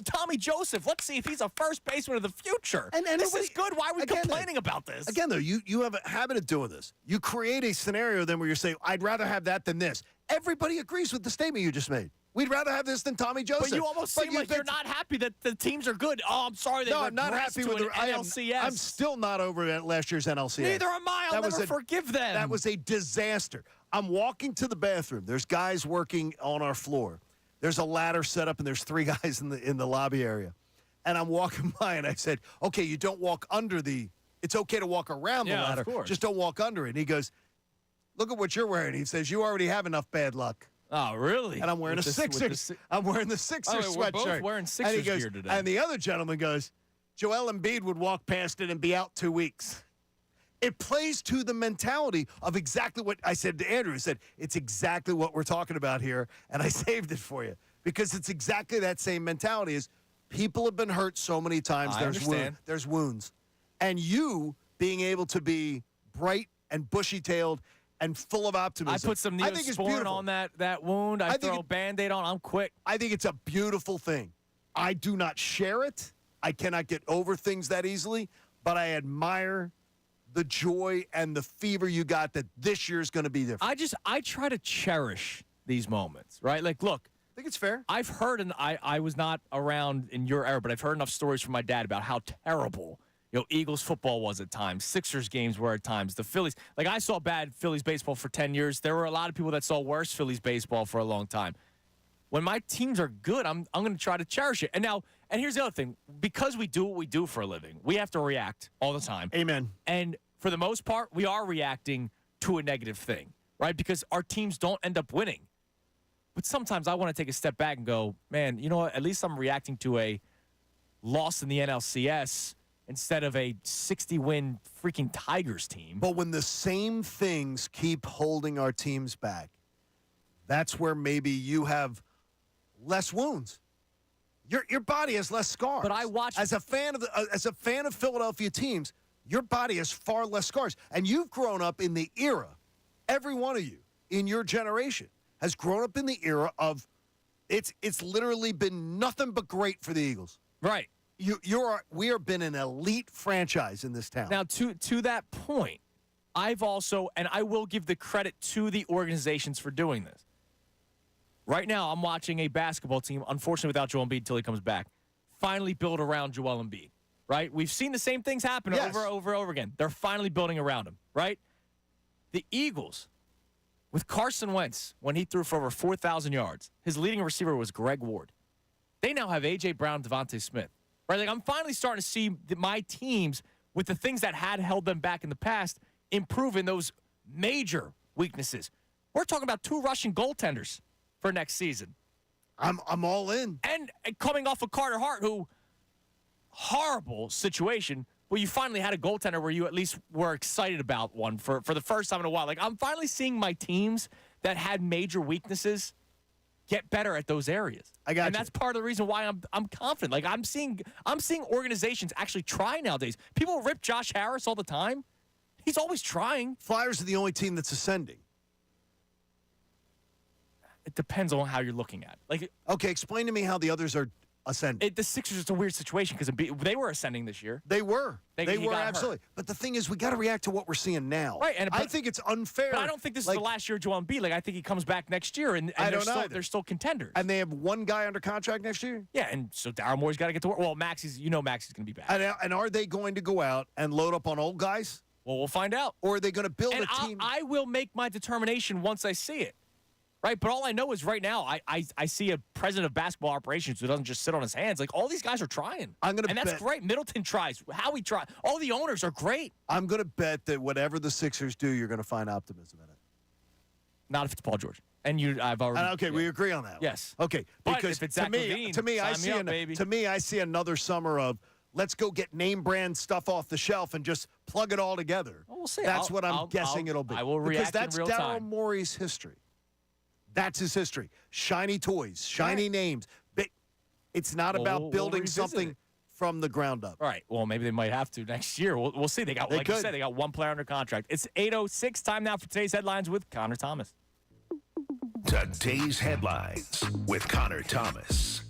Tommy Joseph. Let's see if he's a first baseman of the future. And this is good. Why are we complaining about this? Again, though, you have a habit of doing this. You create a scenario then where you're saying, I'd rather have that than this. Everybody agrees with the statement you just made. We'd rather have this than Tommy Joseph. But you almost seem like you're not happy that the teams are good. Oh, I'm sorry they I'm not happy with the NLCS. I'm still not over last year's NLCS. Neither am I. I'll never forgive them. That was a disaster. I'm walking to the bathroom. There's guys working on our floor. There's a ladder set up, and there's 3 guys in the lobby area. And I'm walking by, and I said, okay, you don't walk under it's okay to walk around the ladder. Of course. Just don't walk under it. And he goes, look at what you're wearing. He says, you already have enough bad luck. Oh, really? And I'm wearing I'm wearing the Sixers sweatshirt. We're both wearing Sixers gear today. And the other gentleman goes, Joel Embiid would walk past it and be out 2 weeks. It plays to the mentality of exactly what I said to Andrew. I said, it's exactly what we're talking about here, and I saved it for you. Because it's exactly that same mentality is people have been hurt so many times. There's wounds. And you being able to be bright and bushy-tailed and full of optimism. I put some Neosporin on that wound. I throw a Band-Aid on. I'm quick. I think it's a beautiful thing. I do not share it. I cannot get over things that easily, but I admire the joy and the fever you got that this year's going to be different. I try to cherish these moments, right? Like, look. I think it's fair. I've heard, and I was not around in your era, but I've heard enough stories from my dad about how terrible Eagles football was at times. Sixers games were at times. The Phillies, like I saw bad Phillies baseball for 10 years. There were a lot of people that saw worse Phillies baseball for a long time. When my teams are good, I'm going to try to cherish it. And here's the other thing. Because we do what we do for a living, we have to react all the time. Amen. And for the most part, we are reacting to a negative thing, right? Because our teams don't end up winning. But sometimes I want to take a step back and go, man, you know what? At least I'm reacting to a loss in the NLCS instead of a 60-win freaking Tigers team. But when the same things keep holding our teams back, that's where maybe you have less wounds. Your body has less scars. But I watch as a fan of Philadelphia teams, your body has far less scars. And you've grown up in the era, every one of you in your generation has grown up in the era of it's literally been nothing but great for the Eagles. Right. We have been an elite franchise in this town. Now, to that point, I've also, and I will give the credit to the organizations for doing this. Right now, I'm watching a basketball team, unfortunately without Joel Embiid until he comes back, finally build around Joel Embiid, right? We've seen the same things happen over again. They're finally building around him, right? The Eagles, with Carson Wentz, when he threw for over 4,000 yards, his leading receiver was Greg Ward. They now have A.J. Brown, Devontae Smith. Right, like I'm finally starting to see my teams with the things that had held them back in the past improve in those major weaknesses. We're talking about 2 Russian goaltenders for next season. I'm all in. And coming off of Carter Hart, who horrible situation, where you finally had a goaltender where you at least were excited about one for the first time in a while. Like I'm finally seeing my teams that had major weaknesses get better at those areas. And that's part of the reason why I'm confident. Like I'm seeing organizations actually try nowadays. People rip Josh Harris all the time. He's always trying. Flyers are the only team that's ascending. It depends on how you're looking at it. Like, okay, explain to me how the others are ascending. The Sixers is a weird situation because they were ascending this year. They were. They were got absolutely. hurt. But the thing is, we got to react to what we're seeing now. Right, I think it's unfair. But I don't think this is the last year of Joel Embiid. Like, I think he comes back next year, and they're still contenders. And they have one guy under contract next year? Yeah, and so Daryl Morey's got to get to work. Well, Maxi's going to be back. And are they going to go out and load up on old guys? Well, we'll find out. Or are they going to build a team? I will make my determination once I see it. Right, but all I know is right now I see a president of basketball operations who doesn't just sit on his hands. Like, all these guys are trying. That's great. Middleton tries. Howie tries. All the owners are great. I'm going to bet that whatever the Sixers do, you're going to find optimism in it. Not if it's Paul George. And I've already. Okay, we agree on that. Yes. Okay, but because if it's to me, I see another summer of let's go get name brand stuff off the shelf and just plug it all together. Well, we'll see. That's what I'm guessing it'll be. I will react because that's in real Daryl time. Morey's history. That's his history. Shiny toys, shiny names. It's not about building something from the ground up. All right. Well, maybe they might have to next year. We'll see. They got, like you said, they got one player under contract. It's 8:06. Time now for today's headlines with Connor Thomas. Today's headlines with Connor Thomas.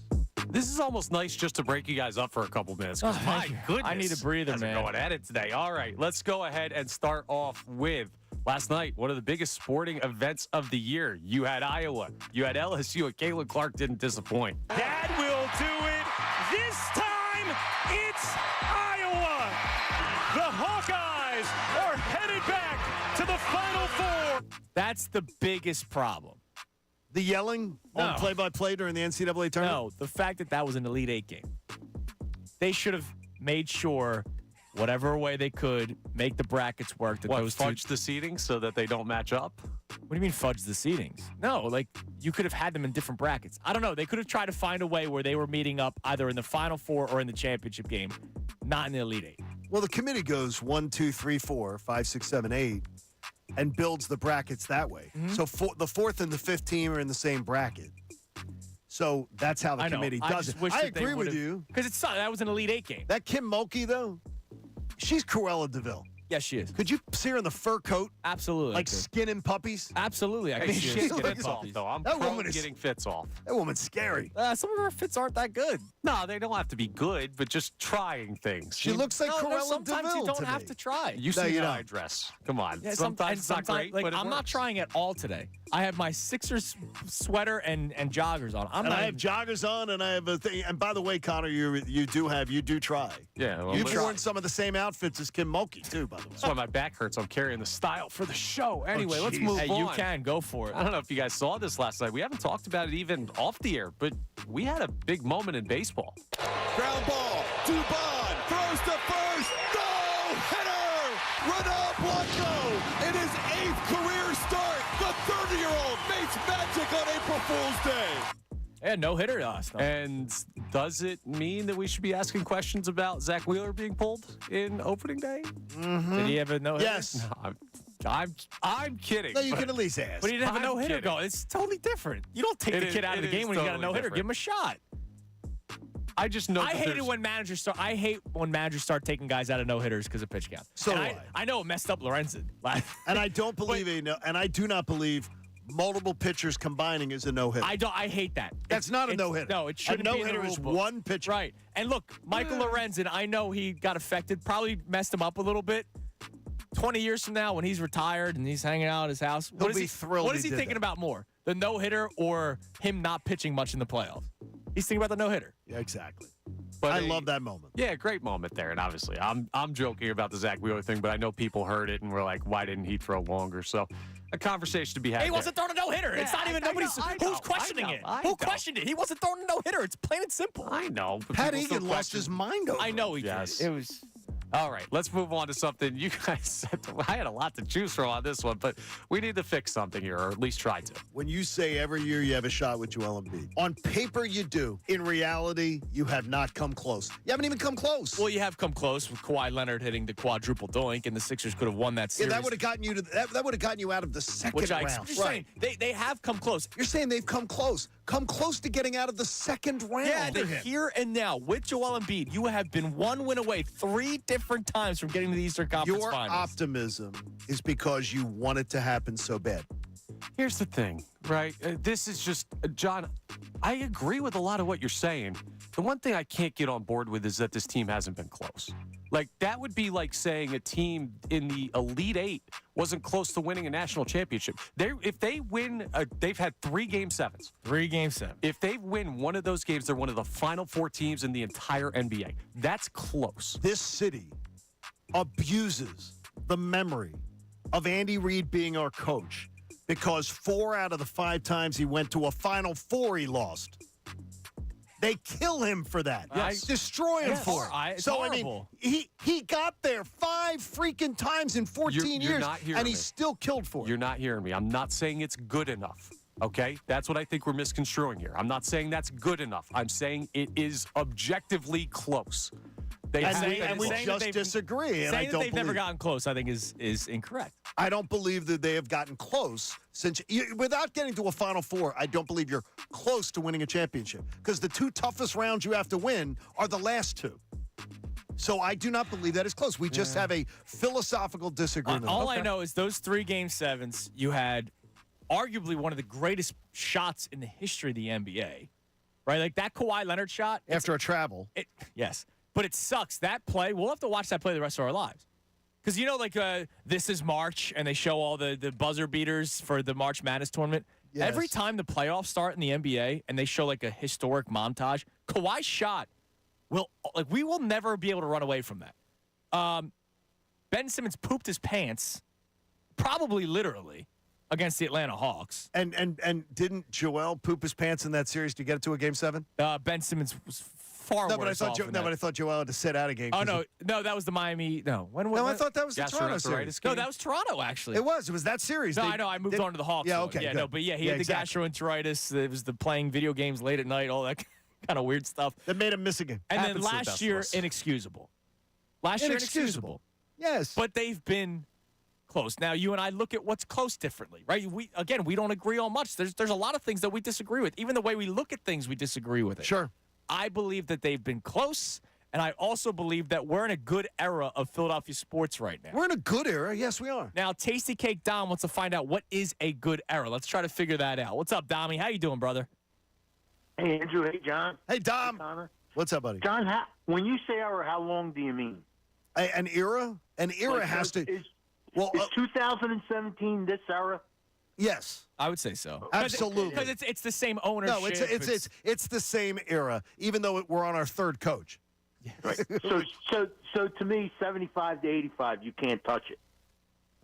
This is almost nice just to break you guys up for a couple minutes. Oh, My goodness. I need a breather, man. Going at it today. All right, let's go ahead and start off with last night, one of the biggest sporting events of the year. You had Iowa. You had LSU, and Caitlin Clark didn't disappoint. That will do it. This time, it's Iowa. The Hawkeyes are headed back to the Final Four. That's the biggest problem. The yelling on play-by-play during the NCAA tournament? No, the fact that was an Elite Eight game. They should have made sure, whatever way they could, make the brackets work. Fudge the seedings so that they don't match up? What do you mean fudge the seedings? No, like, you could have had them in different brackets. I don't know. They could have tried to find a way where they were meeting up either in the Final Four or in the championship game, not in the Elite Eight. Well, the committee goes 1, 2, 3, 4, 5, 6, 7, 8, and builds the brackets that way. Mm-hmm. So the fourth and the fifth team are in the same bracket. So that's how the committee does it. I agree with you. Because that was an Elite Eight game. That Kim Mulkey, though, she's Cruella DeVille. Yes, she is. Could you see her in the fur coat? Absolutely. Like skinning puppies? Absolutely. I Hey, can she see gets her fits off, though. I'm getting fits off. That woman's scary. Some of her fits aren't that good. No, they don't have to be good, but just trying things. She looks like Cruella sometimes DeVille you don't to have me. to try. You see how I dress. Come on. Yeah, sometimes it's not great, like, but I'm not trying at all today. I have my Sixers sweater and joggers on. I have joggers on, and I have a thing. And by the way, Connor, you do try. Yeah, well, you've worn some of the same outfits as Kim Mulkey too. By the way, that's why my back hurts. I'm carrying the style for the show. Anyway, let's move on. Hey, you can go for it. I don't know if you guys saw this last night. We haven't talked about it even off the air, but we had a big moment in baseball. Ground ball. Dubon throws to first. No hitter. Run up, one go. In his 8th career start, the 30-year-old makes magic on April Fool's Day. Yeah, no hitter last night. And does it mean that we should be asking questions about Zach Wheeler being pulled in opening day? Mm-hmm. Did he have a no hitter? Yes. No, I'm kidding. No, you can at least ask. But he didn't have a no hitter go. It's totally different. You don't take the kid out of the game when he's got a no hitter. Give him a shot. I just know. I hate when managers start taking guys out of no hitters because of pitch count. So I know it messed up Lorenzen. And I don't believe and I do not believe multiple pitchers combining is a no hitter. I hate that. That's not a no hitter. No, it shouldn't be in the no hitter rule is book. one pitcher. Right. And look, Michael Lorenzen, I know he got affected, probably messed him up a little bit. 20 years from now, when he's retired and he's hanging out at his house, He'll be thrilled. What is he thinking about more? The no hitter or him not pitching much in the playoffs? He's thinking about the no hitter. Yeah, exactly. But I love that moment. Yeah, great moment there. And obviously, I'm joking about the Zach Wheeler thing, but I know people heard it and were like, why didn't he throw longer? So a conversation to be had. He wasn't throwing a no hitter. It's not even nobody's. Who's questioning it? Who questioned it? He wasn't throwing a no hitter. It's plain and simple. I know. But Pat Egan lost his mind over. I know he Yes. did. It was. All right, let's move on to something you guys said. I had a lot to choose from on this one, but we need to fix something here, or at least try to. When you say every year you have a shot with Joel Embiid, on paper you do. In reality, you have not come close. You haven't even come close. Well, you have come close with Kawhi Leonard hitting the quadruple doink, and the Sixers could have won that series. Yeah, that would have gotten you to that would have gotten you out of the second round. You're saying they have come close. You're saying they've come close. Come close to getting out of the second round. Yeah, here and now with Joel Embiid, you have been one win away 3 different times from getting to the Eastern Conference Your Finals. optimism is because you want it to happen so bad. Here's the thing, right? This is just, John, I agree with a lot of what you're saying, The one thing I can't get on board with is that this team hasn't been close. Like, that would be like saying a team in the Elite Eight wasn't close to winning a national championship. If they win, they've had 3 Game 7s. 3 Game 7. If they win one of those games, they're one of the final 4 teams in the entire NBA. That's close. This city abuses the memory of Andy Reid being our coach because 4 out of the 5 times he went to a Final Four, he lost. They kill him for that. Yes. Destroy him for it. It's So, horrible. I mean, he got there 5 freaking times in 14 You're years, not hearing and he's me. still killed for it. You're not hearing me. I'm not saying it's good enough. Okay? That's what I think we're misconstruing here. I'm not saying that's good enough. I'm saying it is objectively close. And we just disagree, and I Saying that don't they've never believe it. gotten close, I think, is incorrect. I don't believe that they have gotten close without getting to a Final Four. I don't believe you're close to winning a championship because the 2 toughest rounds you have to win are the last 2. So I do not believe that is close. We just have a philosophical disagreement. All I know is those 3 Game 7s, you had arguably one of the greatest shots in the history of the NBA, right? Like that Kawhi Leonard shot after a travel. Yes. But it sucks. That play, we'll have to watch that play the rest of our lives. Because, this is March, and they show all the buzzer beaters for the March Madness tournament. Yes. Every time the playoffs start in the NBA and they show, like, a historic montage, Kawhi's shot we will never be able to run away from that. Ben Simmons pooped his pants, probably literally, against the Atlanta Hawks. And didn't Joel poop his pants in that series to get it to a Game 7? Ben Simmons was far but I worse thought off than but I that. thought Joel had to sit out a game. Oh, no, that was the Miami. No, I thought that was the Toronto series. No, that was Toronto, actually. It was that series. No, I know. I moved on to the Hawks. Yeah, though. okay. Yeah, good. no, but yeah, he had the gastroenteritis. It was the playing video games late at night, all that kind of weird stuff. That made him miss a game. And Happens then to the last best year, of us. inexcusable. Last year, inexcusable. Yes. But they've been close. Now, you and I look at what's close differently, right? We don't agree on much. There's a lot of things that we disagree with. Even the way we look at things, we disagree with it. Sure. I believe that they've been close, and I also believe that we're in a good era of Philadelphia sports right now. We're in a good era. Yes, we are. Now, Tasty Cake Dom wants to find out what is a good era. Let's try to figure that out. What's up, Dommy? How you doing, brother? Hey, Andrew. Hey, John. Hey, Dom. Hey, Connor. What's up, buddy? John, when you say era, how long do you mean? An era? An era has to... Is 2017 this era? Yes. I would say so. Absolutely. Because it's the same ownership. No, it's the same era, even though we're on our 3rd coach. Right. So to me, 75 to 85, you can't touch it.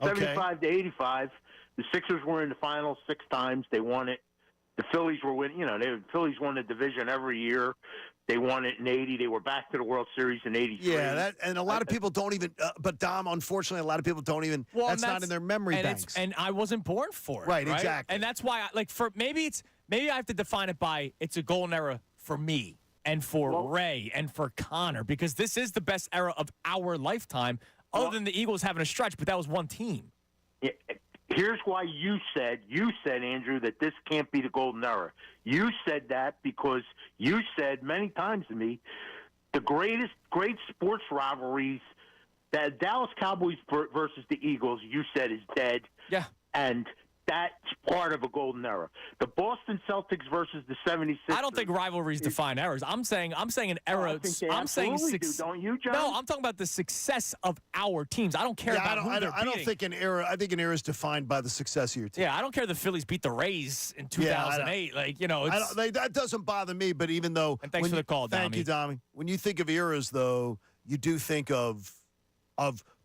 Okay. 75 to 85, the Sixers were in the finals 6 times. They won it. The Phillies were winning. The Phillies won the division every year. They won it in 80. They were back to the World Series in 83. Yeah, and a lot of people don't even. But Dom, unfortunately, a lot of people don't even. Well, that's not in their memory banks. And I wasn't born for it. Right, exactly. And that's why, maybe I have to define it by it's a golden era for me and for Ray and for Connor because this is the best era of our lifetime, other than the Eagles having a stretch. But that was one team. Yeah, here's why you said, Andrew, that this can't be the golden era. You said that because you said many times to me, the great sports rivalries, that Dallas Cowboys versus the Eagles, you said is dead. Yeah. And that's part of a golden era. The Boston Celtics versus the 76ers. I don't think rivalries define eras. I'm saying an era. I think they absolutely do, don't you, John? No, I'm talking about the success of our teams. I don't care about who they're beating. I don't think an era. I think an era is defined by the success of your team. Yeah, I don't care if the Phillies beat the Rays in 2008. That doesn't bother me. But even though, and thanks for the call, thank you, Dommy. When you think of eras, though, you do think of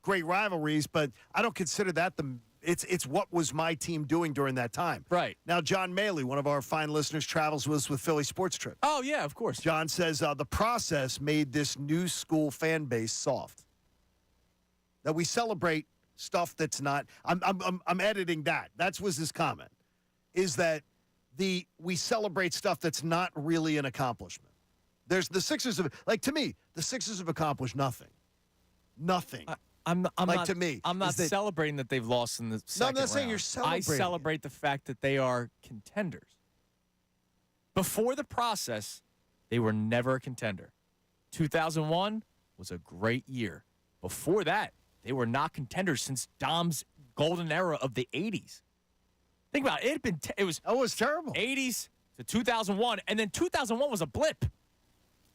great rivalries. But I don't consider that It's what was my team doing during that time. Right. Now, John Maley, one of our fine listeners, travels with us with Philly Sports Trip. Oh, yeah, of course. John says the process made this new school fan base soft. That we celebrate stuff that's not. I'm editing that. That was his comment. Is that we celebrate stuff that's not really an accomplishment. There's the Sixers to me, the Sixers have accomplished nothing. Nothing. I'm not, to me, I'm not celebrating that they've lost in the second I'm not saying round. you're celebrating. I celebrate the fact that they are contenders. Before the process, they were never a contender. 2001 was a great year. Before that, they were not contenders since Dom's golden era of the 80s. Think about it. It was terrible. 80s to 2001, and then 2001 was a blip.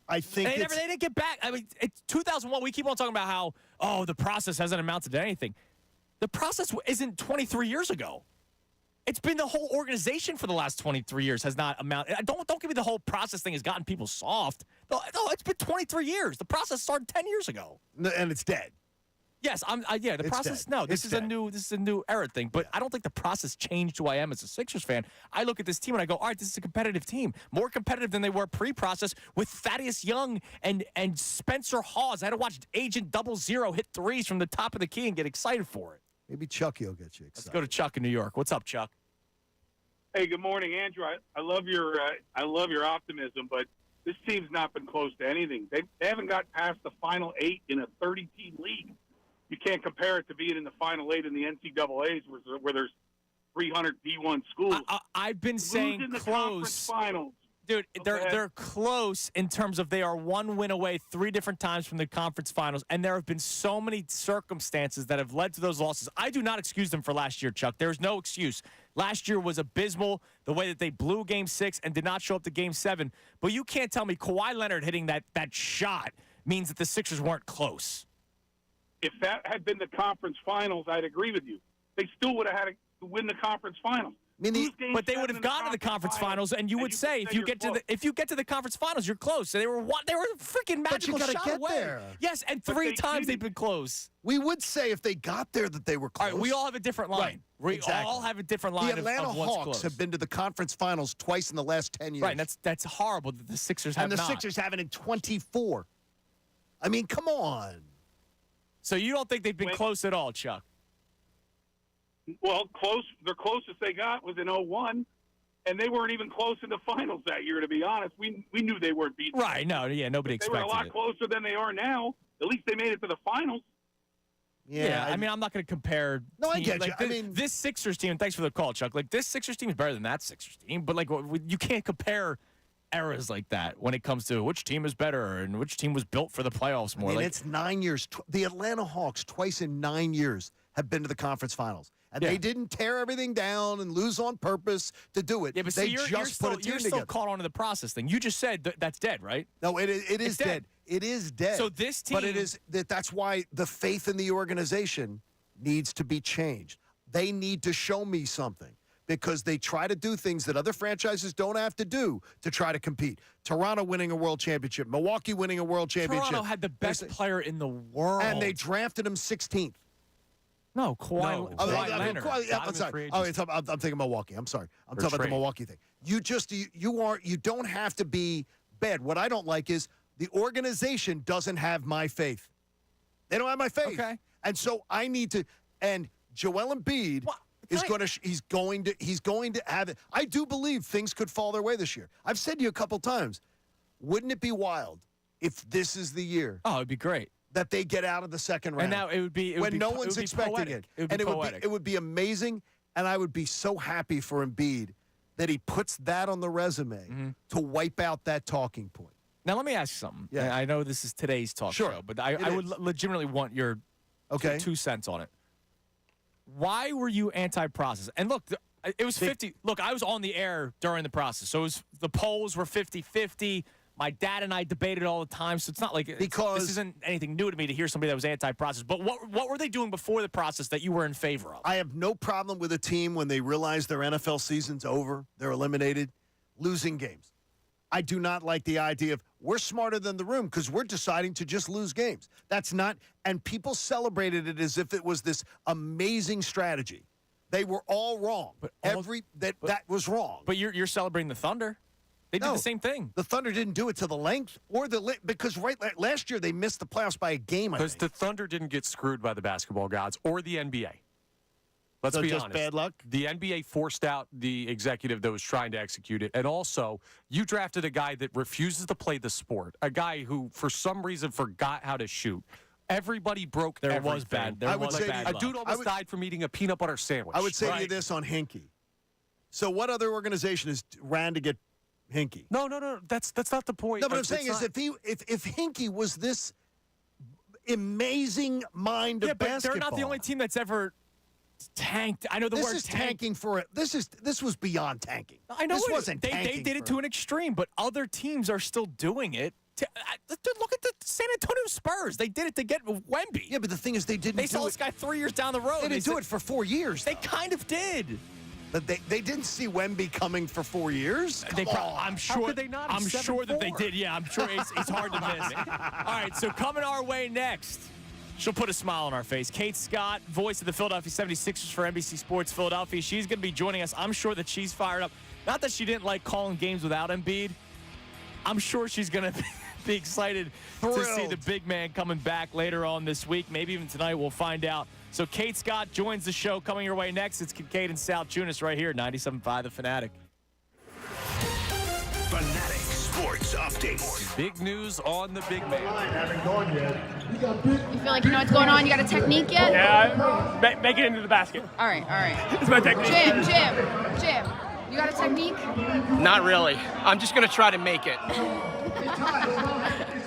I think they didn't get back. I mean, it's 2001. We keep on talking about how, the process hasn't amounted to anything. The process isn't 23 years ago. It's been the whole organization for the last 23 years has not amounted. Don't give me the whole process thing has gotten people soft. No, it's been 23 years. The process started 10 years ago. And it's dead. Yes, the process. Dead. No, this is a new era thing. But I don't think the process changed who I am as a Sixers fan. I look at this team and I go, all right, this is a competitive team, more competitive than they were pre-process with Thaddeus Young and Spencer Hawes. I had to watch Agent 00 hit threes from the top of the key and get excited for it. Maybe Chucky will get you excited. Let's go to Chuck in New York. What's up, Chuck? Hey, good morning, Andrew. I love your optimism, but this team's not been close to anything. They haven't got past the Final 8 in a 30-team league. You can't compare it to being in the Final 8 in the NCAAs where there's 300 D1 schools. I've been saying Losing the close. conference finals. Dude, they're close in terms of they are one win away 3 different times from the conference finals, and there have been so many circumstances that have led to those losses. I do not excuse them for last year, Chuck. There's no excuse. Last year was abysmal, the way that they blew Game 6 and did not show up to Game 7. But you can't tell me Kawhi Leonard hitting that shot means that the Sixers weren't close. If that had been the conference finals, I'd agree with you. They still would have had to win the conference finals. But they would have gotten to the conference finals, and you would say if you get to the conference finals, you're close. So they were a freaking magical but you shot get away. there. Yes, and 3 times they've been close. We would say if they got there that they were close. All right, we all have a different line. Right, We all have a different line The Atlanta of what's Hawks close. have been to the conference finals twice in the last 10 years. Right, and that's horrible that the Sixers have and the not. Sixers haven't in 24. I mean, come on. So you don't think they've been close at all, Chuck? Well, close. The closest they got was in 01, and they weren't even close in the finals that year, to be honest. We knew they weren't beaten. Right, nobody expected it. They were a lot closer than they are now. At least they made it to the finals. Yeah, I mean, I'm not going to compare. No, I get like, you. I mean, this Sixers team, thanks for the call, Chuck. Like, this Sixers team is better than that Sixers team, but, like, you can't compare eras like that when it comes to which team is better and which team was built for the playoffs more. I mean, it's 9 years. The Atlanta Hawks, twice in 9 years, have been to the conference finals. And they didn't tear everything down and lose on purpose to do it. Yeah, but they you're still caught on to the process thing. You just said that's dead, right? No, it is dead. It is dead. So this team, but it is that's why the faith in the organization needs to be changed. They need to show me something because they try to do things that other franchises don't have to do to try to compete. Toronto winning a world championship, Milwaukee winning a world championship. Toronto had the best player in the world, and they drafted him 16th. No, Kawhi Leonard. I'm sorry. I'm thinking Milwaukee. I'm sorry. I'm talking about the Milwaukee thing. You don't have to be bad. What I don't like is the organization doesn't have my faith. They don't have my faith. Okay. And so I need to. And Joel Embiid is going to have it. I do believe things could fall their way this year. I've said to you a couple times. Wouldn't it be wild if this is the year? Oh, it'd be great. That they get out of the second round. And now it would be when no one's expecting poetic. it. And it would be amazing, and I would be so happy for Embiid that he puts that on the resume to wipe out that talking point. Now let me ask you something. Yeah. I know this is today's talk show, but I would legitimately want your 2 cents on it. Why were you anti-process? And look, it was 50. Look, I was on the air during the process, so the polls were 50-50. My dad and I debated all the time, so it's not like this isn't anything new to me to hear somebody that was anti-process. But what were they doing before the process that you were in favor of? I have no problem with a team when they realize their NFL season's over, they're eliminated, losing games. I do not like the idea of we're smarter than the room because we're deciding to just lose games. That's not, and people celebrated it as if it was this amazing strategy. They were all wrong. But that was wrong. But you're celebrating the Thunder. They did the same thing. The Thunder didn't do it to the length or because last year they missed the playoffs by a game. Because the Thunder didn't get screwed by the basketball gods or the NBA. Let's be honest. Bad luck. The NBA forced out the executive that was trying to execute it, and also you drafted a guy that refuses to play the sport, a guy who for some reason forgot how to shoot. Everybody broke. There was bad. There was bad luck. A dude almost died from eating a peanut butter sandwich. I would say to you this on Hinkie. So what other organization ran to get Hinkie? No. That's not the point. No, but I'm saying is if Hinkie was this amazing mind of basketball. They're not the only team that's ever tanked. I know the word This is tanking for it. This was beyond tanking. I know this wasn't they tanking. They did it to an extreme, but other teams are still doing it. Dude, look at the San Antonio Spurs. They did it to get Wemby. Yeah, but the thing is, they didn't. They saw this guy 3 years down the road. They didn't do it for 4 years. They kind of did. But they didn't see Wemby coming for 4 years. I'm sure. How could they not? I'm sure that they did. Yeah, I'm sure it's hard to miss. All right, so coming our way next, she'll put a smile on our face. Kate Scott, voice of the Philadelphia 76ers for NBC Sports Philadelphia. She's going to be joining us. I'm sure that she's fired up. Not that she didn't like calling games without Embiid. I'm sure she's going to be excited to see the big man coming back later on this week. Maybe even tonight, we'll find out. So Kate Scott joins the show. Coming your way next, it's Kincade and Salciunas right here, 97.5 The Fanatic. Fanatic Sports Update. Big news on the big man. Haven't gone yet. You feel like you know what's going on? You got a technique yet? Yeah, make it into the basket. All right. It's my technique. Jim. You got a technique? Not really. I'm just going to try to make it. Is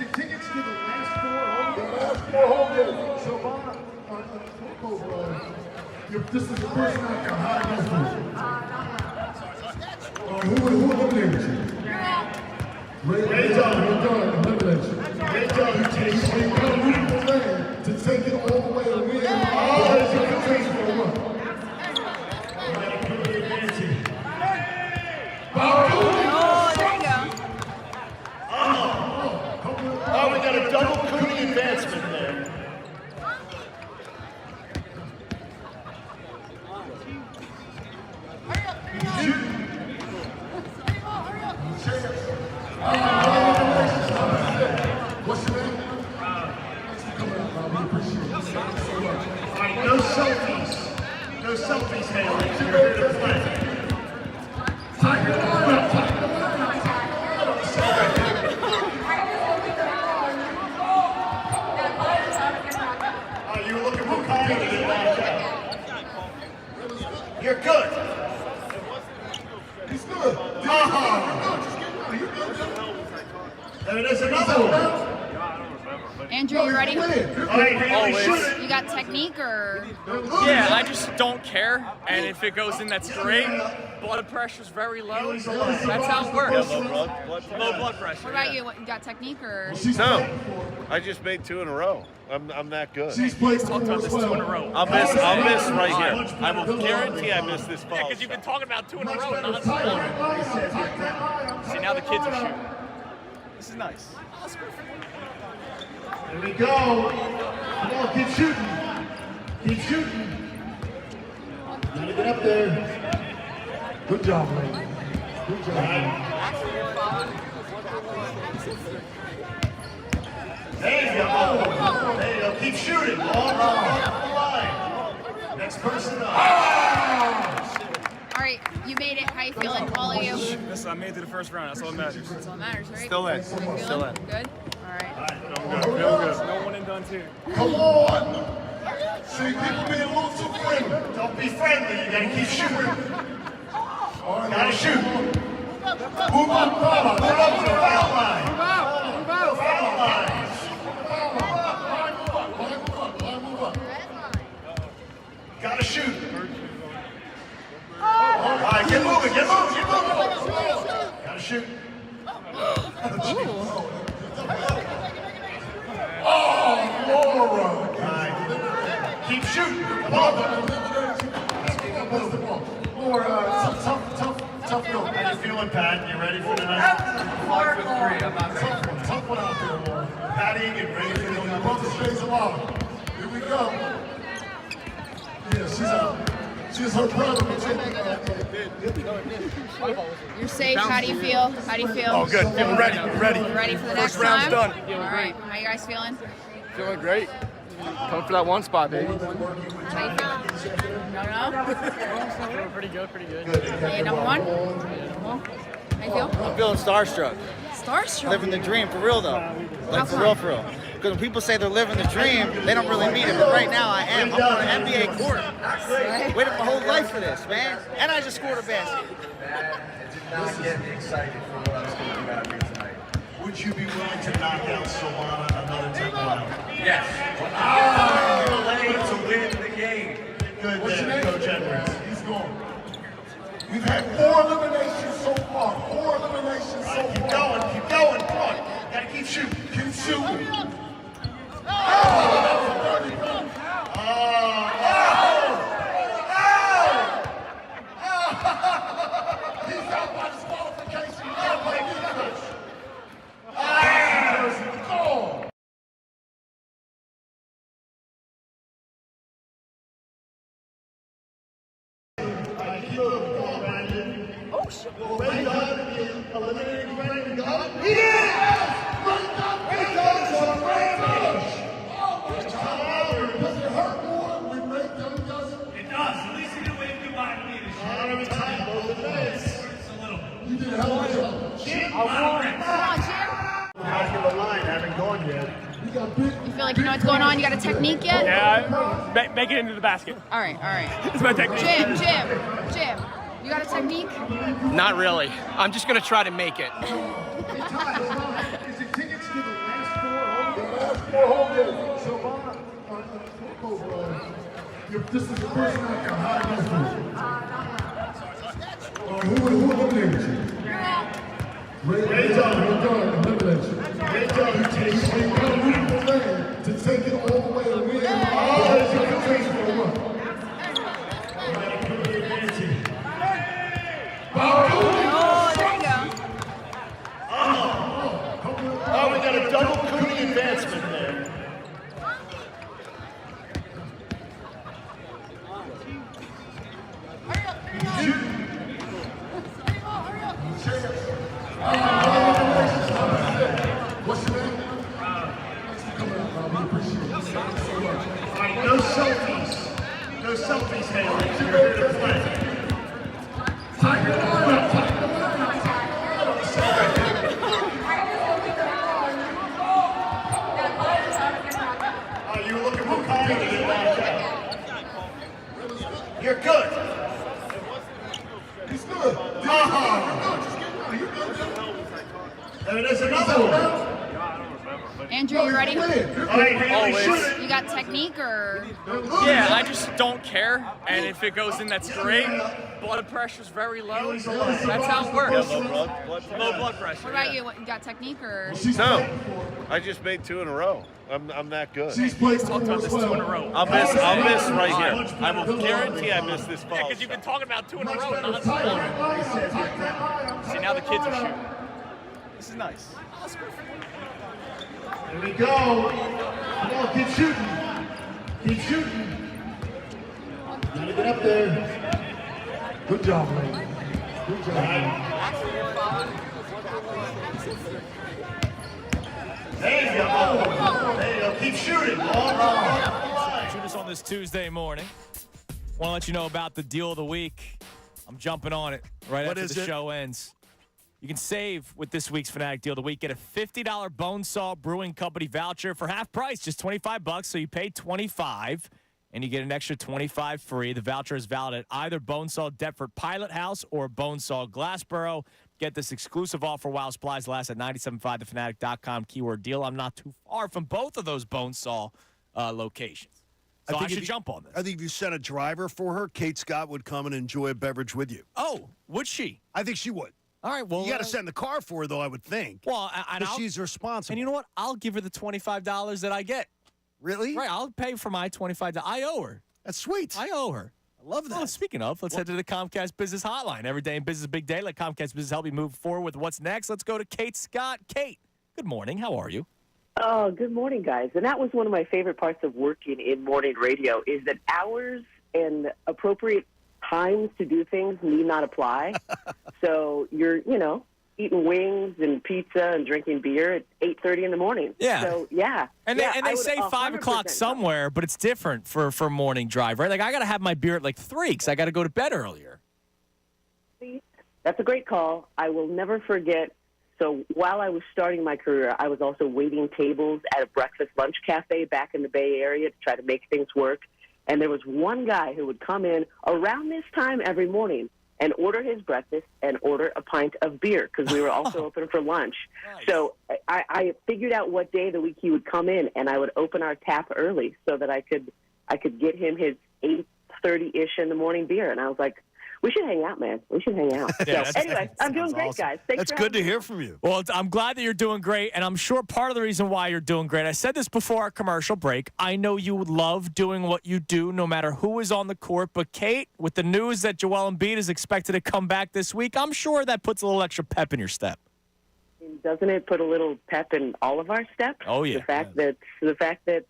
it tickets to the last 4 home games? So, this is the first night you're high who eliminated you? Ray John eliminated you. Ray John, you got a beautiful man to take it all the way and win. It's a good case for a run. There you go. Oh, we got a double Cooney advancement there. What's your name? All right, no selfies. No selfies, Haley. You're here to play. You were looking for comedy. You're good. He's good. There's another one. Andrew, you ready? All right, Haley, shoot it. You got technique or? Yeah, I just don't care. And if it goes in, that's great. Blood pressure's very low. That's how it works. Low blood pressure. What about you? You got technique or? No, I just made 2 in a row. I'm that good. She's played Talked about this 2 in a row. I'll miss right here. I will guarantee I miss this ball. Because you've been talking about 2 in a row nonstop. See, now the kids are shooting. This is nice. Here we go. Come on, keep shooting. Keep shooting. Gotta get up there. Good job, lady. Good job. There you go. There you go. Keep shooting. Long line. Next person up. All right, you made it. How you feeling, all of you? I made it to the first round. That's all that matters. That's all that matters, right? Still in. Still in. Good? All right. Feel good. No one and done too. Come on. See, people being a little too friendly. Don't be friendly. You gotta keep shooting. Gotta shoot. Move up. Move up to the foul line. Move out. Foul line. Gotta shoot. All right, get moving. Gotta shoot. Oh, Laura. All right. Keep shooting. Come on. Laura, tough note. How you feeling, Pat? You ready for tonight? 5'3". I'm not ready. Tough one out there, Laura. Pat Egan, ready for the other. Brother stays alive. Here we go. Yeah, she's her brother. You're safe. How do you feel? Oh, good. Feeling ready. Ready. Ready for the next First round's time? done. All right. How you guys feeling? Feeling great. Coming for that one spot, baby. How you feeling? No? Feeling pretty good. Hey, number one? How you feel? I'm feeling starstruck. Starstruck? Living the dream, for real though. Like for real. Because when people say they're living the dream, they don't really mean it. But right now I am. I'm on an NBA court. Waited my whole life for this, man. And I just scored a basket. Not getting excited for what I was going to do out here tonight. Would you be willing to knock out Solana another 10 round? Yes. To win the game. Good there, Coach Edwards. He's gone. We've had 4 eliminations so far. 4 eliminations so far. Keep going. Come on. Gotta keep keep shooting. Keep shooting. He's out by disqualification. You gotta play defense. Goal. Oh, shit. Eliminating Brandon Gunn. He is! Does it hurt more when Ray Gunn does it? It does. At least he didn't wave goodbye to me this year. You did a hell of a job. Jim, Come on, Jim. Back in the line, haven't gone yet. You got big. You feel like you know what's going on? You got a technique yet? Yeah, make it into the basket. All right, all right. It's my technique. Jim. You got a technique? Not really. I'm just going to try to make it. Is it tickets to the last 4 home games? So, this is the first night you're high who eliminated you? Ray John eliminated you. Ray John, you got to root for Ray to take it all the way and win. It's your invitation for the run. Oh, there you go. Oh, we got a double Cooney advancement there. What's your name? We appreciate it. All right, no selfies. No selfies, Haley. You're here to play. Tiger line up. You were looking for comedy. You're good. He's good. There is another one. Andrew, you ready? All right, Haley, shoot it. You got technique or? Yeah, I just don't care. And if it goes in, that's great. Blood pressure's very low. That's how it works. Low blood pressure. What about you? What, you got technique or? No, I just made 2 in a row. I'm that good. She's played Talked about this 2 in a row. I'll miss right here. I will guarantee I miss this ball. Because you've been talking about 2 in a row nonstop. See, now the kids are shooting. This is nice. Here we go. Come on, keep shooting. Keep shooting. Gotta get up there. Good job, Ray. Good job. There you go. There you go. Keep shooting. Shoot us on this Tuesday morning. Want to let you know about the deal of the week. I'm jumping on it right after the show ends. You can save with this week's Fanatic Deal of the Week. Get a $50 Bonesaw Brewing Company voucher for half price, just $25. So you pay $25, and you get an extra $25 free. The voucher is valid at either Bonesaw Deptford Pilot House or Bonesaw Glassboro. Get this exclusive offer while supplies last at 975thefanatic.com, keyword deal. I'm not too far from both of those Bonesaw locations. So I should jump on this. I think if you sent a driver for her, Kate Scott would come and enjoy a beverage with you. Oh, would she? I think she would. All right, well, you got to send the car for her, though, I would think. Well, and she's responsible. And you know what? I'll give her the $25 that I get. Really? Right, I'll pay for my $25. I owe her. That's sweet. I owe her. I love that. Oh, speaking of, let's head to the Comcast Business Hotline. Every day in business is a big day. Let Comcast Business help you move forward with what's next. Let's go to Kate Scott. Kate, good morning. How are you? Oh, good morning, guys. And that was one of my favorite parts of working in morning radio is that hours and appropriate times to do things need not apply. So you're, eating wings and pizza and drinking beer at 8:30 in the morning. Yeah. So, yeah. And they say 5 o'clock somewhere, but it's different for morning drive, right? Like, I got to have my beer at like 3 because I got to go to bed earlier. That's a great call. I will never forget. So while I was starting my career, I was also waiting tables at a breakfast lunch cafe back in the Bay Area to try to make things work. And there was one guy who would come in around this time every morning and order his breakfast and order a pint of beer because we were also open for lunch. Nice. So I figured out what day of the week he would come in, and I would open our tap early so that I could get him his 8:30-ish in the morning beer. And I was like, we should hang out, man. We should hang out. Yeah, So, anyway, I'm doing great, awesome. guys. Thanks That's for good to having me. hear from you. Well, I'm glad that you're doing great, and I'm sure part of the reason why you're doing great, I said this before our commercial break, I know you love doing what you do no matter who is on the court, but Kate, with the news that Joel Embiid is expected to come back this week, I'm sure that puts a little extra pep in your step. Doesn't it put a little pep in all of our steps? Oh, yeah. The fact that,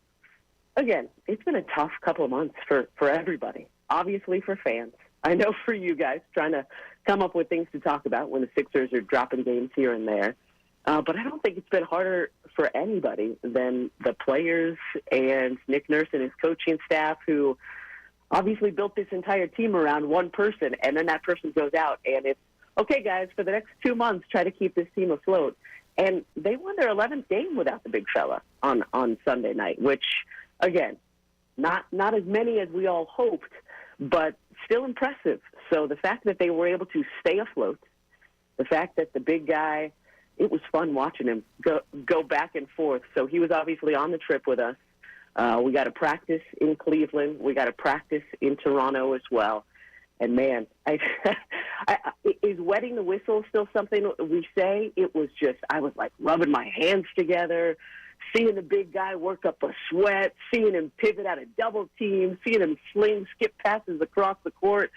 again, it's been a tough couple of months for everybody. Obviously for fans. I know for you guys trying to come up with things to talk about when the Sixers are dropping games here and there. But I don't think it's been harder for anybody than the players and Nick Nurse and his coaching staff, who obviously built this entire team around one person, and then that person goes out, and it's, okay, guys, for the next 2 months, try to keep this team afloat. And they won their 11th game without the big fella on Sunday night, which, again, not as many as we all hoped, but still impressive. So the fact that they were able to stay afloat, the fact that the big guy, it was fun watching him go back and forth. So he was obviously on the trip with us. We got to practice in Cleveland. We got to practice in Toronto as well. And, man, is wetting the whistle still something we say? It was just, I was like rubbing my hands together, seeing the big guy work up a sweat, seeing him pivot out of double teams, seeing him sling skip passes across the court.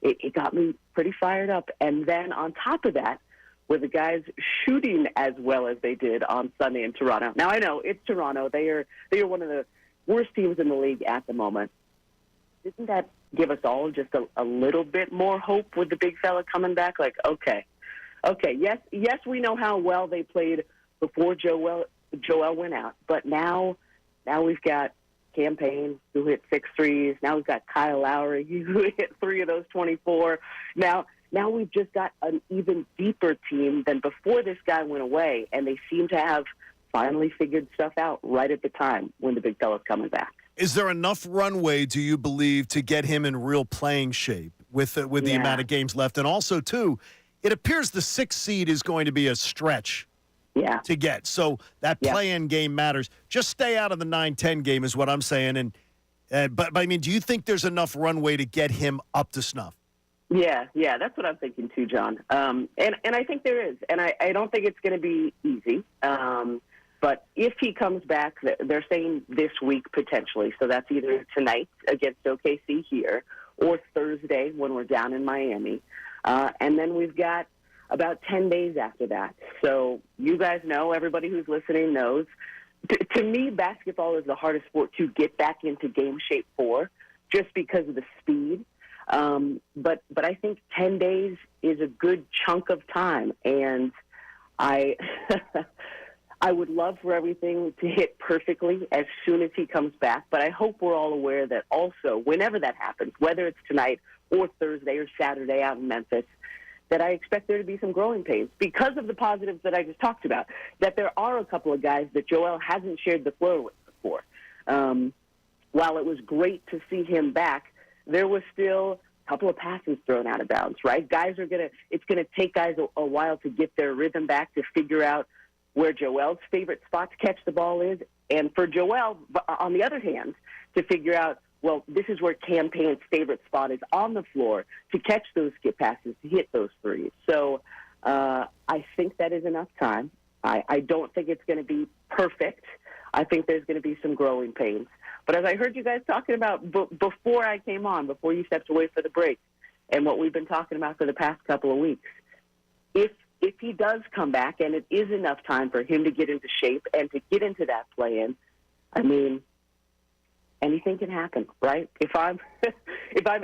It got me pretty fired up. And then on top of that, with the guys shooting as well as they did on Sunday in Toronto. Now, I know it's Toronto. They are one of the worst teams in the league at the moment. Didn't that give us all just a little bit more hope with the big fella coming back? Like, okay, yes, we know how well they played before Joel went out, but now we've got Campaign, who hit 6 threes. Now we've got Kyle Lowry, who hit 3 of those 24. Now we've just got an even deeper team than before this guy went away, and they seem to have finally figured stuff out right at the time when the big fella's coming back. Is there enough runway, do you believe, to get him in real playing shape with the amount of games left? And also, too, it appears the 6th seed is going to be a stretch to get. So that play-in game matters. Just stay out of the 9-10 game is what I'm saying. And but I mean, do you think there's enough runway to get him up to snuff? Yeah, that's what I'm thinking too, John. And I think there is. And I don't think it's going to be easy. But if he comes back, they're saying this week potentially. So that's either tonight against OKC here or Thursday when we're down in Miami. And then we've got about 10 days after that. So you guys know, everybody who's listening knows, to me, basketball is the hardest sport to get back into game shape for, just because of the speed. But I think 10 days is a good chunk of time. And I would love for everything to hit perfectly as soon as he comes back. But I hope we're all aware that also, whenever that happens, whether it's tonight or Thursday or Saturday out in Memphis, that I expect there to be some growing pains because of the positives that I just talked about, that there are a couple of guys that Joel hasn't shared the floor with before. While it was great to see him back, there was still a couple of passes thrown out of bounds, right? It's going to take guys a while to get their rhythm back, to figure out where Joel's favorite spot to catch the ball is, and for Joel, on the other hand, to figure out, well, this is where Campaign's favorite spot is on the floor to catch those skip passes, to hit those threes. So I think that is enough time. I don't think it's going to be perfect. I think there's going to be some growing pains. But as I heard you guys talking about before I came on, before you stepped away for the break, and what we've been talking about for the past couple of weeks, if he does come back and it is enough time for him to get into shape and to get into that play-in, I mean, anything can happen, right? If I'm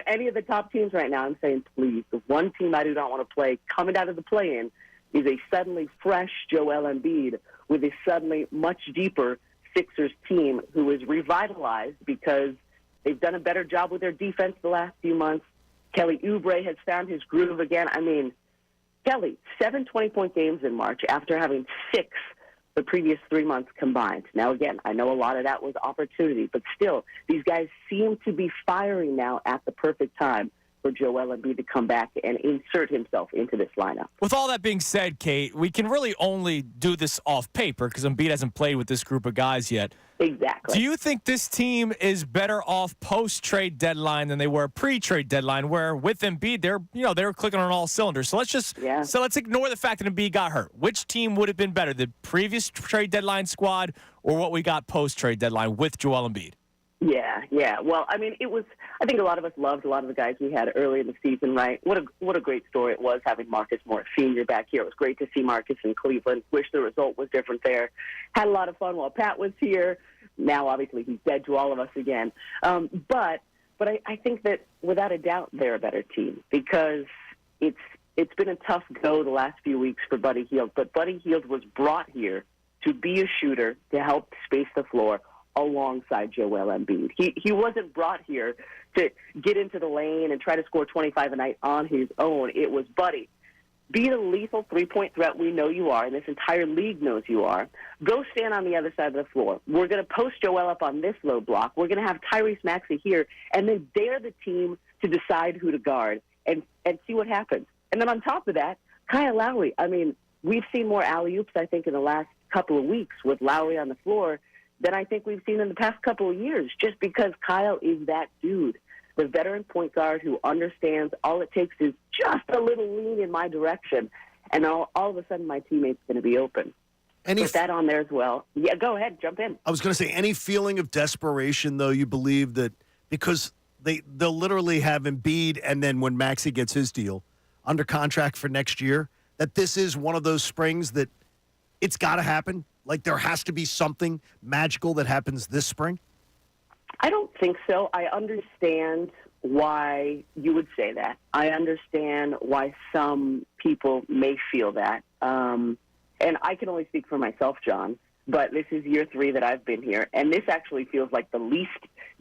any of the top teams right now, I'm saying, please, the one team I do not want to play coming out of the play-in is a suddenly fresh Joel Embiid with a suddenly much deeper Sixers team who is revitalized because they've done a better job with their defense the last few months. Kelly Oubre has found his groove again. I mean, Kelly, 7 20-point games in March after having 6 the previous 3 months combined. Now, again, I know a lot of that was opportunity, but still, these guys seem to be firing now at the perfect time. for Joel Embiid to come back and insert himself into this lineup. With all that being said, Kate, we can really only do this off paper because Embiid hasn't played with this group of guys yet. Exactly. Do you think this team is better off post-trade deadline than they were pre-trade deadline, where with Embiid, they were clicking on all cylinders? So let's ignore the fact that Embiid got hurt. Which team would have been better, the previous trade deadline squad or what we got post-trade deadline with Joel Embiid? Yeah. Well, I mean, I think a lot of us loved a lot of the guys we had early in the season, right? What a great story it was having Marcus Morris Sr. back here. It was great to see Marcus in Cleveland. Wish the result was different there. Had a lot of fun while Pat was here. Now, obviously, he's dead to all of us again. But I think that without a doubt, they're a better team because it's been a tough go the last few weeks for Buddy Hield. But Buddy Hield was brought here to be a shooter, to help space the floor alongside Joel Embiid. He wasn't brought here to get into the lane and try to score 25 a night on his own. It was, Buddy, be the lethal three-point threat we know you are, and this entire league knows you are. Go stand on the other side of the floor. We're going to post Joel up on this low block. We're going to have Tyrese Maxey here, and then dare the team to decide who to guard and see what happens. And then on top of that, Kyle Lowry. I mean, we've seen more alley-oops, I think, in the last couple of weeks with Lowry on the floor than I think we've seen in the past couple of years, just because Kyle is that dude, the veteran point guard who understands all it takes is just a little lean in my direction, and all of a sudden my teammate's going to be open. Put that on there as well. Yeah, go ahead, jump in. I was going to say, any feeling of desperation, though, you believe that because they'll literally have Embiid, and then when Maxey gets his deal under contract for next year, that this is one of those springs that it's got to happen? Like there has to be something magical that happens this spring? I don't think so. I understand why you would say that. I understand why some people may feel that. And I can only speak for myself, John, but this is year 3 that I've been here, and this actually feels like the least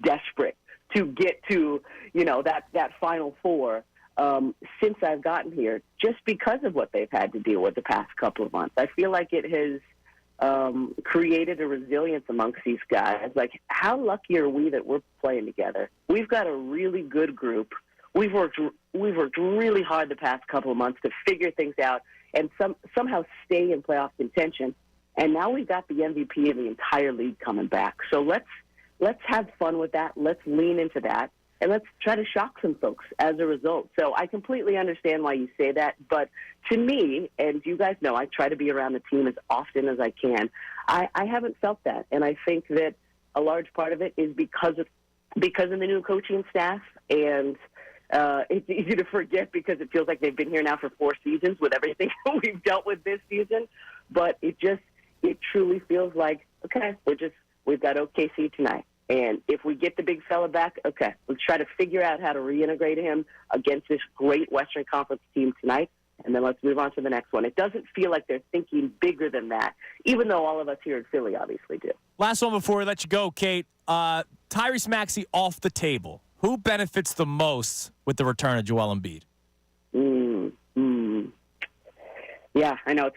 desperate to get to, that Final Four since I've gotten here, just because of what they've had to deal with the past couple of months. I feel like it has created a resilience amongst these guys. Like, how lucky are we that we're playing together? We've got a really good group. We've worked really hard the past couple of months to figure things out and somehow stay in playoff contention. And now we've got the MVP of the entire league coming back. So let's have fun with that. Let's lean into that. And let's try to shock some folks as a result. So I completely understand why you say that. But to me, and you guys know, I try to be around the team as often as I can. I haven't felt that. And I think that a large part of it is because of the new coaching staff. And it's easy to forget because it feels like they've been here now for 4 seasons with everything we've dealt with this season. But it truly feels like, okay, we've got OKC tonight. And if we get the big fella back, okay, let's try to figure out how to reintegrate him against this great Western Conference team tonight, and then let's move on to the next one. It doesn't feel like they're thinking bigger than that, even though all of us here in Philly obviously do. Last one before we let you go, Kate. Tyrese Maxey off the table. Who benefits the most with the return of Joel Embiid? Yeah, I know.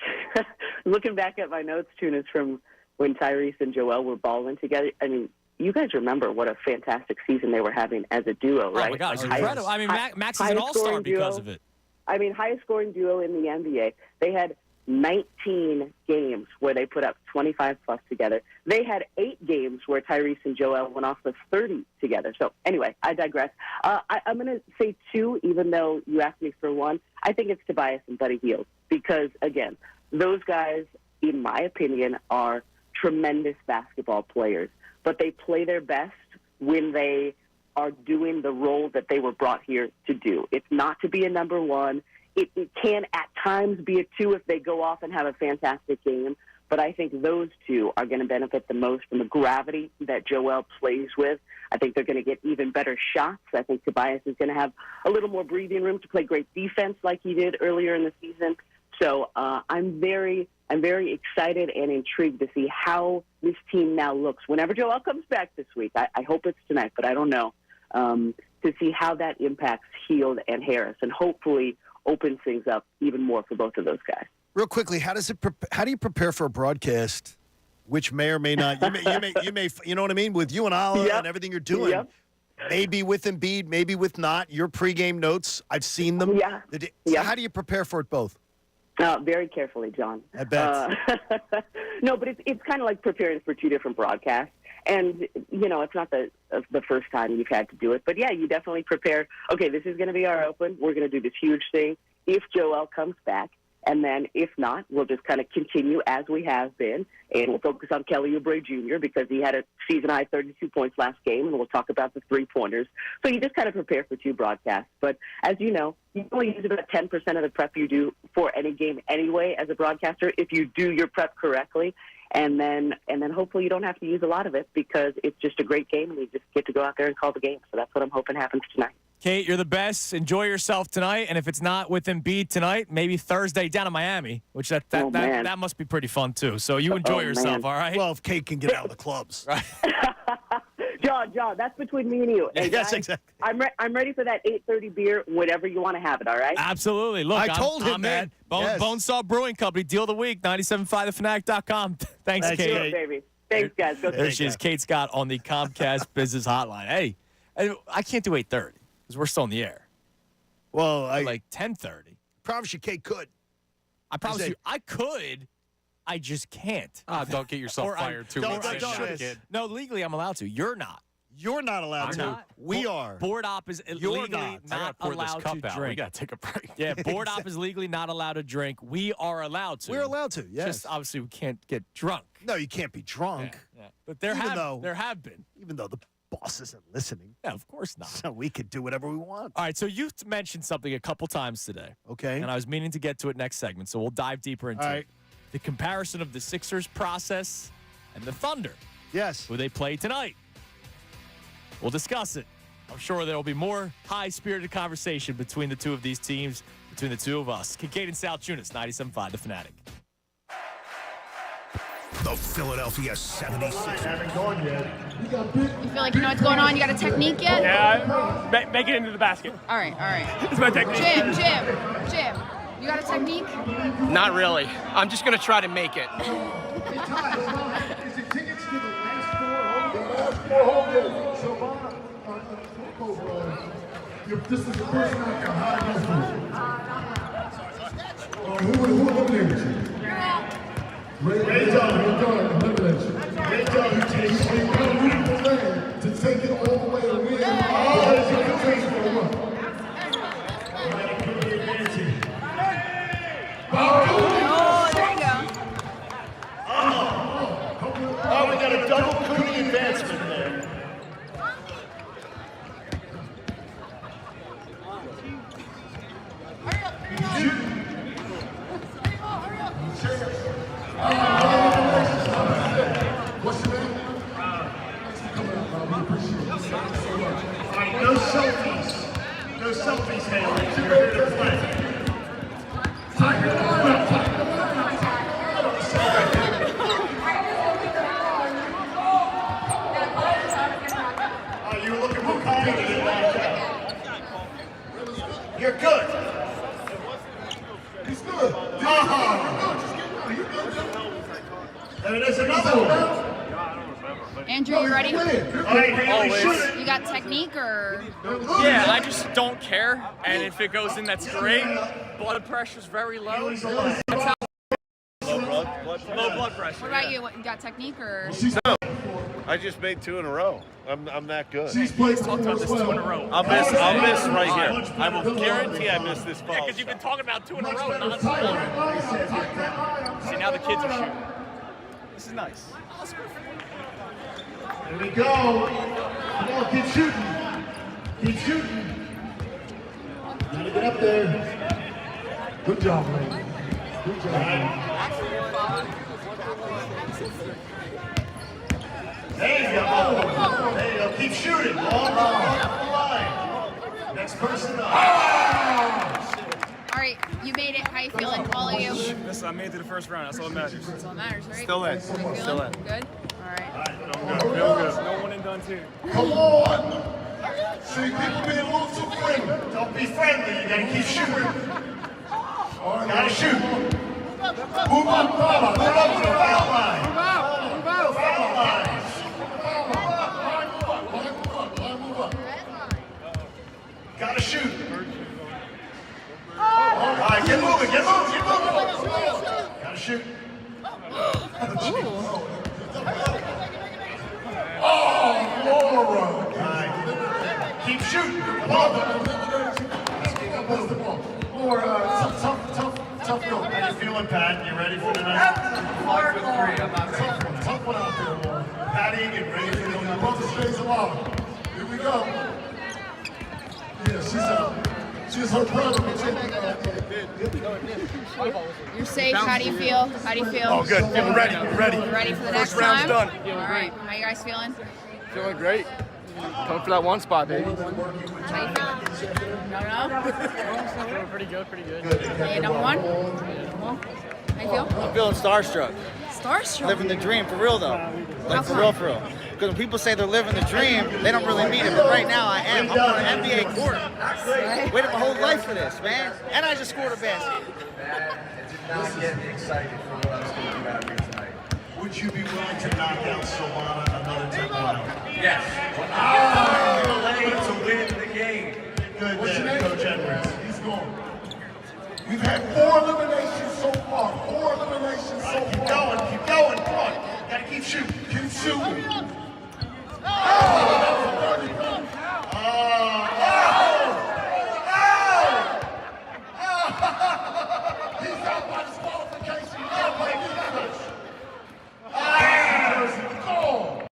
Looking back at my notes, Tunas, from when Tyrese and Joel were balling together, I mean, you guys remember what a fantastic season they were having as a duo, right? Oh, my God, it's incredible. I mean, Max is an all-star because of it. I mean, highest-scoring duo in the NBA. They had 19 games where they put up 25-plus together. They had 8 games where Tyrese and Joel went off for 30 together. So, anyway, I digress. I'm going to say 2, even though you asked me for 1. I think it's Tobias and Buddy Hield because, again, those guys, in my opinion, are tremendous basketball players. But they play their best when they are doing the role that they were brought here to do. It's not to be a number 1. It can at times be a 2 if they go off and have a fantastic game. But I think those 2 are going to benefit the most from the gravity that Joel plays with. I think they're going to get even better shots. I think Tobias is going to have a little more breathing room to play great defense like he did earlier in the season. So I'm very excited and intrigued to see how this team now looks. Whenever Joel comes back this week, I hope it's tonight, but I don't know, to see how that impacts Hield and Harris and hopefully opens things up even more for both of those guys. Real quickly, how do you prepare for a broadcast, which may or may not, you may, you know what I mean, with you and Ala and everything you're doing? Yep. Maybe with Embiid, maybe with not. Your pregame notes, I've seen them. Yeah. So how do you prepare for it both? Very carefully, John. I bet. No, but it's kind of like preparing for two different broadcasts. And, it's not the first time you've had to do it. But, yeah, you definitely prepare. Okay, this is going to be our open. We're going to do this huge thing if Joel comes back. And then if not, we'll just kind of continue as we have been. And we'll focus on Kelly Oubre Jr. because he had a season-high 32 points last game. And we'll talk about the three-pointers. So you just kind of prepare for two broadcasts. But as you know, you only use about 10% of the prep you do for any game anyway as a broadcaster if you do your prep correctly. And then hopefully you don't have to use a lot of it because it's just a great game and you just get to go out there and call the game. So that's what I'm hoping happens tonight. Kate, you're the best. Enjoy yourself tonight. And if it's not with Embiid tonight, maybe Thursday down in Miami, which that must be pretty fun too. So you enjoy yourself, all right? Well, if Kate can get out of the clubs. Right. John, that's between me and you. Hey, yes, guys, exactly. I'm ready for that 8:30 beer whenever you want to have it, all right? Absolutely. Look, I told him, I'm man. in. Yes. Bonesaw Brewing Company, deal of the week, 97.5thefanatic.com. Thanks, Kate. Sure, baby. Thanks, guys. Go There she is, Kate Scott on the Comcast Business Hotline. Hey, I can't do 8:30 because we're still in the air. Well, like 10:30. Promise you Kate could. I promise you I could. I just can't. Don't get yourself fired too. Don't. No, legally I'm allowed to. You're not. You're not allowed to. Not. We are. Board op is legally not allowed to drink. We got to take a break. Yeah, board op is legally not allowed to drink. We are allowed to. We're allowed to, yes. Just obviously we can't get drunk. No, you can't be drunk. Yeah. But there have been. Even though the boss isn't listening. Yeah, of course not. So we could do whatever we want. All right, so you mentioned something a couple times today. Okay. And I was meaning to get to it next segment, so we'll dive deeper into right. it. The comparison of the Sixers process and the Thunder. Yes. Who they play tonight. We'll discuss it. I'm sure there will be more high-spirited conversation between the two of these teams, between the two of us. Kincade Salciunas, 97.5 The Fanatic. The Philadelphia 76ers. Haven't gone yet. You feel like you know what's going on? You got a technique yet? Yeah, make it into the basket. All right. It's my technique. Jim. You got a technique? Not really. I'm just going to try to make it. Is it tickets to the last four home games? So, Bob, this is the first night you're high who eliminated you? Ray John, elimination. Ray John, you got to root for Ray to take it all the way and win. Oh, it's going to take for a run. There you go. Oh, we got a double Cooney advancement there. What's your name? All right, no selfies. No selfies, Haley. You're here to play. You were looking for comedy. You're good. He's good. There is another one. Andrew, you ready? All right, Haley, shoot it. You got technique or? Yeah, I just don't care. And if it goes in, that's great. Blood pressure's very low. That's how low blood pressure. What about you? You got technique or? No, I just made two in a row. I'm that good. She's played Talked about this 2 in a row. I'll miss right here. I will guarantee I miss this ball. Yeah, because you've been talking about 2 in a row nonstop. See, now the kids are shooting. This is nice. Here we go. Come on, keep shooting. Keep shooting. Gotta get up there. Good job, Ray. Good job. There you go. There you go. Keep shooting. Long line. Next person up. All right, you made it. How you feeling, all of you? Listen, I made it to the first round. That's all that matters. That's all that matters, right? Still in. How you feeling? Still in. Good? All right. I'm good. Feel good. No one and done too. Come on. See, people being a little too friendly. Don't be friendly. You gotta keep shooting. Gotta shoot. Move up, foul. Move up to the foul line. Foul line. Move up. shoot. All right. Keep shooting. More tough go. How you feeling, Pat? You ready for tonight? 5'3". I'm not ready. Tough one out there, Lauren. Pat Egan, ready for the brother stays alive. Here we go. Yeah, she's out. She's her brother. You're safe. How do you feel? How do you feel? Oh, good. Feeling ready. Ready. Ready for the next First round's time? done. All right. How you guys feeling? Feeling great. Coming for that one spot, baby. How you feeling? No? Feeling pretty good, pretty good. Hey, number one? How you feel? I'm feeling starstruck. Starstruck? Living the dream, for real though. Like for real. Because when people say they're living the dream, they don't really mean it. But right now I am. I'm on an NBA court. Waited my whole life for this, man. And I just scored a basket. Not getting excited for what I was going to do out here tonight. Would you be willing to knock out Silvana another 10 round? Yes. To win the game. Good then, Coach Edwards. He's gone. We've had 4 eliminations so far. 4 eliminations so far. Keep going, keep going. Come on. Gotta keep shooting. Keep shooting. He's out by disqualification. Now play defense. Goal.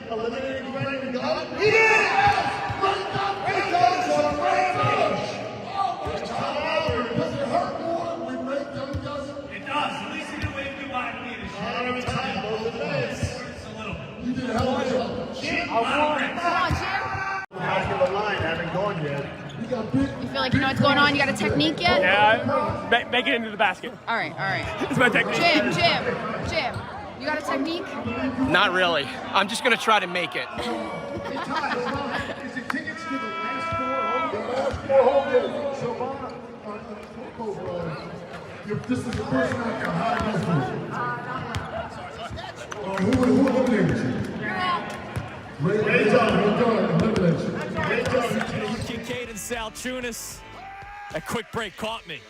Eliminating Brandon God. Yes! Does it hurt more when we break them, does it? It does. At least you didn't wave goodbye to me this year. You did a hell of a job. Jim, Come on, Jim. Back of the line, haven't gone yet. You feel like you know what's going on? You got a technique yet? Yeah, make it into the basket. All right, all right. It's my technique. Jim. You got a technique? Not really. I'm just gonna try to make it. Is it tickets to the last 4 home games? Silvana, this is the first night you're high who eliminated you? Ray John eliminated you. Kincade and Salciunas. That quick break caught me.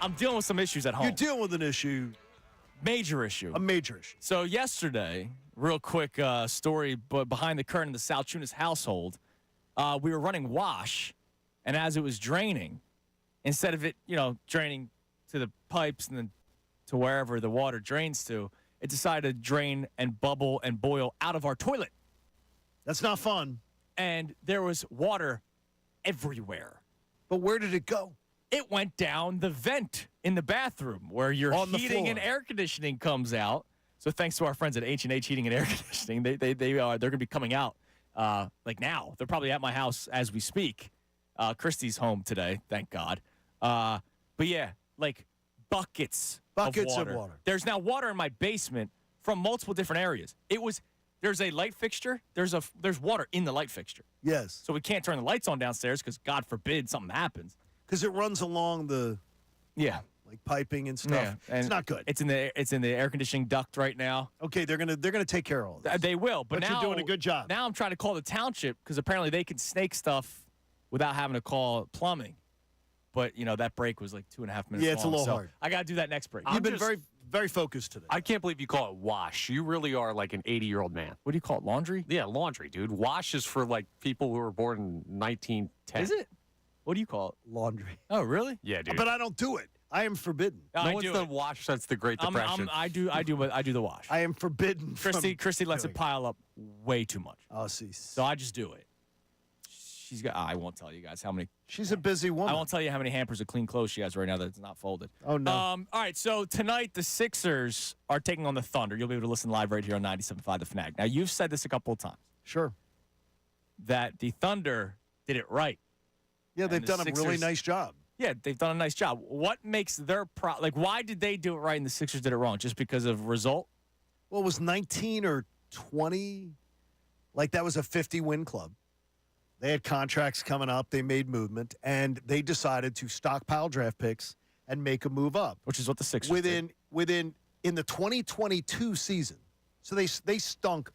I'm dealing with some issues at home. You're dealing with an issue. Major issue. A major issue. So yesterday, real quick story, but behind the curtain in the Salciunas household, we were running wash, and as it was draining, instead of it, draining to the pipes and then to wherever the water drains to, it decided to drain and bubble and boil out of our toilet. That's not fun. And there was water everywhere. But where did it go? It went down the vent in the bathroom where your heating and air conditioning comes out. So thanks to our friends at H&H Heating and Air Conditioning, they're going to be coming out like now. They're probably at my house as we speak. Christy's home today, thank God. But yeah, like buckets of water. There's now water in my basement from multiple different areas. There's a light fixture. There's water in the light fixture. Yes. So we can't turn the lights on downstairs because God forbid something happens. Because it runs along the like piping and stuff. Yeah, and it's not good. It's in the air conditioning duct right now. Okay, they're gonna take care of all this. They will, but now you're doing a good job. Now I'm trying to call the township because apparently they can snake stuff without having to call plumbing. But that break was like 2.5 minutes long. Yeah, it's a little hard. I got to do that next break. You've been very, very focused today. I can't believe you call it wash. You really are like an 80-year-old man. What do you call it? Laundry? Yeah, laundry, dude. Wash is for like people who were born in 1910. Is it? What do you call it? Laundry. Oh, really? Yeah, dude. But I don't do it. I am forbidden. No one's the wash since the Great Depression. I do the wash. I am forbidden. Christy lets it pile up way too much. Oh, see. So I just do it. I won't tell you guys how many. She's a busy woman. I won't tell you how many hampers of clean clothes she has right now that's not folded. Oh, no. All right, so tonight the Sixers are taking on the Thunder. You'll be able to listen live right here on 97.5 The Fanatic. Now, you've said this a couple of times. Sure. That the Thunder did it right. Yeah, they've done a really nice job. Yeah, they've done a nice job. What makes their why did they do it right and the Sixers did it wrong? Just because of result? Well, it was 19 or 20. Like, that was a 50-win club. They had contracts coming up. They made movement, and they decided to stockpile draft picks and make a move up. Which is what the Sixers did. In the 2022 season. So they stunk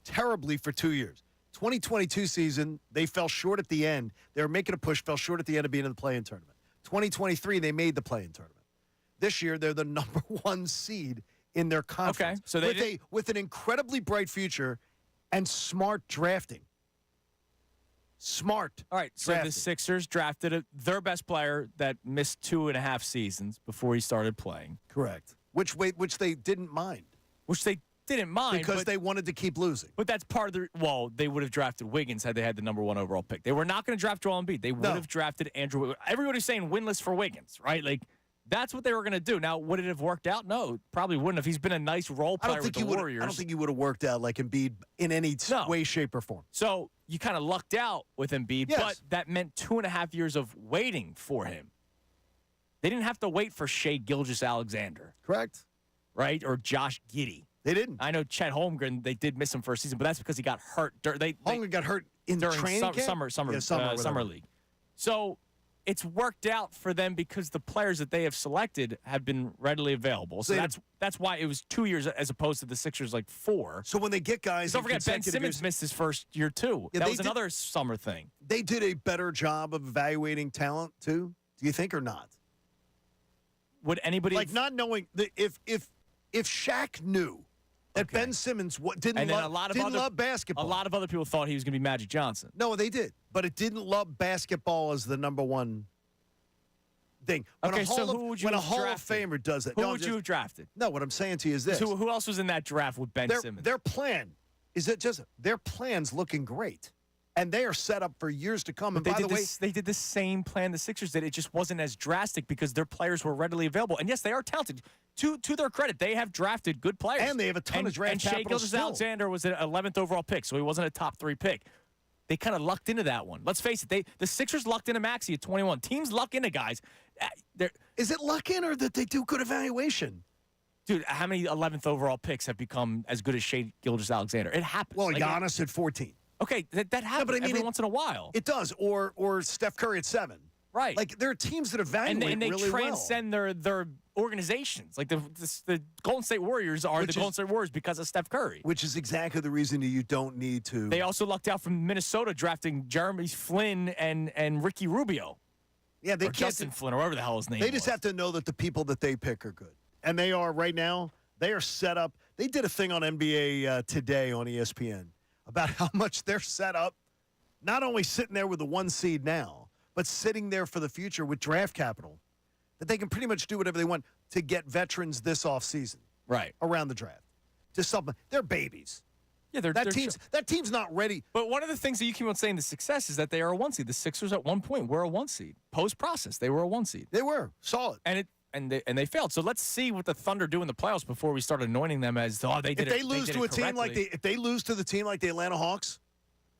terribly for 2 years. 2022 season, they fell short at the end. They were making a push, fell short at the end of being in the play-in tournament. 2023, they made the play-in tournament. This year, they're the number 1 seed in their conference. Okay, so they with an incredibly bright future and smart drafting. Smart. All right, so drafting. the Sixers drafted their best player that missed 2.5 seasons before he started playing. Correct. Which they didn't mind. Which they didn't mind. Because they wanted to keep losing. But that's part of the – well, they would have drafted Wiggins had they had the number 1 overall pick. They were not going to draft Joel Embiid. They would have drafted Andrew Wiggins. Everybody's saying winless for Wiggins, right? Like, that's what they were going to do. Now, would it have worked out? No, probably wouldn't have. He's been a nice role player with the Warriors. I don't think he would have worked out like Embiid in any way, shape, or form. So you kind of lucked out with Embiid, Yes. but that meant 2.5 years of waiting for him. They didn't have to wait for Shai Gilgeous-Alexander. Correct. Right? Or Josh Giddey. They didn't. I know Chet Holmgren, they did miss him for a season, but that's because he got hurt. Holmgren got hurt in during training camp? summer league. So it's worked out for them because the players that they have selected have been readily available. So that's why it was 2 years as opposed to the Sixers 4. So when they get guys, don't forget Ben Simmons missed his first year too. Yeah, that was another summer thing. They did a better job of evaluating talent too. Do you think or not? Would anybody not knowing if Shaq knew that Ben Simmons didn't love basketball? A lot of other people thought he was going to be Magic Johnson. No, they did, but it didn't love basketball as the number 1 thing. When a Hall of Famer does it, who would you have drafted? No, what I'm saying to you is this: who else was in that draft with Ben Simmons? Their plan is that just their plan's looking great. And they are set up for years to come. And by the way, they did the same plan the Sixers did. It just wasn't as drastic because their players were readily available. And yes, they are talented. To their credit, they have drafted good players. And they have a ton of draft capital. And Shai Gilgeous-Alexander was an 11th overall pick, so he wasn't a top 3 pick. They kind of lucked into that one. Let's face it, the Sixers lucked into Maxey at 21. Teams luck into guys. Is it luck in or that they do good evaluation? Dude, how many 11th overall picks have become as good as Shai Gilgeous-Alexander? It happens. Well, Giannis at 14. Okay, that happens every once in a while. It does, or Steph Curry at 7. Right. There are teams that evaluate and they really transcend their organizations. Like the Golden State Warriors are the Golden State Warriors because of Steph Curry. Which is exactly the reason you don't need to. They also lucked out from Minnesota drafting Jeremy Flynn and Ricky Rubio. Yeah, they or Justin Flynn, or whatever the hell his name They just was. have to know that the people that they pick are good. And they are right now, they are set up. They did a thing on NBA Today on ESPN about how much they're set up, not only sitting there with the 1 seed now, but sitting there for the future with draft capital, that they can pretty much do whatever they want to get veterans this offseason. Right. Around the draft. To supplement. They're babies. Yeah, that team's not ready. But one of the things that you keep on saying the success is that they are a 1 seed. The Sixers at one point were a 1 seed. Post-process, they were a 1 seed. They were. Solid. And they failed. So let's see what the Thunder do in the playoffs before we start anointing them as they did. If they lose to a team if they lose to the team like the Atlanta Hawks,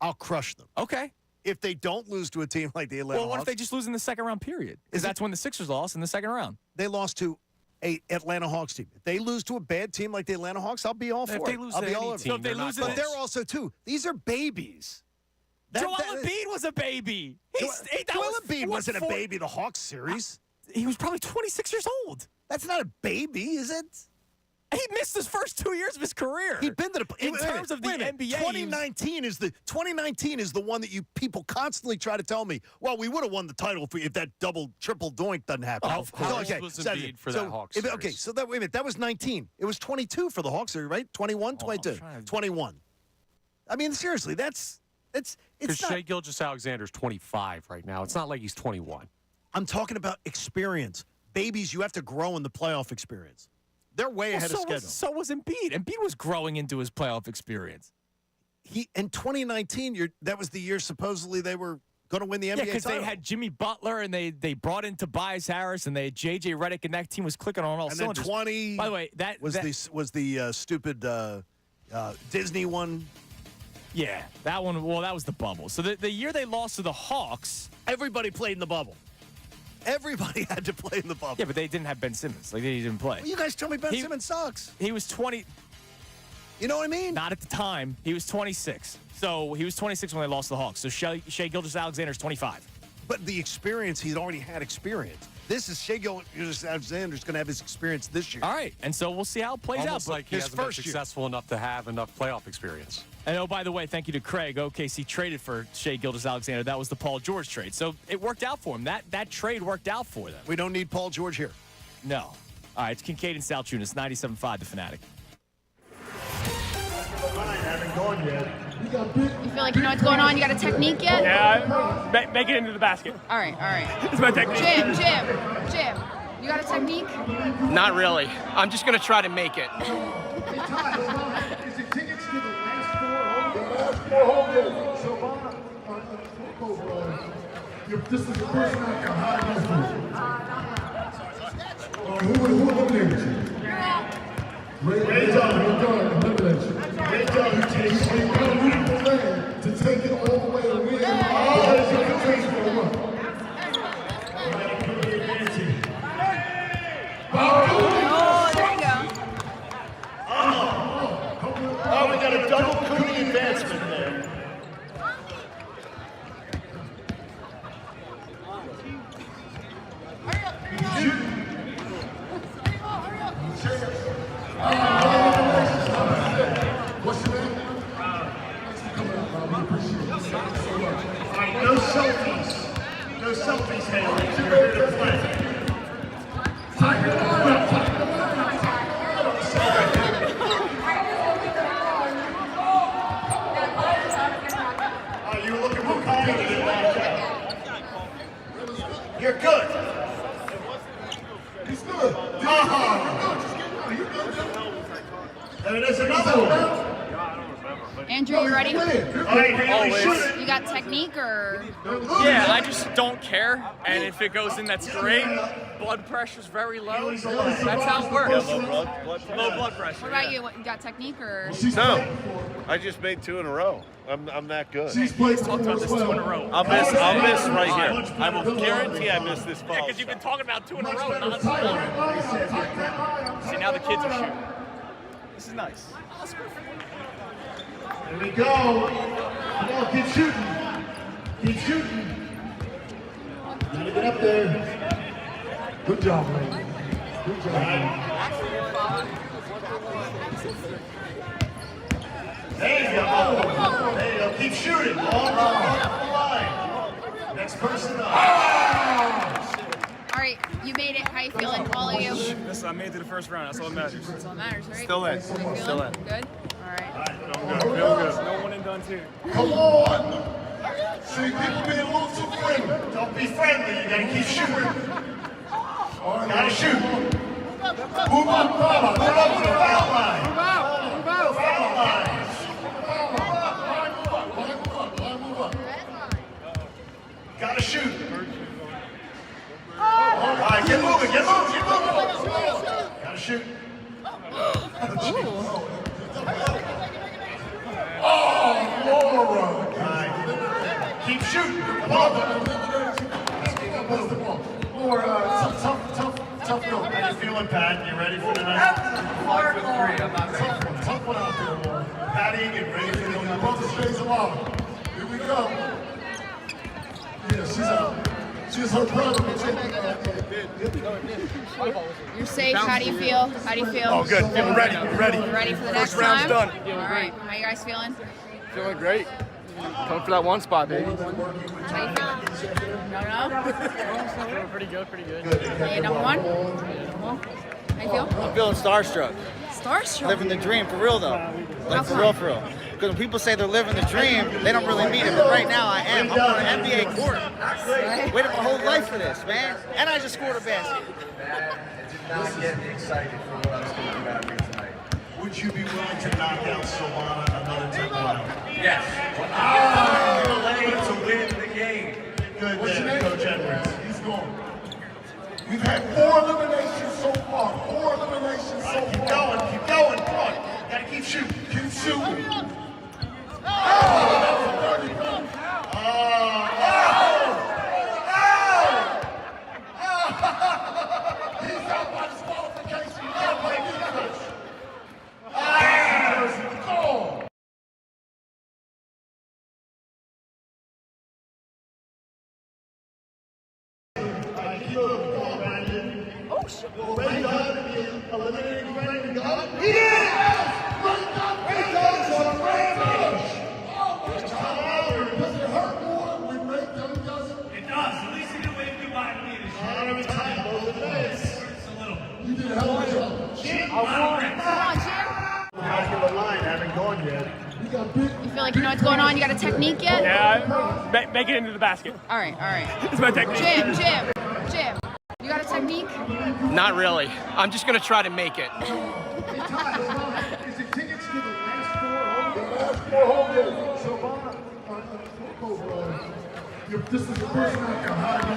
I'll crush them. Okay. If they don't lose to a team like the Atlanta Hawks. Well, what if they just lose in the second round period? Because that's when the Sixers lost in the second round. They lost to a Atlanta Hawks team. If they lose to a bad team like the Atlanta Hawks, I'll be all for it. I'll be all over it. But they're also too. These are babies. Joel Embiid was a baby. Joel Embiid wasn't a baby. The Hawks series. He was probably 26 years old. That's not a baby, is it? He missed his first 2 years of his career. He'd been to in terms of the NBA. 2019 is the one that you people constantly try to tell me. Well, we would have won the title if that double triple doink doesn't happen. Of course, was Embiid for that Hawks series. Okay, so wait a minute, that was 19. It was 22 for the Hawks series, right? 21, 22, 21. I mean, seriously, it's because Shai Gilgeous-Alexander's 25 right now. It's not like he's 21. I'm talking about experience. Babies, you have to grow in the playoff experience. They're way ahead of schedule. So was Embiid. Embiid was growing into his playoff experience. In 2019, that was the year supposedly they were going to win the NBA title. Yeah, because they had Jimmy Butler and they brought in Tobias Harris and they had J.J. Redick and that team was clicking on all cylinders. And then 20. By the way, that was the stupid Disney one. Yeah, that one. Well, that was the bubble. So the year they lost to the Hawks, everybody played in the bubble. Everybody had to play in the bubble. Yeah, but they didn't have Ben Simmons. Like, they didn't play. Well, you guys tell me Ben Simmons sucks. He was 20. You know what I mean? Not at the time. He was 26. So he was 26 when they lost to the Hawks. So Shai Gilgeous-Alexander's 25. But the experience, he'd already had experience. This is Shea Gilgeous-Alexander's going to have his experience this year. All right, and so we'll see how it plays Almost out. like he his hasn't been first year. successful enough to have enough playoff experience. And oh, by the way, thank you to Craig. OKC traded for Shea Gilgeous-Alexander. That was the Paul George trade. So it worked out for him. That trade worked out for them. We don't need Paul George here. No. All right, it's Kincade and Salciunas, 97.5 The Fanatic. You feel like you know what's going on? You got a technique yet? Yeah, make it into the basket. All right, all right. It's my technique. Jim, you got a technique? Not really. I'm just going to try to make it. This is the first night you're who eliminated you? Ray John, eliminated you. Ray John, you got to move the lane to take it all the way and win. Oh, we got a double Cooney advancement there. What's your name? No selfies. No selfies, Haley. You're ready to play. You were looking for comedy. You're good. He's good. There is another one. Andrew, you ready? All right, Haley, shoot it. You got technique or? Yeah, I just don't care. And if it goes in, that's great. Blood pressure's very low. That's how it works. Low blood pressure. What about you? You got technique or? No, I just made 2 in a row. I'm that good. She's played Talked about this 2 in a row. I'll miss right here. I will guarantee I miss this Yeah, ball. because you've been talking about 2 in a row. See, now the kids are shooting. This is nice. Here we go. Come on, keep shooting. Keep shooting. Gotta get up there. Good job, man. Good job. There you go. There you go. Keep shooting. Long line. Next person up. All right, you made it. How you feeling, all of you? I made it to the first round. That's all that matters. That's all that matters, right? Still in. How you feeling? Still in. Good? All right. Feel good. No one and done too. Come on. See, people being a little too friendly. Don't be friendly. You gotta keep shooting. Gotta shoot. Move up, Move up to the foul line. Move out. Foul line. Move up. Gotta shoot. All right, get moving. Gotta shoot. Oh, Laura. All right. Keep shooting. Come on. More tough note. How you feeling, Pat? You ready for tonight? 5 for 3. I'm not ready. Tough one out there, Laura. Pat Egan, ready for Your tonight? brother stays alive. Here we go. Yeah, she's out. She's her brother. You're safe. How do you feel? How do you feel? Oh, good. Feeling ready. Ready. You ready for the next First round's time? done. All right. How you guys feeling? Feeling great. Coming for that one spot, baby. How you feeling? No? Pretty good. Hey, number one? How you feel? I'm feeling starstruck. Starstruck? Living the dream, for real though. Like for real. Because when people say they're living the dream, they don't really mean it. But right now I am. I'm on an NBA court. Waited my whole life for this, man. And I just scored a basket. Not getting excited for what I was going to about here tonight. Would you be willing to knock out Solana another time? Yes. To win the game. Good there, Coach Edwards. He's gone. We've had 4 eliminations so far. 4 eliminations so far. Keep going. Come on. Gotta keep shooting. Keep shooting. He's out by disqualification. He can't play defense. Goal. Does it hurt more when Ray Dunn does it? It does. At least he didn't wave goodbye to me this year. You did a hell of a job. Jim, Come on, Jim. Back of the line, haven't gone yet. You got big. You feel like you know what's going on? You got a technique yet? Yeah, make it into the basket. All right, all right. It's my technique. Jim. You got a technique? Not really. I'm just going to try to make it. Is it tickets to the last four home games? So, this is the first night. How to go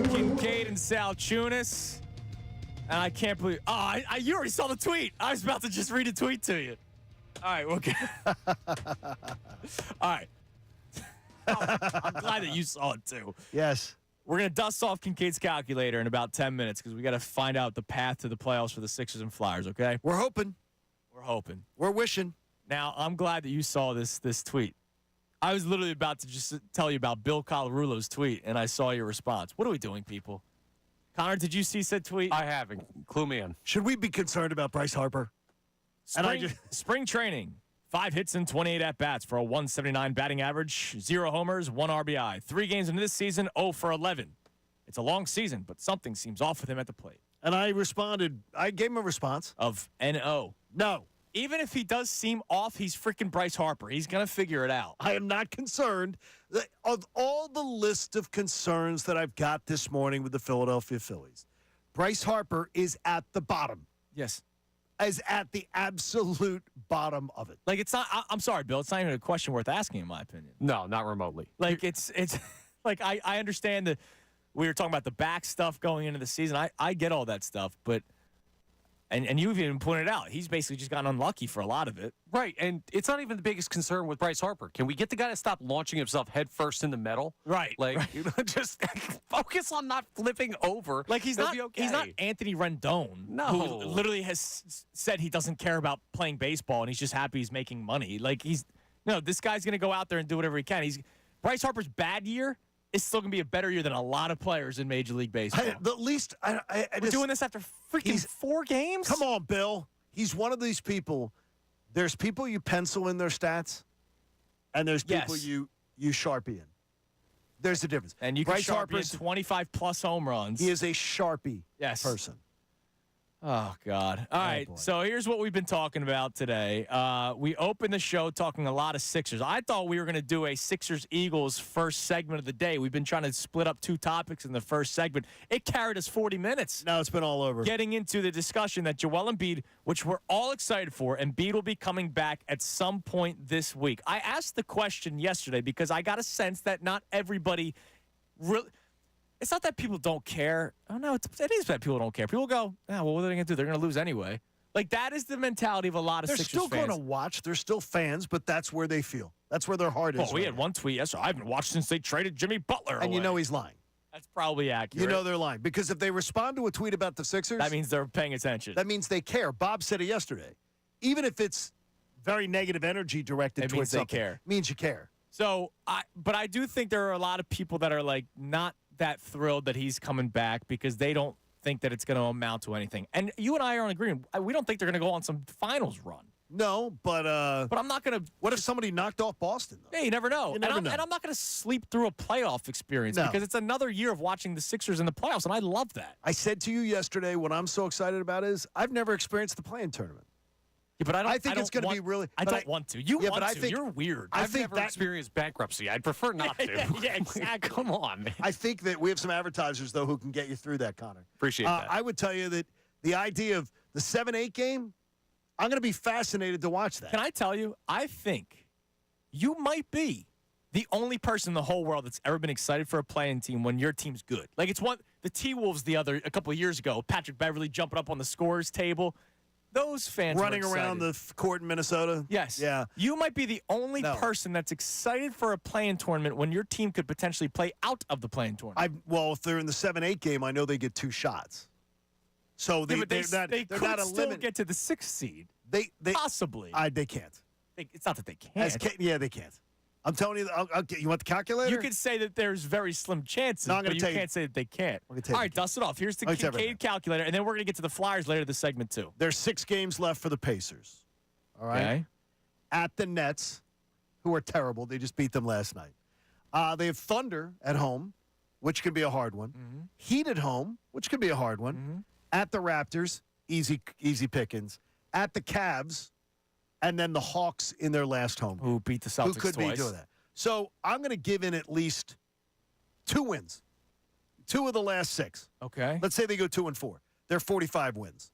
through. Kincade and Salciunas. And I can't believe. Oh, you already saw the tweet. I was about to just read a tweet to you. All right, okay. All right. I'm glad that you saw it too. Yes. We're going to dust off Kincaid's calculator in about 10 minutes because we got to find out the path to the playoffs for the Sixers and Flyers, okay? We're hoping. We're hoping. We're wishing. Now, I'm glad that you saw this tweet. I was literally about to just tell you about Bill Colarulo's tweet, and I saw your response. What are we doing, people? Connor, did you see said tweet? I haven't. Clue me in. Should we be concerned about Bryce Harper? Spring training. 5 hits and 28 at-bats for a 179 batting average, 0 homers, 1 RBI. 3 games into this season, 0 for 11. It's a long season, but something seems off with him at the plate. And I responded. I gave him a response. Of N-O. No. Even if he does seem off, he's freaking Bryce Harper. He's going to figure it out. I am not concerned. Of all the list of concerns that I've got this morning with the Philadelphia Phillies, Bryce Harper is at the bottom. Yes. Is at the absolute bottom of it. Like, it's not, I'm sorry, Bill, it's not even a question worth asking, in my opinion. No, not remotely. Like, it's like, I understand that we were talking about the back stuff going into the season. I get all that stuff, but, and you've even pointed out, he's basically just gotten unlucky for a lot of it. Right, and it's not even the biggest concern with Bryce Harper. Can we get the guy to stop launching himself head first in the metal? Right. Like, just focus on not flipping over. Like, he's not Anthony Rendon, No. who literally has said he doesn't care about playing baseball and he's just happy he's making money. Like, this guy's going to go out there and do whatever he can. Bryce Harper's bad year is still going to be a better year than a lot of players in Major League Baseball. We're doing this after freaking 4 games? Come on, Bill. He's one of these people. There's people you pencil in their stats, and there's people you Sharpie in. There's a difference. And you can Sharpie in 25-plus home runs. He is a Sharpie person. Oh, God. All right, so here's what we've been talking about today. We opened the show talking a lot of Sixers. I thought we were going to do a Sixers-Eagles first segment of the day. We've been trying to split up 2 topics in the first segment. It carried us 40 minutes. Now it's been all over. Getting into the discussion that Joel Embiid, which we're all excited for, Embiid will be coming back at some point this week. I asked the question yesterday because I got a sense that not everybody really – it's not that people don't care. Oh, no, it is that people don't care. People go, well, what are they going to do? They're going to lose anyway. Like, that is the mentality of a lot of Sixers fans. They're still going to watch. They're still fans, but that's where they feel. That's where their heart is. Well, we had one tweet yesterday. I haven't watched since they traded Jimmy Butler And away. you know he's lying. That's probably accurate. You know they're lying. Because if they respond to a tweet about the Sixers. That means they're paying attention. That means they care. Bob said it yesterday. Even if it's very negative energy directed towards something. They care. It means you care. So, but I do think there are a lot of people that are, like, not that thrilled that he's coming back because they don't think that it's going to amount to anything. And you and I are on agreement. We don't think they're going to go on some finals run. No, but I'm not going to. What if somebody knocked off Boston, though? Yeah, you never know. You never know. And I'm not going to sleep through a playoff experience because it's another year of watching the Sixers in the playoffs, and I love that. I said to you yesterday, what I'm so excited about is I've never experienced the play-in tournament. Yeah, but I think it's going to be really. I don't want to. You want I to. think, You're weird. I've never experienced bankruptcy. I'd prefer not to. Yeah, exactly. Come on, man. I think that we have some advertisers, though, who can get you through that, Connor. Appreciate that. I would tell you that the idea of the 7-8 game, I'm going to be fascinated to watch that. Can I tell you, I think you might be the only person in the whole world that's ever been excited for a playing team when your team's good. Like, it's the T-Wolves a couple of years ago, Patrick Beverly jumping up on the scorer's table. Those fans running around the court in Minnesota. Yes. Yeah. You might be the only person that's excited for a play-in tournament when your team could potentially play out of the play-in tournament. Well, if they're in the 7-8 game, I know they get 2 shots. So they're could not still get to the 6th seed. They possibly. They can't. It's not that they can't. Yeah, they can't. I'm telling you, you want the calculator? You could say that there's very slim chances, No, I'm but gonna you tell you- can't say that they can't. I'm gonna tell All you right, dust it off. Here's the Let me tell you right Kincade calculator, and then we're going to get to the Flyers later this segment, too. There's 6 games left for the Pacers. All right? Okay. At the Nets, who are terrible. They just beat them last night. They have Thunder at home, which can be a hard one. Mm-hmm. Heat at home, which could be a hard one. At the Raptors, easy pickings. At the Cavs, and then the Hawks in their last home. Who beat the Celtics Who could twice. be doing that. So I'm going to give in at least 2 wins. 2 of the last 6. Okay. Let's say they go 2-4. They're 45 wins.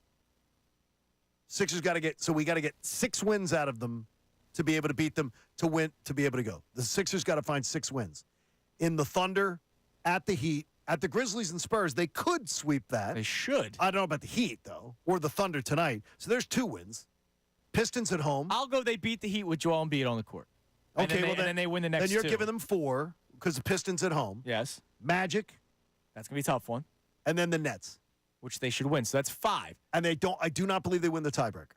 Sixers got to get, so we got to get 6 wins out of them to be able to beat them, to win, to be able to go. The Sixers got to find 6 wins. In the Thunder, at the Heat, at the Grizzlies and Spurs, they could sweep that. They should. I don't know about the Heat, though, or the Thunder tonight. So there's 2 wins. Pistons at home. I'll go they beat the Heat with Joel Embiid on the court. And Okay, and then they win the next Then you're 2. giving them 4 because the Pistons at home. Yes. Magic. That's going to be a tough one. And then the Nets. Which they should win. So that's 5. And I do not believe they win the tiebreaker.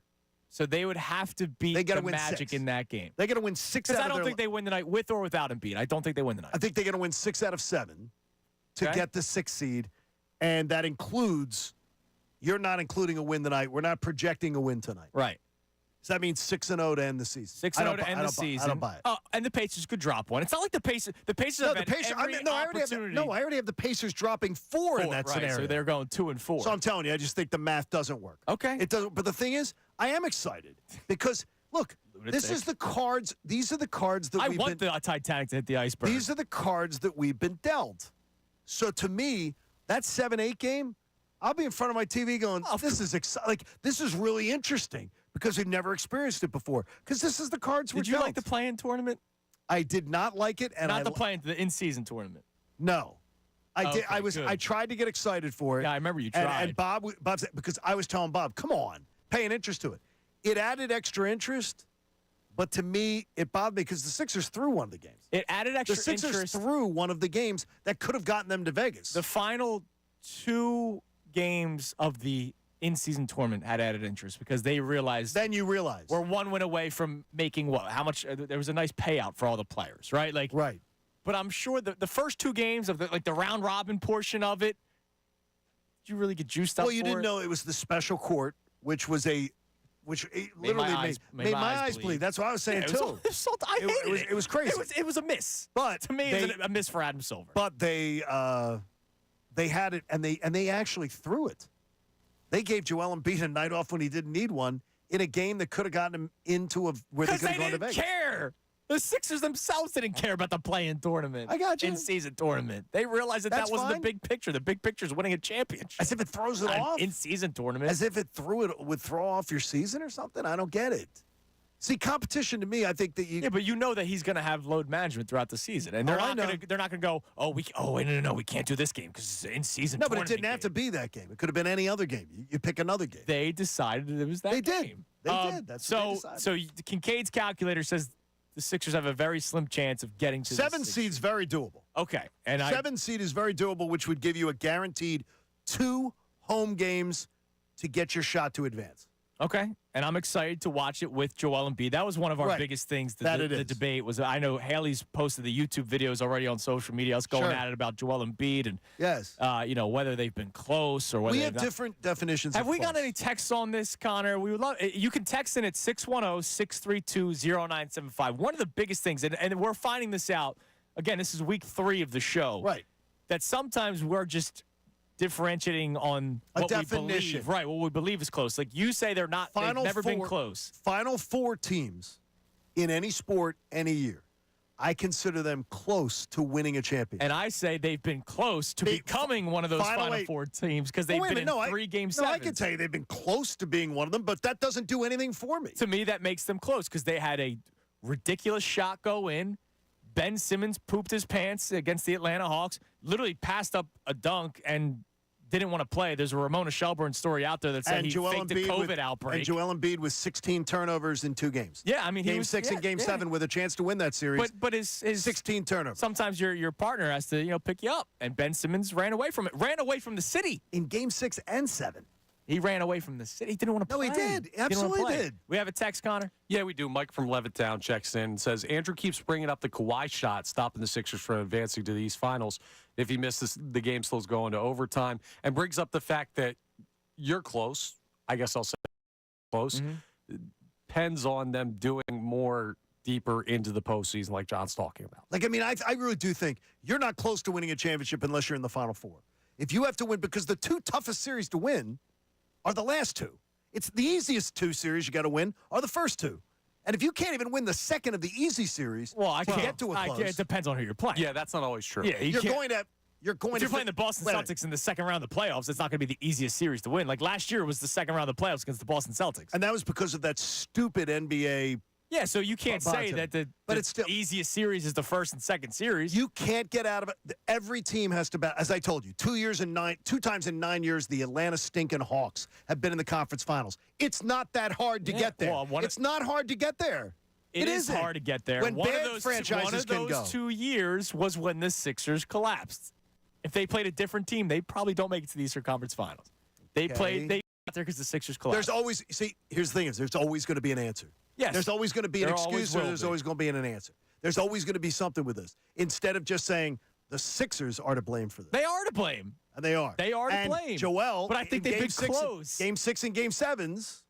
So they would have to beat They gotta the win Magic 6. in that game. They got to win 6 Because out I of don't their think they win the night with or without Embiid. I don't think they win the night. I think they're going to win 6 out of 7 to Okay. get the 6th seed, and that includes you're not including a win tonight. We're not projecting a win tonight. Right. So that means 6-0 to end the season. 6-0 to end the season. I don't buy it. Oh, and the Pacers could drop one. It's not like the Pacers. The Pacers have had every opportunity. I already have the Pacers dropping 4 in that right, scenario. So they're going 2-4. So I'm telling you, I just think the math doesn't work. Okay. It doesn't. But the thing is, I am excited because look, this is the cards. These are the cards that I we've want been. the Titanic to hit the iceberg. These are the cards that we've been dealt. So to me, that 7-8 game, I'll be in front of my TV going, "This is exciting. Like this is really interesting." Because we've never experienced it before. Because this is the cards we're Did you dealt. like the play-in tournament? I did not like it, and Not the play-in, the in-season tournament. No, I did. Okay, I tried to get excited for it. Yeah, I remember you And tried. Bob said, because I was telling Bob, come on, pay an interest to it. It added extra interest, but to me, it bothered me because the Sixers threw one of the games. It added extra The Sixers interest. threw one of the games that could have gotten them to Vegas. The final 2 games of the in-season tournament had added interest because they realized. Then you realize we're 1 win away from making what? How much? There was a nice payout for all the players, right? Like right. But I'm sure the first 2 games of the round robin portion of it, did you really get juiced up? Well, you for didn't it? know it was the special court, which literally made my eyes bleed. That's what I was saying Yeah, too. I hated it. It was crazy. It was a miss. But to me, it was a miss for Adam Silver. But they had it, and they actually threw it. They gave Joel Embiid a night off when he didn't need one in a game that could have gotten him into where they Because could they have gone to didn't Vegas. care. The Sixers themselves didn't care about the play-in tournament. I got you. In-season tournament. They realized that That's that wasn't fine. the big picture. The big picture is winning a championship. As if it throws it Not an off. in-season tournament. As if it would throw off your season or something. I don't get it. See, competition to me, I think that you. Yeah, but you know that he's going to have load management throughout the season, and they're Oh, I not know. going to. They're not going to go. Wait, no, we can't do this game because it's an in-season. No, but it tournament didn't have to be that game. It could have been any other game. You pick another game. They decided it was that They did. game. They did. That's what they decided. So Kincaid's calculator says the Sixers have a very slim chance of getting to 7 the 6. seed's very doable. Okay, and 7 seed is very doable, which would give you a guaranteed 2 home games to get your shot to advance. Okay, and I'm excited to watch it with Joel Embiid. That was one of our Right. biggest things. That The it is. debate was. I know Haley's posted the YouTube videos already on social media. Us going Sure. at it about Joel Embiid and Yes. whether they've been close or whether We they've have not. different definitions. Have of we got close. any texts on this, Connor? We would love. You can text in at 610-632-0975. One of the biggest things, and we're finding this out. Again, this is week 3 of the show. Right. That sometimes we're just differentiating on A what definition. we believe. Right, what we believe is close. Like you say, they're not. Final they've never been 4 close. Final 4 teams in any sport, any year, I consider them close to winning a championship. And I say they've been close to becoming one of those Final Final 8. 4 teams because they've Well, wait a been minute, in 3 game No, I sevens. can tell you they've been close to being one of them, but that doesn't do anything for me. To me, that makes them close because they had a ridiculous shot go in. Ben Simmons pooped his pants against the Atlanta Hawks, literally passed up a dunk and didn't want to play. There's a Ramona Shelburne story out there that said he faked a COVID outbreak. And Joel Embiid with 16 turnovers in 2 games. Yeah, I mean, he Game was, 6 and Game 7 with a chance to win that series. But his 16 turnovers. Sometimes your partner has to pick you up, and Ben Simmons ran away from it. Ran away from the city in Game 6 and 7. He ran away from the city. He didn't want to play. No, he did. Absolutely did. We have a text, Connor? Yeah, we do. Mike from Levittown checks in and says, Andrew keeps bringing up the Kawhi shot, stopping the Sixers from advancing to the East Finals if he misses the game still going to overtime, and brings up the fact that you're close. I guess I'll say close. Depends on them doing more deeper into the postseason like John's talking about. Like, I mean, I really do think you're not close to winning a championship unless you're in the Final Four. If you have to win, because the two toughest series to win are the last two. It's the easiest two series you got to win are the first two. And if you can't even win the second of the easy series to get to a close. It depends on who you're playing. Yeah, that's not always true. Yeah, you're going to if you're playing the Boston Celtics in the second round of the playoffs, it's not going to be the easiest series to win. Like last year was the second round of the playoffs against the Boston Celtics. And that was because of that stupid NBA. Yeah, so you can't say that the it's still easiest series is the first and second series. You can't get out of it. Every team has to as I told you, 2 times in 9 years, the Atlanta stinking Hawks have been in the conference finals. It's not that hard to get there. It's not hard to get there. It is hard to get there. When one bad of those franchises can go. 2 years was when the Sixers collapsed. If they played a different team, they probably don't make it to the Eastern Conference Finals. They got there because the Sixers collapsed. There's always here's the thing is there's always going to be an answer. Yes. There's always going to be an excuse or there's always going to be an answer. There's always going to be something with this. Instead of just saying the Sixers are to blame for this. They are to blame. And they are. They are to blame. Joel, but I think they've been close. Game 6 and Game 7s.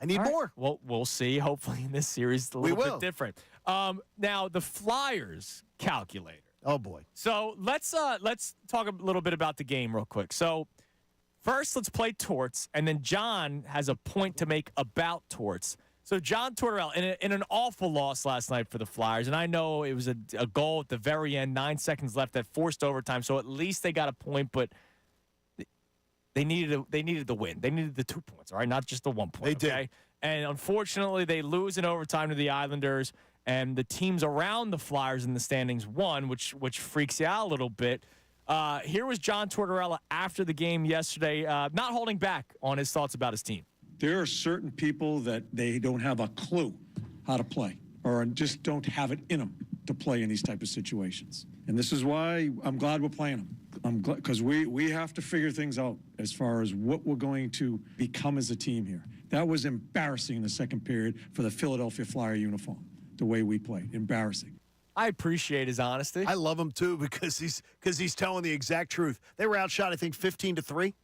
I need more. Well, we'll see. Hopefully in this series it's a little bit different. Now the Flyers calculator. Oh boy. So let's talk a little bit about the game real quick. So first, let's play Torts, and then John has a point to make about Torts. So John Tortorella, in an awful loss last night for the Flyers, and I know it was a goal at the very end, 9 seconds left, that forced overtime. So at least they got a point, but they needed the win. They needed the 2 points, all right, not just the 1 point. They okay? did. And unfortunately, they lose in overtime to the Islanders, and the teams around the Flyers in the standings won, which freaks you out a little bit. Here was John Tortorella after the game yesterday, not holding back on his thoughts about his team. There are certain people that they don't have a clue how to play or just don't have it in them to play in these type of situations. And this is why I'm glad we're playing them. I'm glad because we have to figure things out as far as what we're going to become as a team here. That was embarrassing in the second period for the Philadelphia Flyer uniform, the way we played. Embarrassing. I appreciate his honesty. I love him too because he's telling the exact truth. They were outshot, I think, 15-3,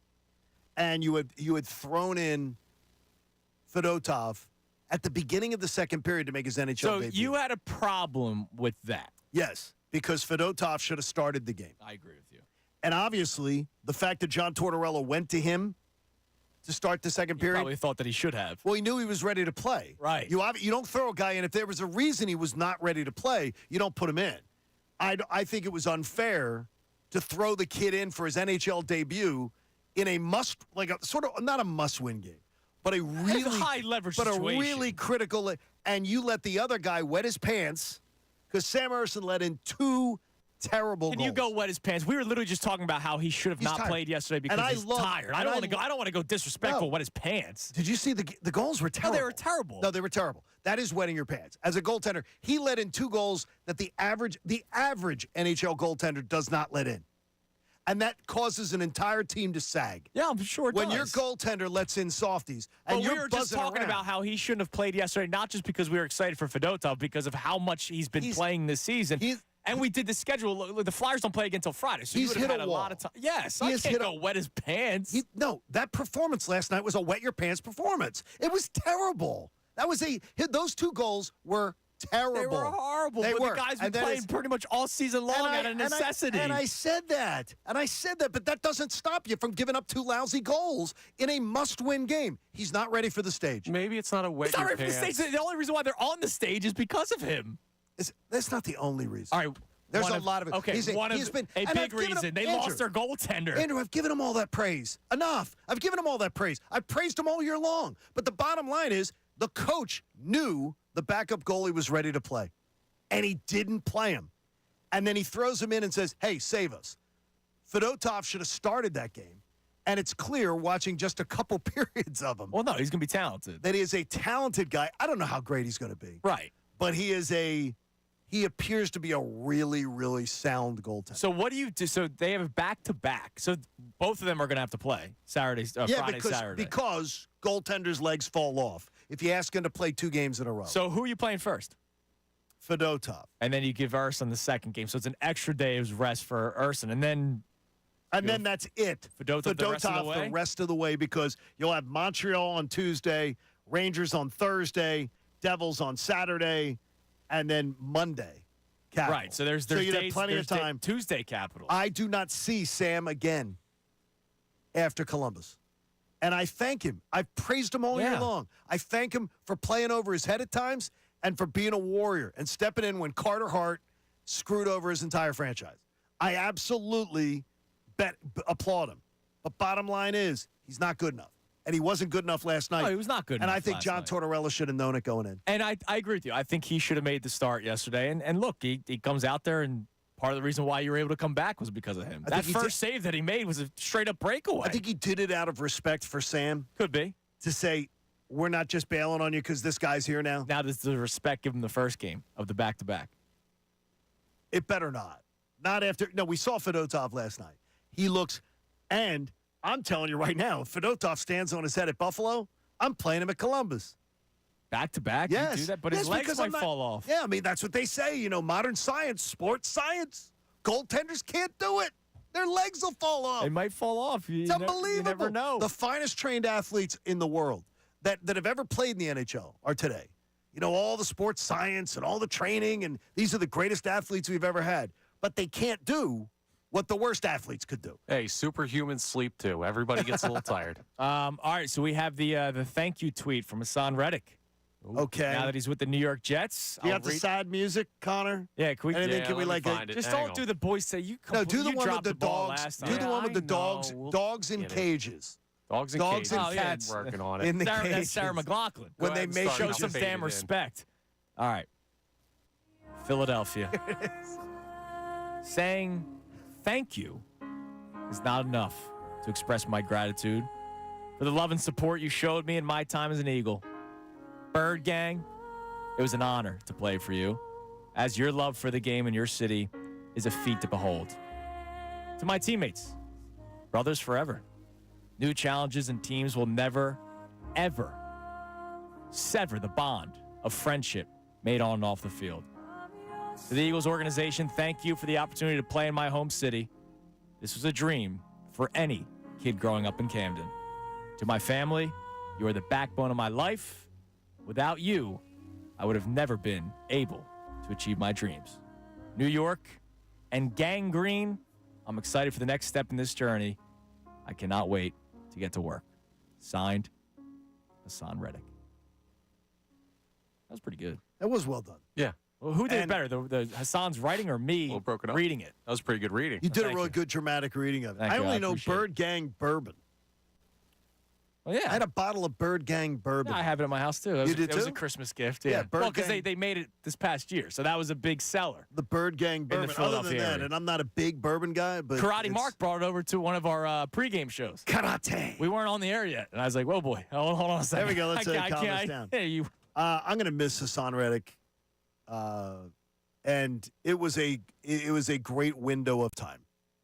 and you had thrown in Fedotov at the beginning of the second period to make his NHL debut. So you had a problem with that? Yes, because Fedotov should have started the game. I agree with you. And obviously, the fact that John Tortorella went to him to start the second period. Probably thought that he should have. Well, he knew he was ready to play. Right. You don't throw a guy in. If there was a reason he was not ready to play, you don't put him in. I think it was unfair to throw the kid in for his NHL debut in a not a must-win game, but a really high leverage but situation. a really critical. And you let the other guy wet his pants because Sam Ersson let in 2 terrible Can goals. you go wet his pants? We were literally just talking about how he should have not played yesterday because he's tired. I don't want to go disrespectful. Wet his pants. Did you see the goals were terrible? No, they were terrible. No, they were terrible. That is wetting your pants. As a goaltender, he let in 2 goals that the average NHL goaltender does not let in. And that causes an entire team to sag. Yeah, I'm sure it when does. your goaltender lets in softies, and we were just talking about how he shouldn't have played yesterday, not just because we were excited for Fedotov, because of how much he's been playing this season. And we did the schedule. The Flyers don't play again until Friday, so you would have had a lot of time. Yes, I can't go wet his pants. No, that performance last night was a wet your pants performance. It was terrible. Those 2 goals were terrible. They were horrible. They were. The guy's been playing pretty much all season long out of necessity. And I said that. But that doesn't stop you from giving up 2 lousy goals in a must-win game. He's not ready for the stage. Maybe it's not a wet He's not ready for the stage. The only reason why they're on the stage is because of him. That's not the only reason. All right. There's a lot of it. Okay, a big reason. They lost their goaltender. Andrew, I've given him all that praise. Enough. I've given him all that praise. I've praised him all year long. But the bottom line is the coach knew the backup goalie was ready to play, and he didn't play him. And then he throws him in and says, hey, save us. Fedotov should have started that game. And it's clear, watching just a couple periods of him. Well, no, he's going to be talented. That he is a talented guy. I don't know how great he's going to be. Right. But he is a he appears to be a really, really sound goaltender. So what do you do? So they have a back-to-back. So both of them are going to have to play Friday, Saturday. Because goaltenders' legs fall off if you ask him to play 2 games in a row. So who are you playing first? Fedotov. And then you give Urson the second game. So it's an extra day of rest for Urson. And then that's it. Fedotov the rest of the way because you'll have Montreal on Tuesday, Rangers on Thursday, Devils on Saturday, and then Monday, Capital. Right, so there's you'd days, have plenty of time. Tuesday, Capital. I do not see Sam again after Columbus. And I thank him. I've praised him all year long. I thank him for playing over his head at times and for being a warrior and stepping in when Carter Hart screwed over his entire franchise. I absolutely applaud him. But bottom line is, he's not good enough. And he wasn't good enough last night. No, he was not good enough. And I think John Tortorella should have known it going in. And I agree with you. I think he should have made the start yesterday. And look, he comes out there, and part of the reason why you were able to come back was because of him. That first save that he made was a straight-up breakaway. I think he did it out of respect for Sam. Could be. To say, we're not just bailing on you because this guy's here now. Now does the respect give him the first game of the back-to-back? It better not. Not after. No, we saw Fedotov last night. He looks, and I'm telling you right now, if Fedotov stands on his head at Buffalo, I'm playing him at Columbus. Back-to-back? Yes. You do that, but his legs might fall off. Yeah, I mean, that's what they say. Modern science, sports science. Goaltenders can't do it. Their legs will fall off. They might fall off. It's unbelievable. You never know. The finest trained athletes in the world that have ever played in the NHL are today. All the sports science and all the training, and these are the greatest athletes we've ever had. But they can't do what the worst athletes could do. Hey, superhuman sleep, too. Everybody gets a little tired. All right, so we have the thank you tweet from Hassan Reddick. Okay. Now that he's with the New York Jets. You got the sad music, Connor? Yeah, can we? Anything, can we like just don't do the boys say you. No, do the you one with the dogs. dogs. Do the one with the dogs. Dogs in cages. Dogs and dogs cages. and cats working on it. In the cages. That's Sarah McLachlan. When they make show some damn respect. All right. Philadelphia. Saying thank you is not enough to express my gratitude for the love and support you showed me in my time as an Eagle. Bird Gang, it was an honor to play for you, as your love for the game in your city is a feat to behold. To my teammates, brothers forever, new challenges and teams will never, ever sever the bond of friendship made on and off the field. To the Eagles organization, thank you for the opportunity to play in my home city. This was a dream for any kid growing up in Camden. To my family, you are the backbone of my life. Without you, I would have never been able to achieve my dreams. New York and Gangrene, I'm excited for the next step in this journey. I cannot wait to get to work. Signed, Hassan Reddick. That was pretty good. That was well done. Yeah. Well, who did it better, the Hassan's writing or me reading it? That was pretty good reading. You did a really good dramatic reading of it. I only know Bird Gang bourbon. Well, yeah. I had a bottle of Bird Gang bourbon. Yeah, I have it at my house, too. It was a Christmas gift. Yeah, Bird because Gang. they made it this past year, so that was a big seller. The Bird Gang bourbon. Other than that, and I'm not a big bourbon guy, but Karate Mark brought it over to one of our pregame shows. Karate. We weren't on the air yet, and I was like, "Whoa, boy, hold on a second." There we go. Let's calm this down. Hey, I'm going to miss Hassan Reddick, and it was a great window of time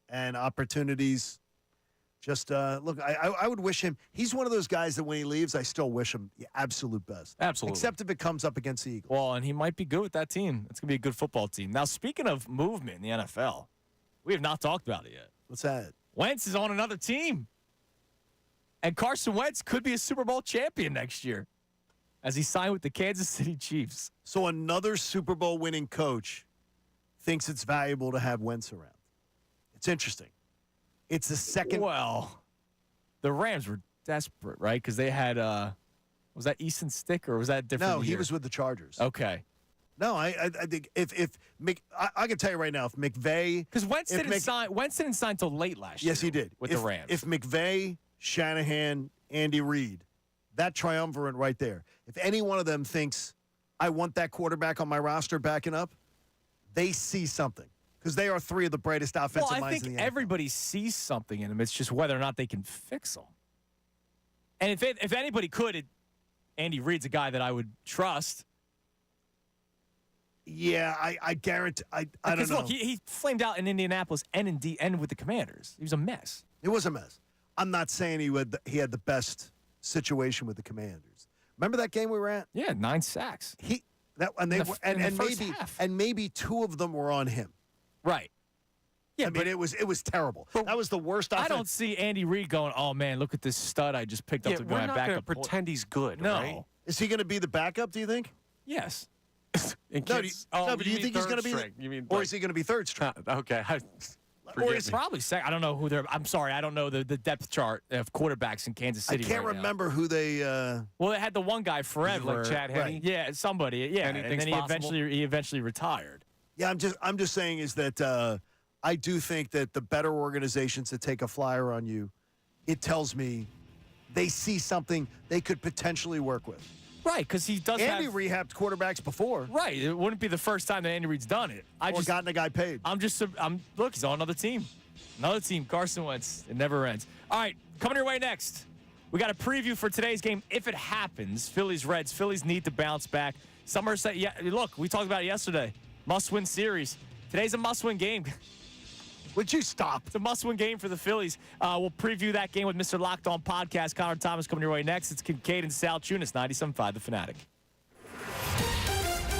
and opportunities. Just look, I would wish him. He's one of those guys that when he leaves, I still wish him the absolute best. Absolutely. Except if it comes up against the Eagles. Well, and he might be good with that team. It's going to be a good football team. Now, speaking of movement in the NFL, we have not talked about it yet. What's that? Wentz is on another team. And Carson Wentz could be a Super Bowl champion next year as he signed with the Kansas City Chiefs. So another Super Bowl winning coach thinks it's valuable to have Wentz around. It's interesting. It's the second. Well, the Rams were desperate, right? Because they had, was that Easton Stick or was that different? No, he year? was with the Chargers. Okay. No, I think I can tell you right now, if McVay, because Wentz didn't sign until late last year. Yes, he did with the Rams. If McVay, Shanahan, Andy Reid, that triumvirate right there. If any one of them thinks I want that quarterback on my roster backing up, they see something. Because they are three of the brightest offensive minds in the NFL. I think everybody sees something in them. It's just whether or not they can fix them. And if anybody could, Andy Reid's a guy that I would trust. Yeah, I guarantee. I don't know. Look, he flamed out in Indianapolis and with the Commanders. He was a mess. It was a mess. I'm not saying he had the best situation with the Commanders. Remember that game we were at? Yeah, 9 sacks. Maybe 2 of them were on him. Right. Yeah, but it was terrible. That was the worst. I don't see Andy Reid going, "Oh man, look at this stud I just picked up to we're my not backup." going to pretend he's good. No. Right? Is he going to be the backup? Do you think? Yes. But do you think he's going to be? Or is he going to be third string? Okay. Or it's probably second. I don't know who they're. I'm sorry, I don't know the depth chart of quarterbacks in Kansas City. I can't remember who they. Well, they had the one guy forever, like Chad Henne? Right. Yeah, somebody. Yeah, and then he eventually retired. Yeah, I'm just saying is that I do think that the better organizations that take a flyer on you, it tells me they see something they could potentially work with. Right, because he does. Andy rehabbed quarterbacks before. Right, it wouldn't be the first time that Andy Reid's done it. Gotten a guy paid. Look, he's on another team. Another team, Carson Wentz. It never ends. All right, coming your way next. We got a preview for today's game. If it happens, Phillies-Reds. Phillies need to bounce back. Somerset, yeah, look, we talked about it yesterday. Must-win series. Today's a must-win game. Would you stop? It's a must-win game for the Phillies. We'll preview that game with Mr. Locked On Podcast. Connor Thomas coming your way next. It's Kincade and Salciunas, 97.5 The Fanatic.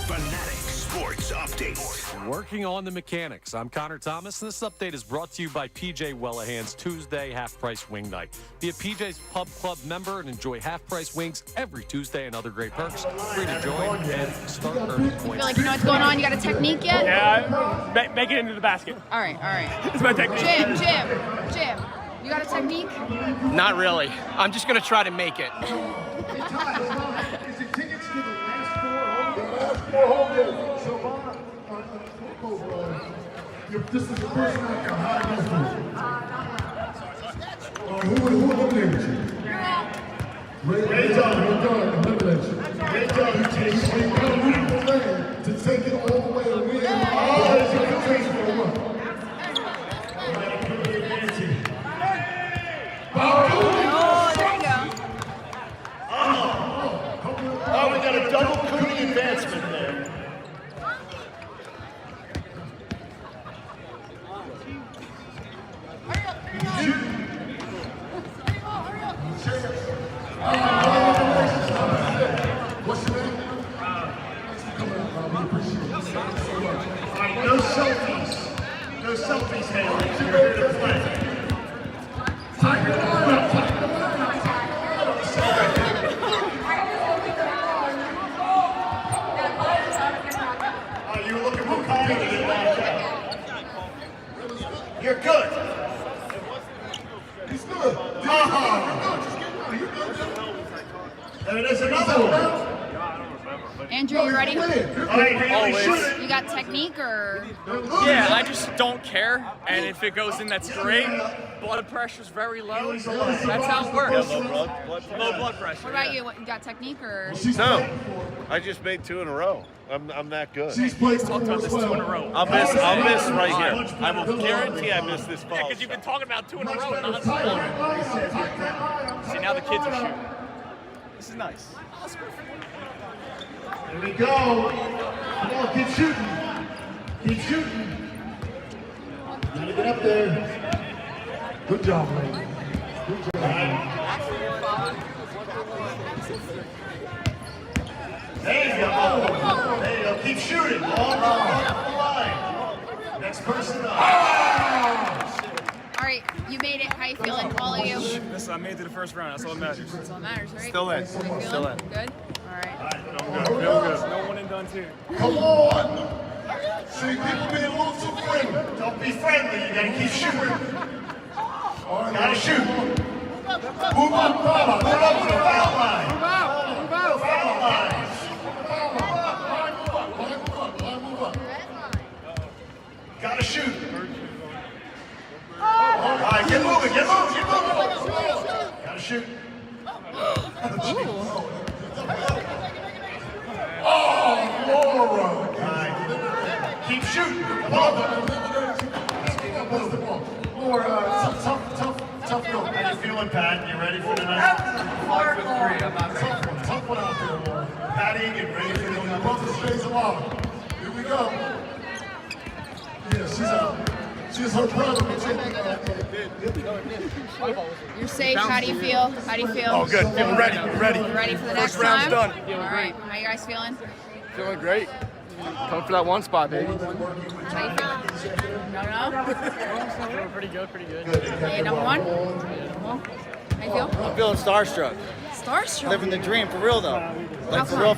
Fanatic Sports Update. Working on the mechanics. I'm Connor Thomas, and this update is brought to you by PJ Wellahan's Tuesday Half-Price Wing Night. Be a PJ's Pub Club member and enjoy half-price wings every Tuesday and other great perks. Free to join and start earning points. You feel like you know what's going on? You got a technique yet? Yeah, make it into the basket. All right. It's my technique. Jim, you got a technique? Not really. I'm just going to try to make it. This is the first match of high who eliminated you? Ray John eliminated you. Ray John, you take the lane to take it all the way to win. That is your contention for a run. Oh, there you go. Oh, we got a double Cooney advancement there. What's your name? All right, no selfies. No selfies, Haley. You're here to play. Oh, you were looking for confidence in that. You're good. He's good. There is another one. Andrew, you ready? All right, Haley, shoot it. You got technique or? Yeah, I just don't care, and if it goes in, that's great. Blood pressure's very low. That's how it works. Low blood pressure. What about you? You got technique or? No, I just made 2 in a row. I'm that good. She's played Talked about this 2 in a row. I'll miss right here. I will guarantee I miss this fall. Because you've been talking about 2 in a row nonstop. See, now the kids are shooting. This is nice. Here we go. Come on, keep shooting. Keep shooting. Gotta get up there. Good job, lady. Good job. There you go. There you go. Keep shooting. Long line. Next person up. All right, you made it. How you feeling, all of you? Listen, I made it to the first round. That's all that matters. That's all that matters, right? Still in. How you feeling? Still in. Good? All right. Feel good. No one and done too. Come on. See, people being a little too friendly. Don't be friendly. You gotta keep shooting. Gotta shoot. Move up. Move up to the foul line. Move out. Move out. Foul line. Gotta shoot. All right, get moving. Gotta shoot. Oh, Laura. All right. Keep shooting. Come on. Tough go. How you feeling, Pat? You ready for tonight? 5'3". I'm not ready. Tough one out there, Laura. Pat Egan, ready for the Brother stays alive. Here we go. Yeah, she's out. She's her brother. You're safe. How do you feel? How do you feel? Oh, good. Feeling ready. Ready. Ready for the next First round's time? done. All right. How you guys feeling? Feeling great. Coming for that one spot, baby. How you feeling? No? Feeling pretty good, pretty good. Hey, number one? How you feel? I'm feeling starstruck. Starstruck? Living the dream, for real though. Like for real.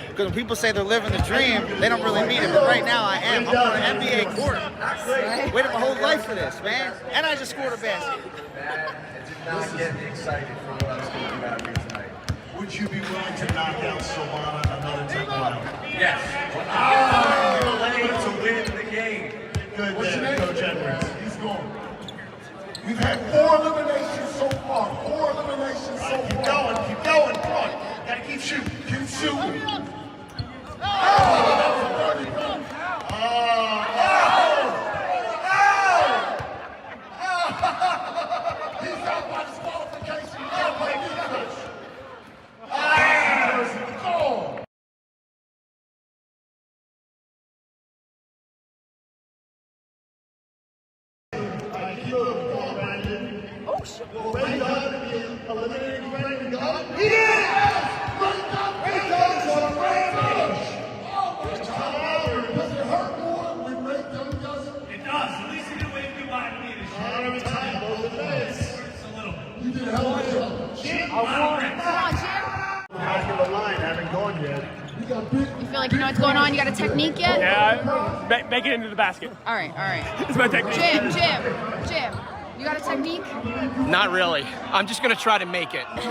Because when people say they're living the dream, they don't really mean it. But right now I am. I'm on an NBA court. Waited my whole life for this, man. And I just scored a basket. Not getting excited for what I was thinking about here tonight. Would you be willing to knock out Solana another 10 round? Yes. To win the game. Good there, Coach Edwards. He's gone. We've had 4 eliminations so far. 4 eliminations so far. Keep going. Come on. Gotta keep shooting. Keep shooting. He's out by disqualification. Now play defense. Goal. Oh, shit. Ray Dunn eliminating Ray Dunn. He is! Ray Dunn is on Ray Dunn. Does it hurt more when Ray Dunn does it? It does. At least he didn't wave goodbye to me this year. Every time, both of Hurts a little. You did a hell of a job. Jim, Come on, Jim. half of the line haven't gone yet. You feel like you know what's going on? You got a technique yet? Yeah, make it into the basket. All right. It's my technique. Jim. You got a technique? Not really. I'm just going to try to make it. Is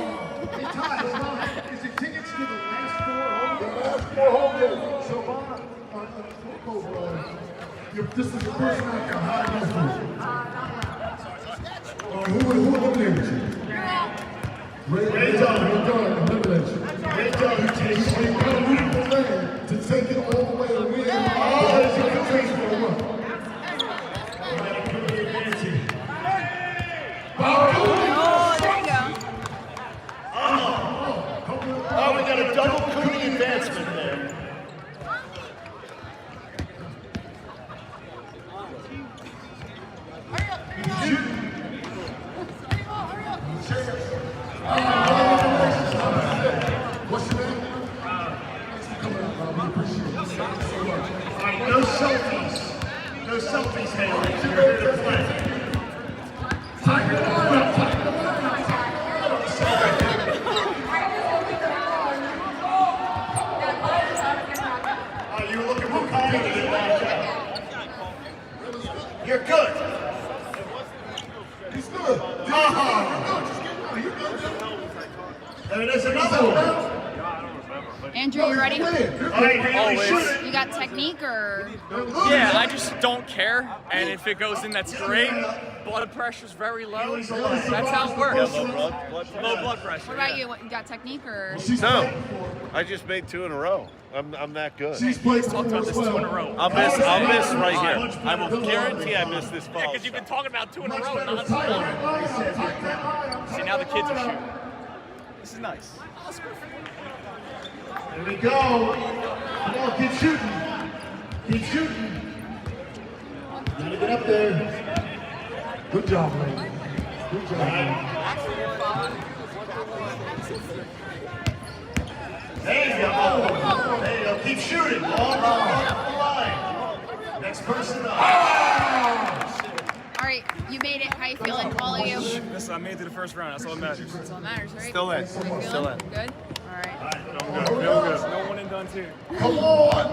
it tickets to the last 4 home games? So, this is the first round. How do you feel? Who eliminated you? Ray Dunn eliminated you. Ray Dunn, he's got to move the lane to take it all the way to win. That is your contention for a run. Bob Cooney. Oh, there you go. Oh, we got a double Cooney advancement there. What's your name? We appreciate it. All right, no selfies. No selfies, Haley. You're here to play. You were looking for comedy in that. You're good. He's good. There is another one. Andrew, you ready? All right, Haley, shoot it. You got technique or? Yeah, I just don't care. And if it goes in, that's great. Blood pressure's very low. That's how it works. Low blood pressure. What about you? You got technique or? No, I just made 2 in a row. I'm that good. She's played Talked about this 2 in a row. I'll miss right here. I will guarantee I miss this Yeah, fall. because you've been talking about 2 in a row. See, now the kids are shooting. This is nice. Here we go. Come on, keep shooting. Keep shooting. Gotta get up there. Good job, lady. Good job. There you go. There you go. Keep shooting. Long line. Next person up. All right, you made it. How you feeling? All of you. Listen, I made it to the first round. That's all that matters. That's all that matters, right? Still in. How you feeling? Still in. Good. All right. Feel good. No one and done too. Come on.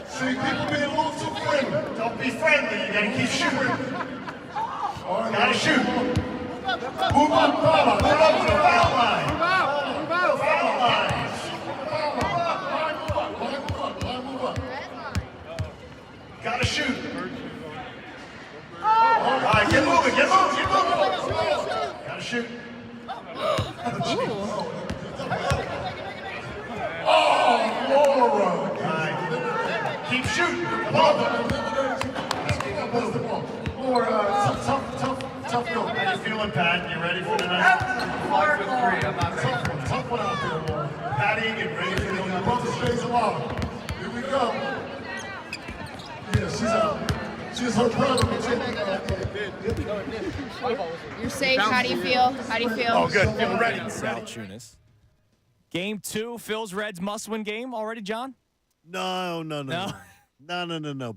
See, people being a little too friendly. Don't be friendly. You gotta keep shooting. Gotta shoot. Move up, Move up to the foul line. Move out. Foul line. Gotta shoot. All right, get moving. Gotta shoot. Laura. All right. Keep shooting. Come on. More tough go. How you feeling, Pat? You ready for tonight? 5'3". I'm not tough one out there, Laura. Pat Egan, ready for Your the brother stays alive. Here we go. she's out. She's her brother. You're safe. How do you feel? How do you feel? Oh, good. Feel ready. Salciunas. Game 2, Phils Reds must-win game already, John? No.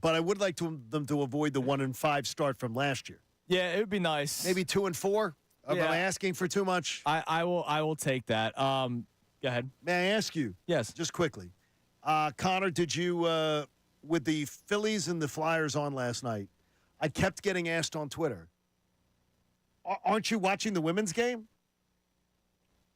But I would like them to avoid the 1-5 start from last year. Yeah, it would be nice. Maybe 2-4. Am Yeah. I asking for too much? I will take that. Go ahead. May I ask you? Yes. Just quickly. Connor, did you, with the Phillies and the Flyers on last night, I kept getting asked on Twitter, aren't you watching the women's game?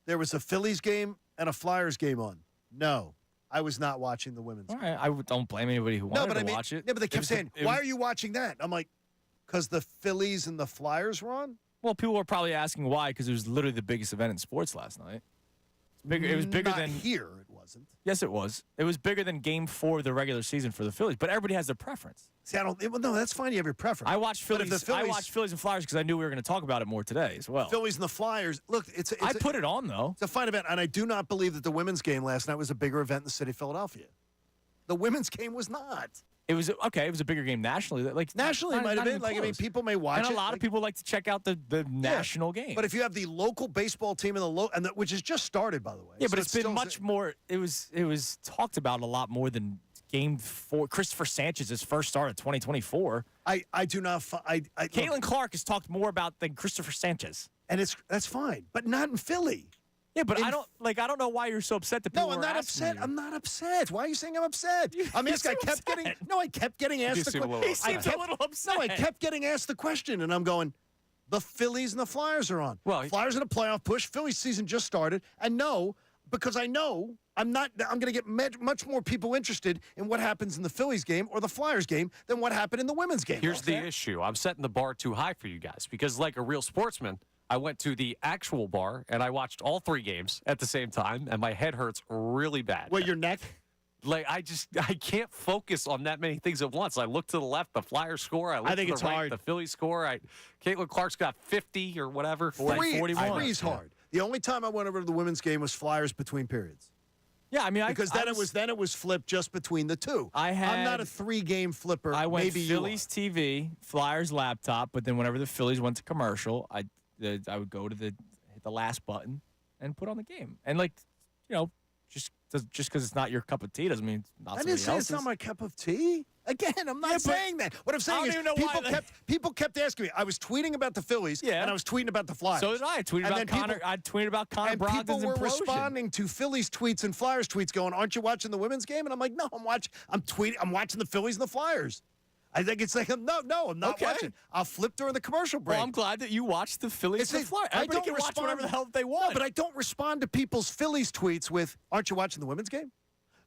There was a Phillies game and a Flyers game on. No, I was not watching the women's game. All right. I don't blame anybody who wanted to watch it. Yeah, but they kept saying, why are you watching that? I'm like, because the Phillies and the Flyers were on? Well, people were probably asking why, because it was literally the biggest event in sports last night. It was bigger Not than here. It wasn't. Yes, it was. It was bigger than Game 4 of the regular season for the Phillies. But everybody has their preference. See, well, no, that's fine. You have your preference. I watched But if Phillies. the Phillies- I watched Phillies and Flyers because I knew we were going to talk about it more today as well. Phillies and the Flyers. Look, I put it on though. It's a fine event, and I do not believe that the women's game last night was a bigger event in the city of Philadelphia. The women's game was not. It was okay. It was a bigger game nationally. Like Nationally, it might have been. Like, I mean, people may watch it. And a lot of people like to check out the national game. But if you have the local baseball team and which has just started, by the way. Yeah, but so it's been much more. It was talked about a lot more than Game 4. Christopher Sanchez's first start of 2024. I do not. Caitlin Clark has talked more about than Christopher Sanchez, and that's fine, but not in Philly. Yeah, but I don't know why you're so upset that people No, I'm were not asking upset. you. I'm not upset. Why are you saying I'm upset? I mean, I kept getting asked the question. He seems a little upset. No, I kept getting asked the question, and I'm going, the Phillies and the Flyers are on. Well, Flyers in a playoff push. Phillies season just started, and because I know I'm going to get much more people interested in what happens in the Phillies game or the Flyers game than what happened in the women's game. Here's the issue. I'm setting the bar too high for you guys because, like a real sportsman, I went to the actual bar and I watched all 3 games at the same time, and my head hurts really bad. Well, your neck? Like, I can't focus on that many things at once. I look to the left, the Flyers score. I look think to it's the right, hard. the Phillies score. Caitlin Clark's got 50 or whatever. 41. Three is hard. The only time I went over to the women's game was Flyers between periods. Yeah, I mean, because then it was flipped just between the two. I'm not a 3-game flipper. I went Maybe Phillies TV, Flyers laptop, but then whenever the Phillies went to commercial, I would go to hit the last button and put on the game. And just because it's not your cup of tea doesn't mean it's not. I didn't say else's. it's not my cup of tea. Again, I'm not saying that. What I'm saying is people kept asking me. I was tweeting about the Phillies, and I was tweeting about the Flyers. So did I. I tweeted about Connor Brogdon's and people were implosion. responding to Phillies tweets and Flyers tweets, going, "Aren't you watching the women's game?" And I'm like, "No, I'm watching the Phillies and the Flyers." I think it's like, no, I'm not watching. I'll flip during the commercial break. Well, I'm glad that you watched the Phillies and the Flyers. Everybody can watch whatever the hell they want. No, but I don't respond to people's Phillies tweets with, "Aren't you watching the women's game?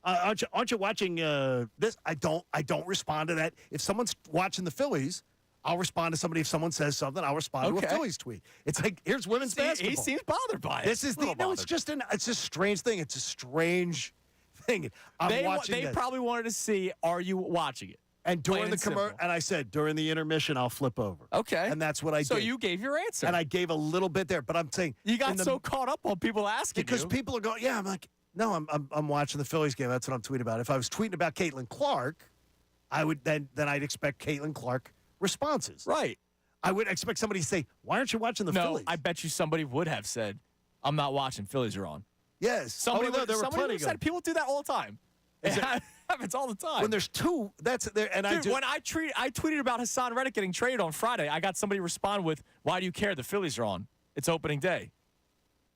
Aren't you watching this?" I don't respond to that. If someone's watching the Phillies, I'll respond to somebody. If someone says something, I'll respond to a Phillies tweet. It's like, here's women's basketball. He seems bothered by it. This is it's a strange thing. It's a strange thing. They probably wanted to see, are you watching it? And during the commercial, and I said, during the intermission, I'll flip over. Okay. And that's what I did. So you gave your answer. And I gave a little bit there, but I'm saying you got so caught up on people asking because people are going, yeah. I'm like, no, I'm watching the Phillies game. That's what I'm tweeting about. If I was tweeting about Caitlin Clark, I would then I'd expect Caitlin Clark responses. Right. I would expect somebody to say, why aren't you watching the Phillies? I bet you somebody would have said, I'm not watching. Phillies are on. Yes. Somebody there were plenty said people do that all the time. It happens all the time. When there's two, that's there. And when I tweeted about Hassan Reddick getting traded on Friday, I got somebody respond with, "Why do you care? The Phillies are on. It's opening day."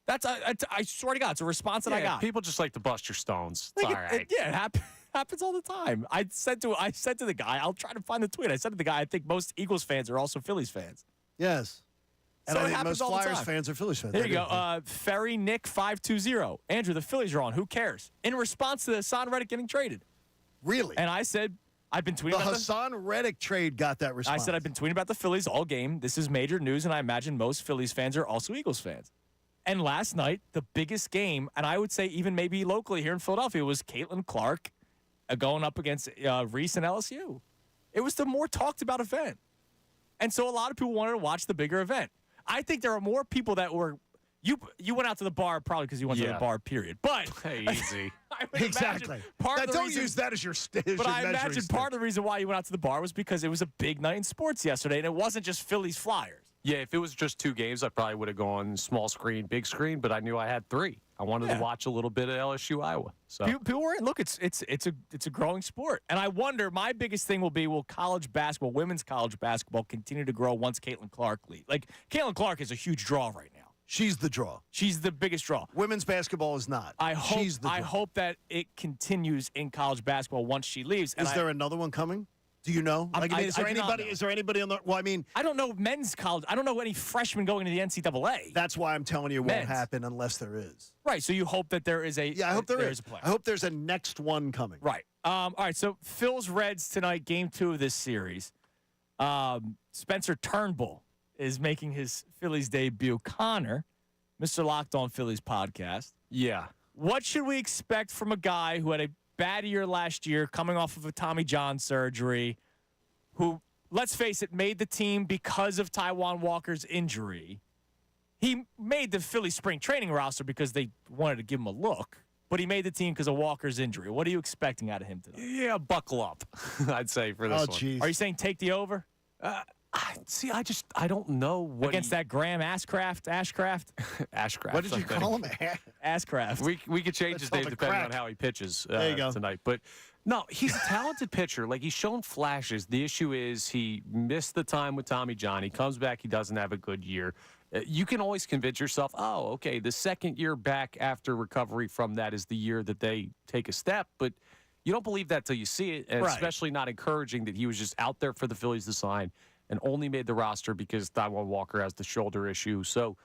That's I swear to God, it's a response that I got. People just like to bust your stones. It's all right. It happens all the time. I said to the guy, I'll try to find the tweet. I said to the guy, I think most Eagles fans are also Phillies fans. Yes. And so I think most Flyers fans are Phillies fans. There you go. Ferry Nick 520. Andrew, the Phillies are on. Who cares? In response to the Hassan Reddick getting traded. Really? And I said, I've been tweeting the about Hassan Reddick trade got that response. I said, I've been tweeting about the Phillies all game. This is major news, and I imagine most Phillies fans are also Eagles fans. And last night, the biggest game, and I would say even maybe locally here in Philadelphia, was Caitlin Clark going up against Reese and LSU. It was the more talked about event. And so a lot of people wanted to watch the bigger event. I think there are more people that were You went out to the bar probably because you went to the bar, period. But hey, easy. Exactly. Don't use that as your stage. But I imagine part of the reason why you went out to the bar was because it was a big night in sports yesterday, and it wasn't just Phillies Flyers. Yeah, if it was just 2 games, I probably would have gone small screen, big screen. But I knew I had 3. I wanted to watch a little bit of LSU Iowa. So people were in. Look, it's a growing sport, and I wonder. My biggest thing will be: will college basketball, women's college basketball, continue to grow once Caitlin Clark leaves? Like Caitlin Clark is a huge draw right now. She's the draw. She's the biggest draw. Women's basketball is not. I hope that it continues in college basketball once she leaves. Is there another one coming? Do you know? Is there anybody? Is there anybody on the? Well, I mean, I don't know men's college. I don't know any freshmen going to the NCAA. That's why I'm telling you it won't happen unless there is. Right. So you hope that there is a. Yeah, I hope there is. A player. I hope there's a next one coming. Right. All right. So Phil's Reds tonight, game 2 of this series. Spencer Turnbull is making his Phillies debut. Connor, Mr. Locked On Phillies podcast. Yeah. What should we expect from a guy who had a bad year last year, coming off of a Tommy John surgery, who, let's face it, made the team because of Taijuan Walker's injury? He made the Phillies spring training roster because they wanted to give him a look, but he made the team because of Walker's injury. What are you expecting out of him tonight? Yeah, buckle up, I'd say, for this one. Geez. Are you saying take the over? I don't know what against that Graham Ashcraft. What did you call him? Ashcraft. We could change his name depending on how he pitches tonight. But no, he's a talented pitcher. Like, he's shown flashes. The issue is he missed the time with Tommy John. He comes back, he doesn't have a good year. You can always convince yourself, oh, okay, the second year back after recovery from that is the year that they take a step. But you don't believe that till you see it, and especially not encouraging that he was just out there for the Phillies to sign and only made the roster because Taijuan Walker has the shoulder issue. So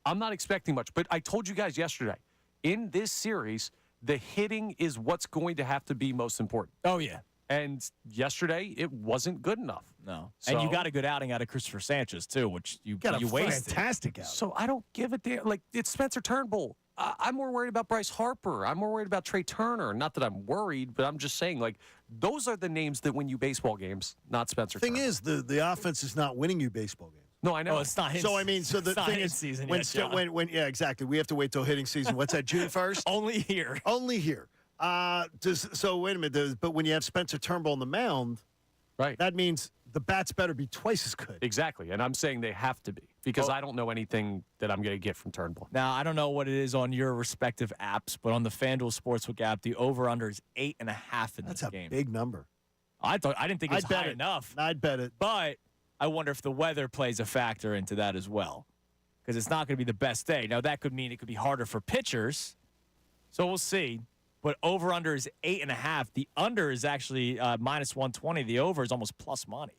I'm not expecting much. But I told you guys yesterday, in this series, the hitting is what's going to have to be most important. Oh, yeah. And yesterday, it wasn't good enough. No. So, and you got a good outing out of Christopher Sanchez, too, which you wasted. Fantastic outing. So I don't give a damn. Like, it's Spencer Turnbull. I'm more worried about Bryce Harper. I'm more worried about Trey Turner. Not that I'm worried, but I'm just saying, like, those are the names that win you baseball games, not Spencer Turnbull. Thing is, the offense is not winning you baseball games. No, I know. Oh, it's not his. So I mean, so the thing is, season when yet, exactly, we have to wait till hitting season. What's that? June 1st? Only here. Only here. So wait a minute. But when you have Spencer Turnbull on the mound, right, that means the bats better be twice as good. Exactly, and I'm saying they have to be because I don't know anything that I'm going to get from Turnbull. Now, I don't know what it is on your respective apps, but on the FanDuel Sportsbook app, the over/under is 8.5 in this game. That's a big number. I didn't think it was high enough. I'd bet it. But I wonder if the weather plays a factor into that as well, because it's not going to be the best day. Now, that could mean it could be harder for pitchers, so we'll see. But over/under is 8.5. The under is actually minus 120. The over is almost plus money.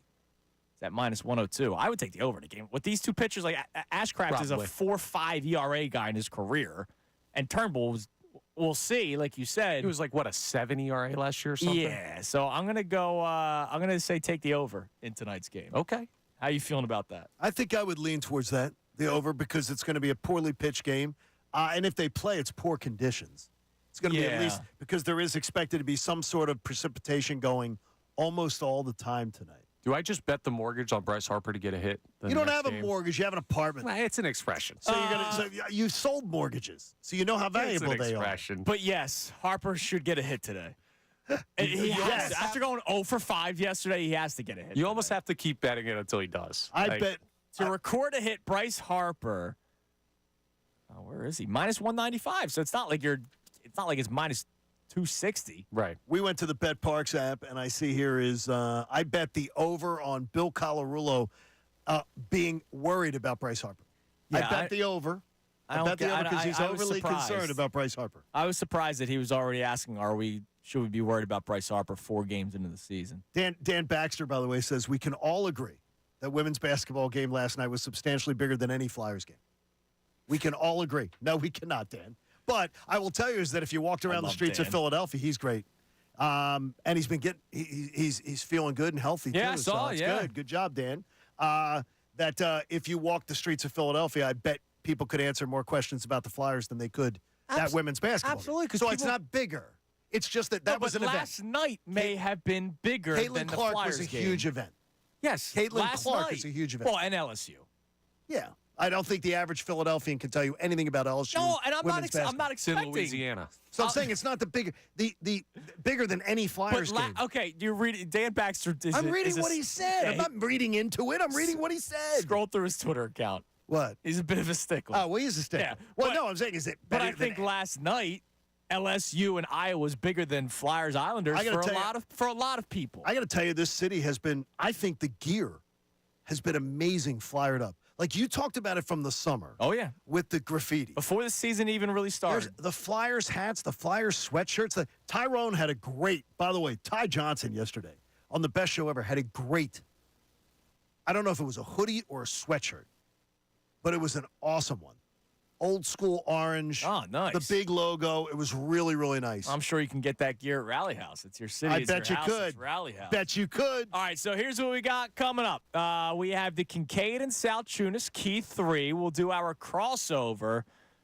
It's at minus 102. I would take the over in a game. With these two pitchers, like Ashcraft is a 4.5 ERA guy in his career, and Turnbull was, we'll see, like you said. He was like, what, a 7 ERA last year or something? Yeah, so I'm going to go, I'm going to say take the over in tonight's game. Okay. How are you feeling about that? I think I would lean towards that, the over, because it's going to be a poorly pitched game. And if they play, it's poor conditions. It's going to be at least, because there is expected to be some sort of precipitation going almost all the time tonight. Do I just bet the mortgage on Bryce Harper to get a hit? You don't have a mortgage. You have an apartment. Well, it's an expression. So you sold mortgages, so you know how valuable they are. But yes, Harper should get a hit today. He has to. After going 0 for 5 yesterday, he has to get a hit. You almost have to keep betting it until he does. I bet to record a hit, Bryce Harper. Oh, where is he? Minus 195. So it's not like it's minus 260. Right. We went to the Bet Parks app, and I see here is I bet the over on Bill Colarulo being worried about Bryce Harper. Yeah, I bet the over. I bet the over because he's overly concerned about Bryce Harper. I was surprised that he was already asking, should we be worried about Bryce Harper 4 games into the season? Dan Baxter, by the way, says we can all agree that women's basketball game last night was substantially bigger than any Flyers game. We can all agree. No, we cannot, Dan. But I will tell you is that if you walked around the streets of Philadelphia, he's great. And he's been he's feeling good and healthy, too. Yeah, I saw, so it's good. Good job, Dan. If you walk the streets of Philadelphia, I bet people could answer more questions about the Flyers than they could that women's basketball Absolutely. Game. So it's not bigger. It's just that was an event. Last night may have been bigger than the Clark Flyers was a game. huge event. Yes. Caitlin Clark is a huge event. Well, and LSU. Yeah. I don't think the average Philadelphian can tell you anything about LSU. No, and I'm not basketball. expecting. in Louisiana. So I'm saying it's not the bigger than any Flyers game. Okay, you're reading Dan Baxter. I'm reading what he said. Yeah, I'm not reading into it. I'm reading what he said. Scroll through his Twitter account. What? He's a bit of a stickler. Oh, well, he's a stickler. Yeah, well, no, I'm saying is it. But I think last night LSU and Iowa was bigger than Flyers Islanders for a lot of people. I got to tell you, this city has been. I think the gear has been amazing, flyered up. Like you talked about it from the summer. Oh yeah, with the graffiti before the season even really started. The Flyers hats, the Flyers sweatshirts. Tyrone had a great. By the way, Ty Johnson yesterday on the best show ever had a great. I don't know if it was a hoodie or a sweatshirt, but it was an awesome one. Old school orange. Oh, nice. The big logo. It was really, really nice. I'm sure you can get that gear at Rally House. It's your city. I bet you could. Rally House. Bet you could. All right, so here's what we got coming up. We have the Kincade and Salciunas Key 3. We'll do our crossover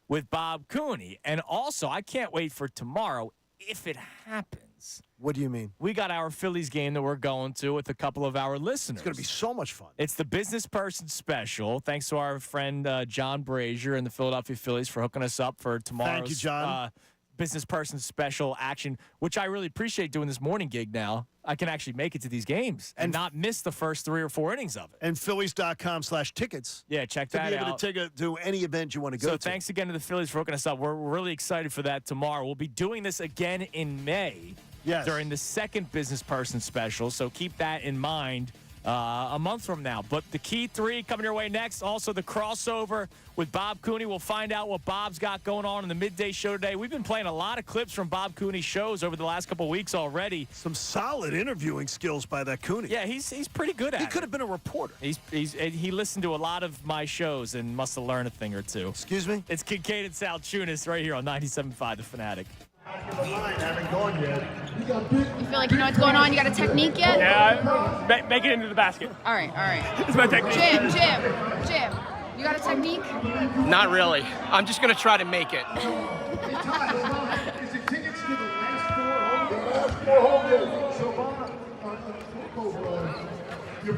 with Bob Cooney. And also, I can't wait for tomorrow if it happens. What do you mean? We got our Phillies game that we're going to with a couple of our listeners. It's going to be so much fun. It's the business person special. Thanks to our friend John Brazier and the Philadelphia Phillies for hooking us up for tomorrow's Thank you, John. business person special action, which I really appreciate doing this morning gig now. I can actually make it to these games and not miss the first 3 or 4 innings of it. And Phillies.com/tickets. Yeah, check that out. To be able to to any event you want to go to. So thanks again to the Phillies for hooking us up. We're really excited for that tomorrow. We'll be doing this again in May. Yes. During the second business person special. So keep that in mind a month from now. But the Key 3 coming your way next. Also the crossover with Bob Cooney. We'll find out what Bob's got going on in the midday show today. We've been playing a lot of clips from Bob Cooney's shows over the last couple of weeks already. Some solid interviewing skills by that Cooney. Yeah, he's pretty good at it. He could have been a reporter. He listened to a lot of my shows and must have learned a thing or two. Excuse me? It's Kincade and Salciunas right here on 97.5 The Fanatic. You feel like you know what's going on? You got a technique yet? Yeah, make it into the basket. All right. It's my technique. Jim, you got a technique? Not really. I'm just going to try to make it.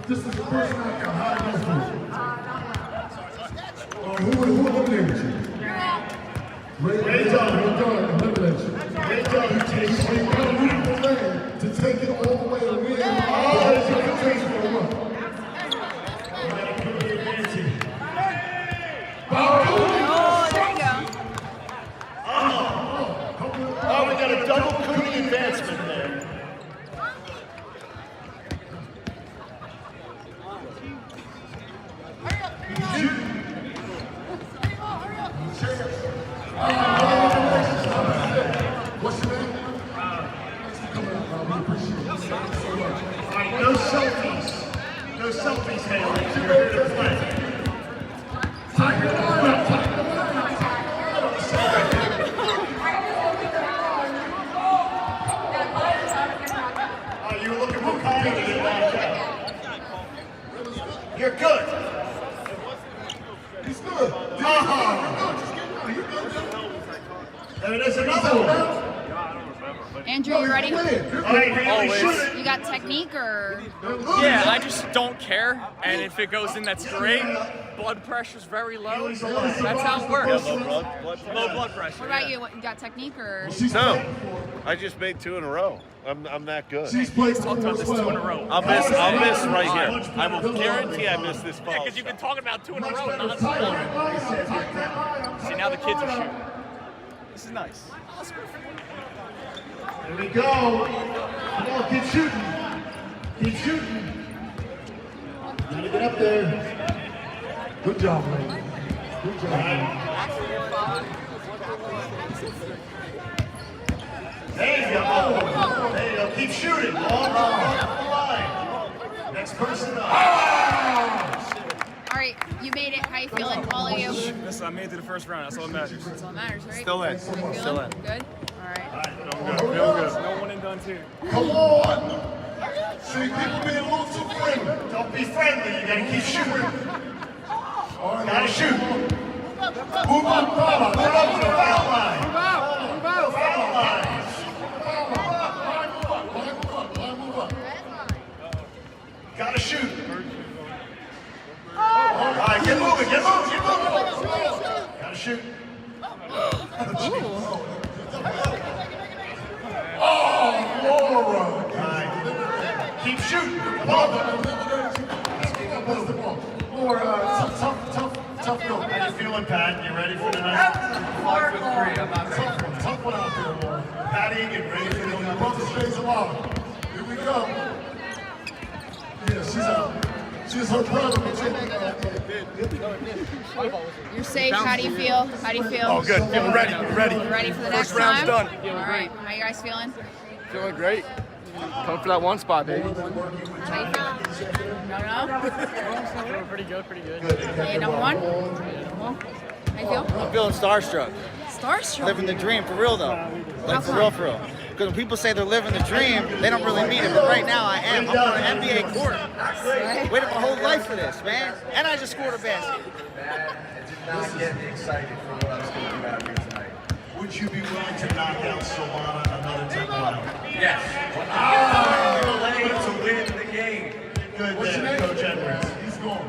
This is the first night you're high who eliminated you? Ray John, elimination. Ray John, you take it. You got to move the lane to take it all the way to win. It's your contagion for a run. Oh, there you go. Oh, we got a double Cooney advancement there. What's your name? No selfies. No selfies, Haley. You're here to play. You were looking for comedy. You're good. He's good. There it is, another one. Andrew, you ready? All right, Haley, shoot it. You got technique or? Yeah, I just don't care. And if it goes in, that's great. Blood pressure's very low. That's how it works. Low blood pressure. What about you? What, you got technique or? No, I just made 2 in a row. I'm that good. She's played Talked about this 2 in a row. I'll miss right here. I will guarantee I miss this ball. Because you've been talking about 2 in a row. See, now the kids are shooting. This is nice. Here we go. Come on, keep shooting. Keep shooting. Gotta get up there. Good job, man. Good job. There you go. There you go. Keep shooting. Long line. Next person up. All right, you made it. How you feeling? All of you? Listen, I made it to the first round. That's all that matters. That's all that matters, right? Still in. How you feeling? Still in. Good? All right. Feel good. No one and done too. Come on. See, people being a little too friendly. Don't be friendly. You gotta keep shooting. Gotta shoot. Move up, move up to the foul line. Move out. Foul line. Gotta shoot. All right, get moving, get moving, get moving. More tough go. How you feeling, Pat? You ready for tonight? 5'3". I'm not ready. Tough one out there, boy. Pat Egan, ready for the Your brother stays alive. Here we go. Yeah, she's her brother, but You're safe. How do you feel? How do you feel? Oh, good. Feeling ready. Ready. You ready for the next First round's time? done. All right. How you guys feeling? Feeling great. Coming for that one spot, baby. How you feeling? No? Feeling pretty good, pretty good. Hey, number one? How you feel? I'm feeling starstruck. Starstruck? Living the dream, for real though. Like for real, for real. Because when people say they're living the dream, they don't really mean it. But right now I am. I'm on an NBA court. Waited my whole life for this, man. And I just scored a basket. It did not get me excited for what I was going to do out here tonight. would you be willing to knock out Solana another tempo out? Yes. To win the game. Good, Coach Edwards. He's gone.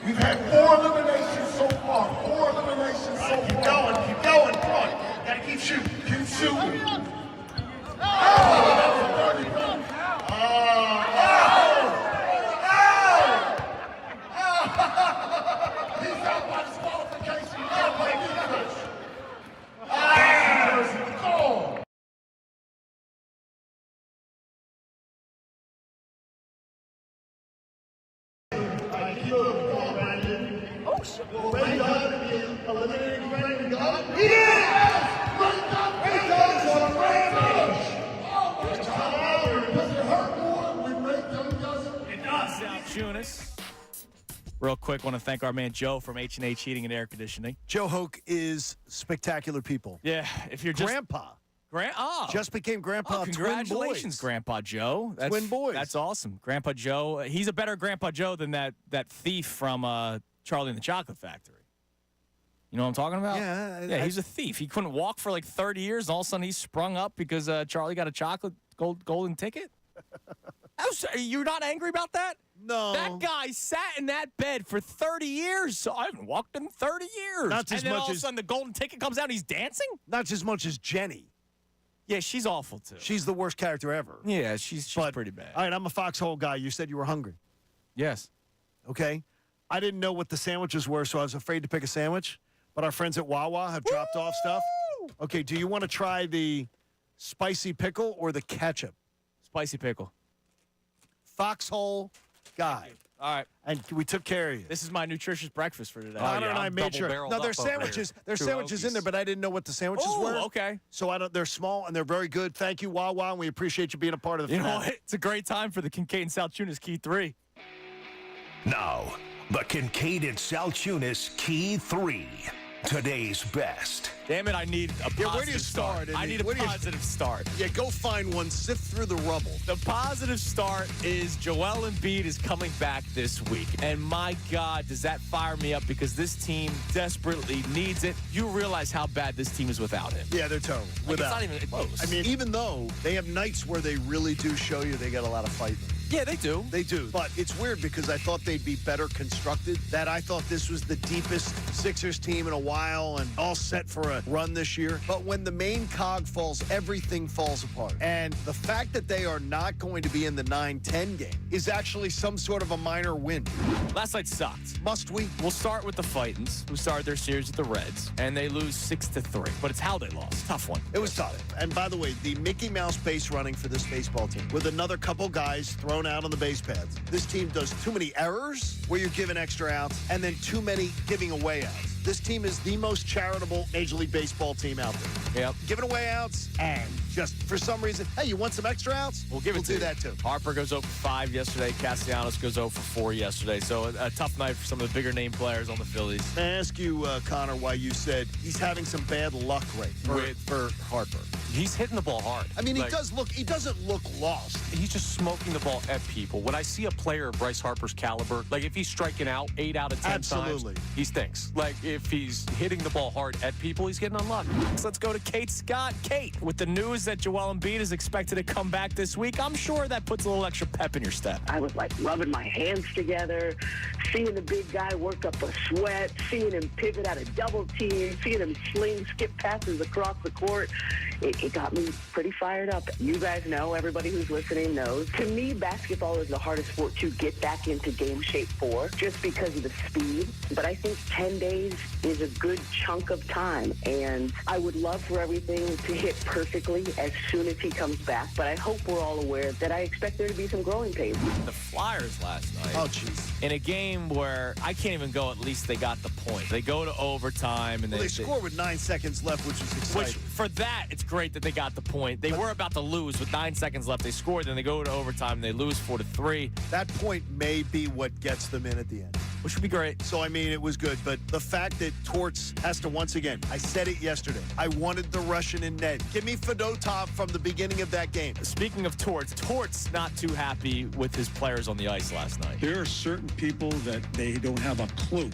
We've had 4 eliminations so far. 4 eliminations so far. Keep going, come on. Gotta keep shooting. Keep shooting. Oh, that was a 30 point. He's out by disqualification. He's out by defense. Oh. Oh, shit. Ray Dodd eliminating Frank Dodd. He is! Ray Dodd is on Ray Dodd. Oh, my God. Does it hurt more when Ray Dodd does it? It does. Salciunas. Real quick, want to thank our man Joe from H&H Heating and Air Conditioning. Joe Hoke is spectacular people. Yeah, if you're just Grandpa. Just became Grandpa. Congratulations, Twin boys. Grandpa Joe. That's, Twin boys. That's awesome. Grandpa Joe. He's a better Grandpa Joe than that thief from Charlie and the Chocolate Factory. You know what I'm talking about? Yeah. He's a thief. He couldn't walk for like 30 years, and all of a sudden he sprung up because Charlie got a chocolate golden ticket. You're not angry about that? No. That guy sat in that bed for 30 years. So I haven't walked in 30 years. Not as and then much all of a as- sudden the golden ticket comes out and he's dancing? Not as much as Jenny. Yeah, she's awful too. She's the worst character ever. Yeah, she's pretty bad. All right, I'm a foxhole guy. You said you were hungry. Yes. Okay. I didn't know what the sandwiches were, so I was afraid to pick a sandwich. But our friends at Wawa have dropped off stuff. Okay, do you want to try the spicy pickle or the ketchup? Spicy pickle. Foxhole guy. All right. And we took care of you. This is my nutritious breakfast for today. Connor and I made sure. No, there's sandwiches. There's sandwiches in there, but I didn't know what the sandwiches were. Okay. So they're small and they're very good. Thank you, Wawa, and we appreciate you being a part of the You know finale. what? It's a great time for the Kincade Salciunas Key 3. Now, the Kincade Salciunas Key 3. Today's best. Damn it, I need a positive where do you start? I need a positive start. Yeah, go find one. Sift through the rubble. The positive start is Joel Embiid is coming back this week. And my God, does that fire me up because this team desperately needs it. You realize how bad this team is without him. Yeah, they're terrible. Like, it's not even close. I mean, even though they have nights where they really do show you they got a lot of fight. Yeah, they do. They do. But it's weird because I thought they'd be better constructed. That I thought this was the deepest Sixers team in a while and all set for a run this year. But when the main cog falls, everything falls apart. And the fact that they are not going to be in the 9-10 game is actually some sort of a minor win. Last night sucked. Must we? We'll start with the Fightins, who started their series with the Reds, and they lose 6-3. But it's how they lost. Tough one. It was tough. And by the way, the Mickey Mouse base running for this baseball team with another couple guys thrown out on the base pads. This team does too many errors where you're giving extra outs and then too many giving away outs. This team is the most charitable Major League Baseball team out there. Yep. Giving away outs and just for some reason, hey, you want some extra outs? We'll do that too. Harper goes 0 for 5 yesterday. Castellanos goes 0 for 4 yesterday. So a tough night for some of the bigger name players on the Phillies. May I ask you, Connor, why you said he's having some bad luck for Harper? He's hitting the ball hard. I mean, he doesn't look lost. He's just smoking the ball at people. When I see a player of Bryce Harper's caliber, like if he's striking out 8 out of 10 Absolutely. times, he stinks. Like if he's hitting the ball hard at people, he's getting unlucky. So let's go to Kate Scott. Kate, with the news that Joel Embiid is expected to come back this week, I'm sure that puts a little extra pep in your step. I was like rubbing my hands together, seeing the big guy work up a sweat, seeing him pivot out of double team, seeing him sling skip passes across the court. It got me pretty fired up. You guys know, everybody who's listening knows. To me, basketball is the hardest sport to get back into game shape for, just because of the speed. But I think 10 days is a good chunk of time. And I would love for everything to hit perfectly as soon as he comes back. But I hope we're all aware that I expect there to be some growing pains. The Flyers last night. Oh, jeez. In a game where I can't even go, at least they got the point. They go to overtime. And they score with 9 seconds left, which is exciting. Which, for that, it's great that they got the point. They were about to lose with 9 seconds left. They scored, then they go to overtime, and they lose 4-3. That point may be what gets them in at the end. Which would be great. So, I mean, it was good. But the fact that Torts has to, once again, I said it yesterday, I wanted the Russian in net. Give me Fedotov from the beginning of that game. Speaking of Torts not too happy with his players on the ice last night. There are certain people that they don't have a clue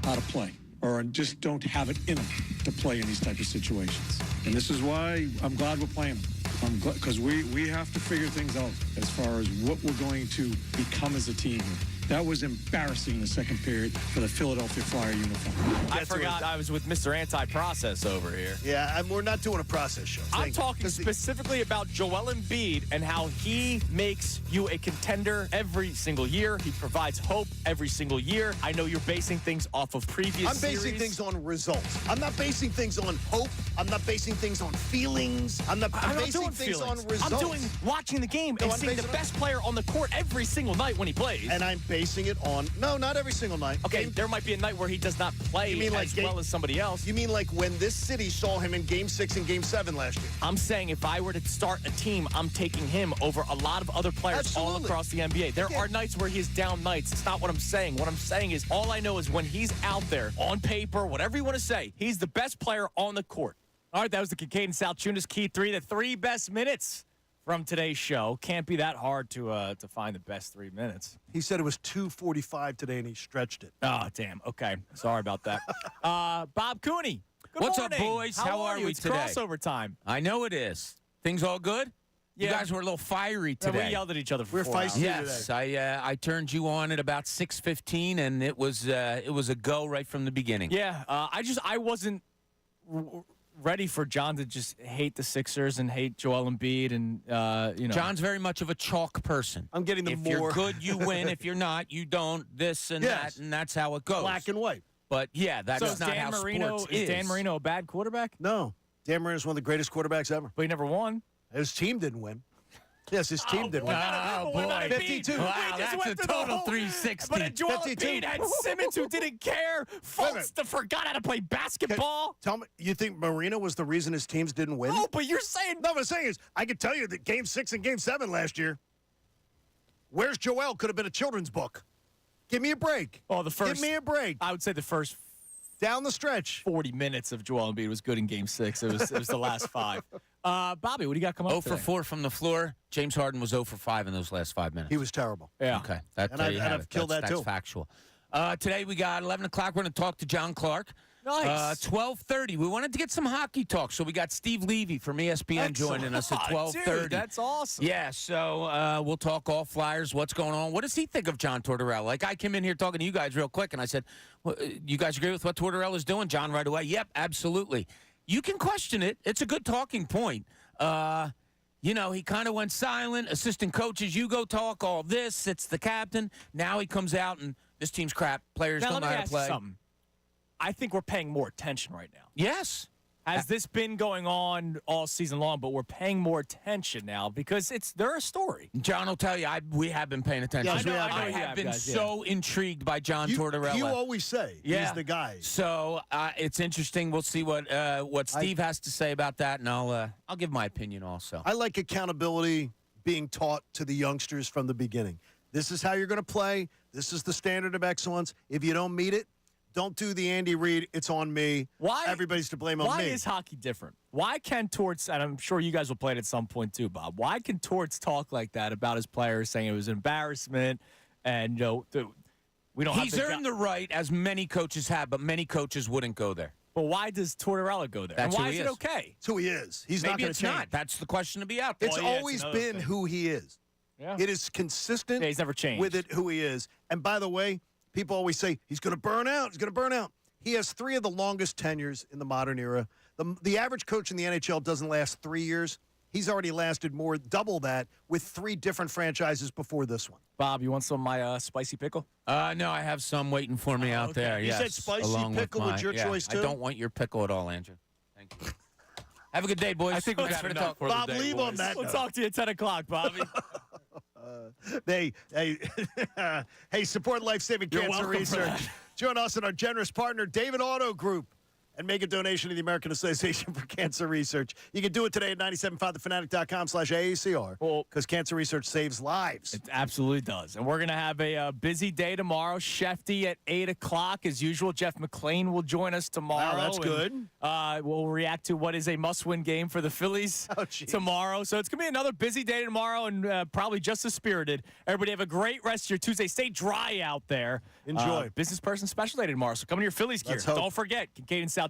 how to play, or just don't have it in them to play in these type of situations. And this is why I'm glad we're playing them. I'm glad, because we have to figure things out as far as what we're going to become as a team here. That was embarrassing in the second period for the Philadelphia Flyer uniform. I forgot I was with Mr. Anti-Process over here. Yeah, and we're not doing a process show. I'm talking specifically about Joel Embiid and how he makes you a contender every single year. He provides hope every single year. I know you're basing things off of previous series. I'm basing things on results. I'm not basing things on hope. I'm not basing things on feelings. I'm basing things on results. I'm doing watching the game and seeing the best player on the court every single night when he plays. And I'm basing it on, no, not every single night. Okay, there might be a night where he does not play as well as somebody else. You mean like when this city saw him in Game 6 and Game 7 last year? I'm saying if I were to start a team, I'm taking him over a lot of other players all across the NBA. There are nights where he's down nights. It's not what I'm saying. What I'm saying is all I know is when he's out there on paper, whatever you want to say, he's the best player on the court. All right, that was the Kincade Salciunas Key 3, the 3 best minutes from today's show. Can't be that hard to find the best 3 minutes. He said it was 2:45 today, and he stretched it. Oh, damn. Okay. Sorry about that. Bob Cooney. What's up, boys? How are we it's today? Crossover time. I know it is. Things all good? Yeah. You guys were a little fiery today. We yelled at each other for 4 hours. Yes, I turned you on at about 6:15, and it was a go right from the beginning. Yeah, I wasn't ready for John to just hate the Sixers and hate Joel Embiid, and John's very much of a chalk person. I'm getting the if more. You're good, you win. If you're not, you don't. This and that, and that's how it goes. Black and white. But yeah, that's so not Dan how Marino, sports is. Is Dan Marino a bad quarterback? No, Dan Marino is one of the greatest quarterbacks ever. But he never won. His team didn't win. Yes, his team did win. Oh, boy. 52. Wow, that's a total 360. But Joel Embiid had Simmons who didn't care. Fultz forgot how to play basketball. Tell me, you think Marino was the reason his teams didn't win? No, but you're saying. No, what I'm saying is, I can tell you that Game 6 and Game 7 last year, Where's Joel could have been a children's book. Give me a break. Oh, the first. Give me a break. I would say the first. Down the stretch. 40 minutes of Joel Embiid was good in Game 6. It was the last 5. Bobby, what do you got coming up 0 for 4 from the floor. James Harden was 0 for 5 in those last 5 minutes. He was terrible. Yeah. Okay. I've killed that too. That's factual. Today we got 11 o'clock. We're going to talk to John Clark. Nice. 12:30. We wanted to get some hockey talk, so we got Steve Levy from ESPN joining us at 12:30. Dude, that's awesome. Yeah, so we'll talk all Flyers, what's going on. What does he think of John Tortorella? Like, I came in here talking to you guys real quick, and I said, well, you guys agree with what Tortorella's doing? John right away, yep, absolutely. You can question it. It's a good talking point. You know, he kind of went silent. Assistant coaches, you go talk, all this. It's the captain. Now he comes out, and this team's crap. Players don't know how to play. Something. I think we're paying more attention right now. Yes. Has this been going on all season long, but we're paying more attention now because they're a story. John will tell you, we have been paying attention. Yes, I have been so intrigued by John Tortorella. You always say he's the guy. So it's interesting. We'll see what Steve has to say about that, and I'll give my opinion also. I like accountability being taught to the youngsters from the beginning. This is how you're going to play. This is the standard of excellence. If you don't meet it, don't do the Andy Reid, it's on me. Why? Everybody's to blame on me. Why is hockey different? Why can Torts, and I'm sure you guys will play it at some point too, Bob, why can Torts talk like that about his players, saying it was an embarrassment and, We don't. He's earned the right, as many coaches have, but many coaches wouldn't go there. But why does Tortorella go there? That's and why who he is it okay? That's who he is. He's Maybe not going to it's change. not. That's the question to be out there. It's always been who he is. Yeah. It is consistent. Yeah, he's never changed. With it, who he is. And by the way, people always say he's going to burn out. He's going to burn out. He has 3 of the longest tenures in the modern era. The average coach in the NHL doesn't last 3 years. He's already lasted double that with 3 different franchises before this one. Bob, you want some of my spicy pickle? No, I have some waiting for me out there. You Yes, said spicy along pickle with was your choice, too? I don't want your pickle at all, Andrew. Thank you. Have a good day, boys. I think we've got enough for Bob, the day, leave boys. on that We'll note. talk to you at 10 o'clock, Bobby. Hey, support life-saving You're cancer welcome for research. that. Join us and our generous partner, David Auto Group, and make a donation to the American Association for Cancer Research. You can do it today at 975thefanatic.com/AACR because cancer research saves lives. It absolutely does. And we're going to have a busy day tomorrow. Shefty at 8 o'clock as usual. Jeff McClain will join us tomorrow. Wow, that's good. We'll react to what is a must-win game for the Phillies tomorrow. So it's going to be another busy day tomorrow and probably just as spirited. Everybody have a great rest of your Tuesday. Stay dry out there. Enjoy. Business person special day tomorrow. So come in your Phillies gear. Let's hope. Don't forget, Kincade and Salciunas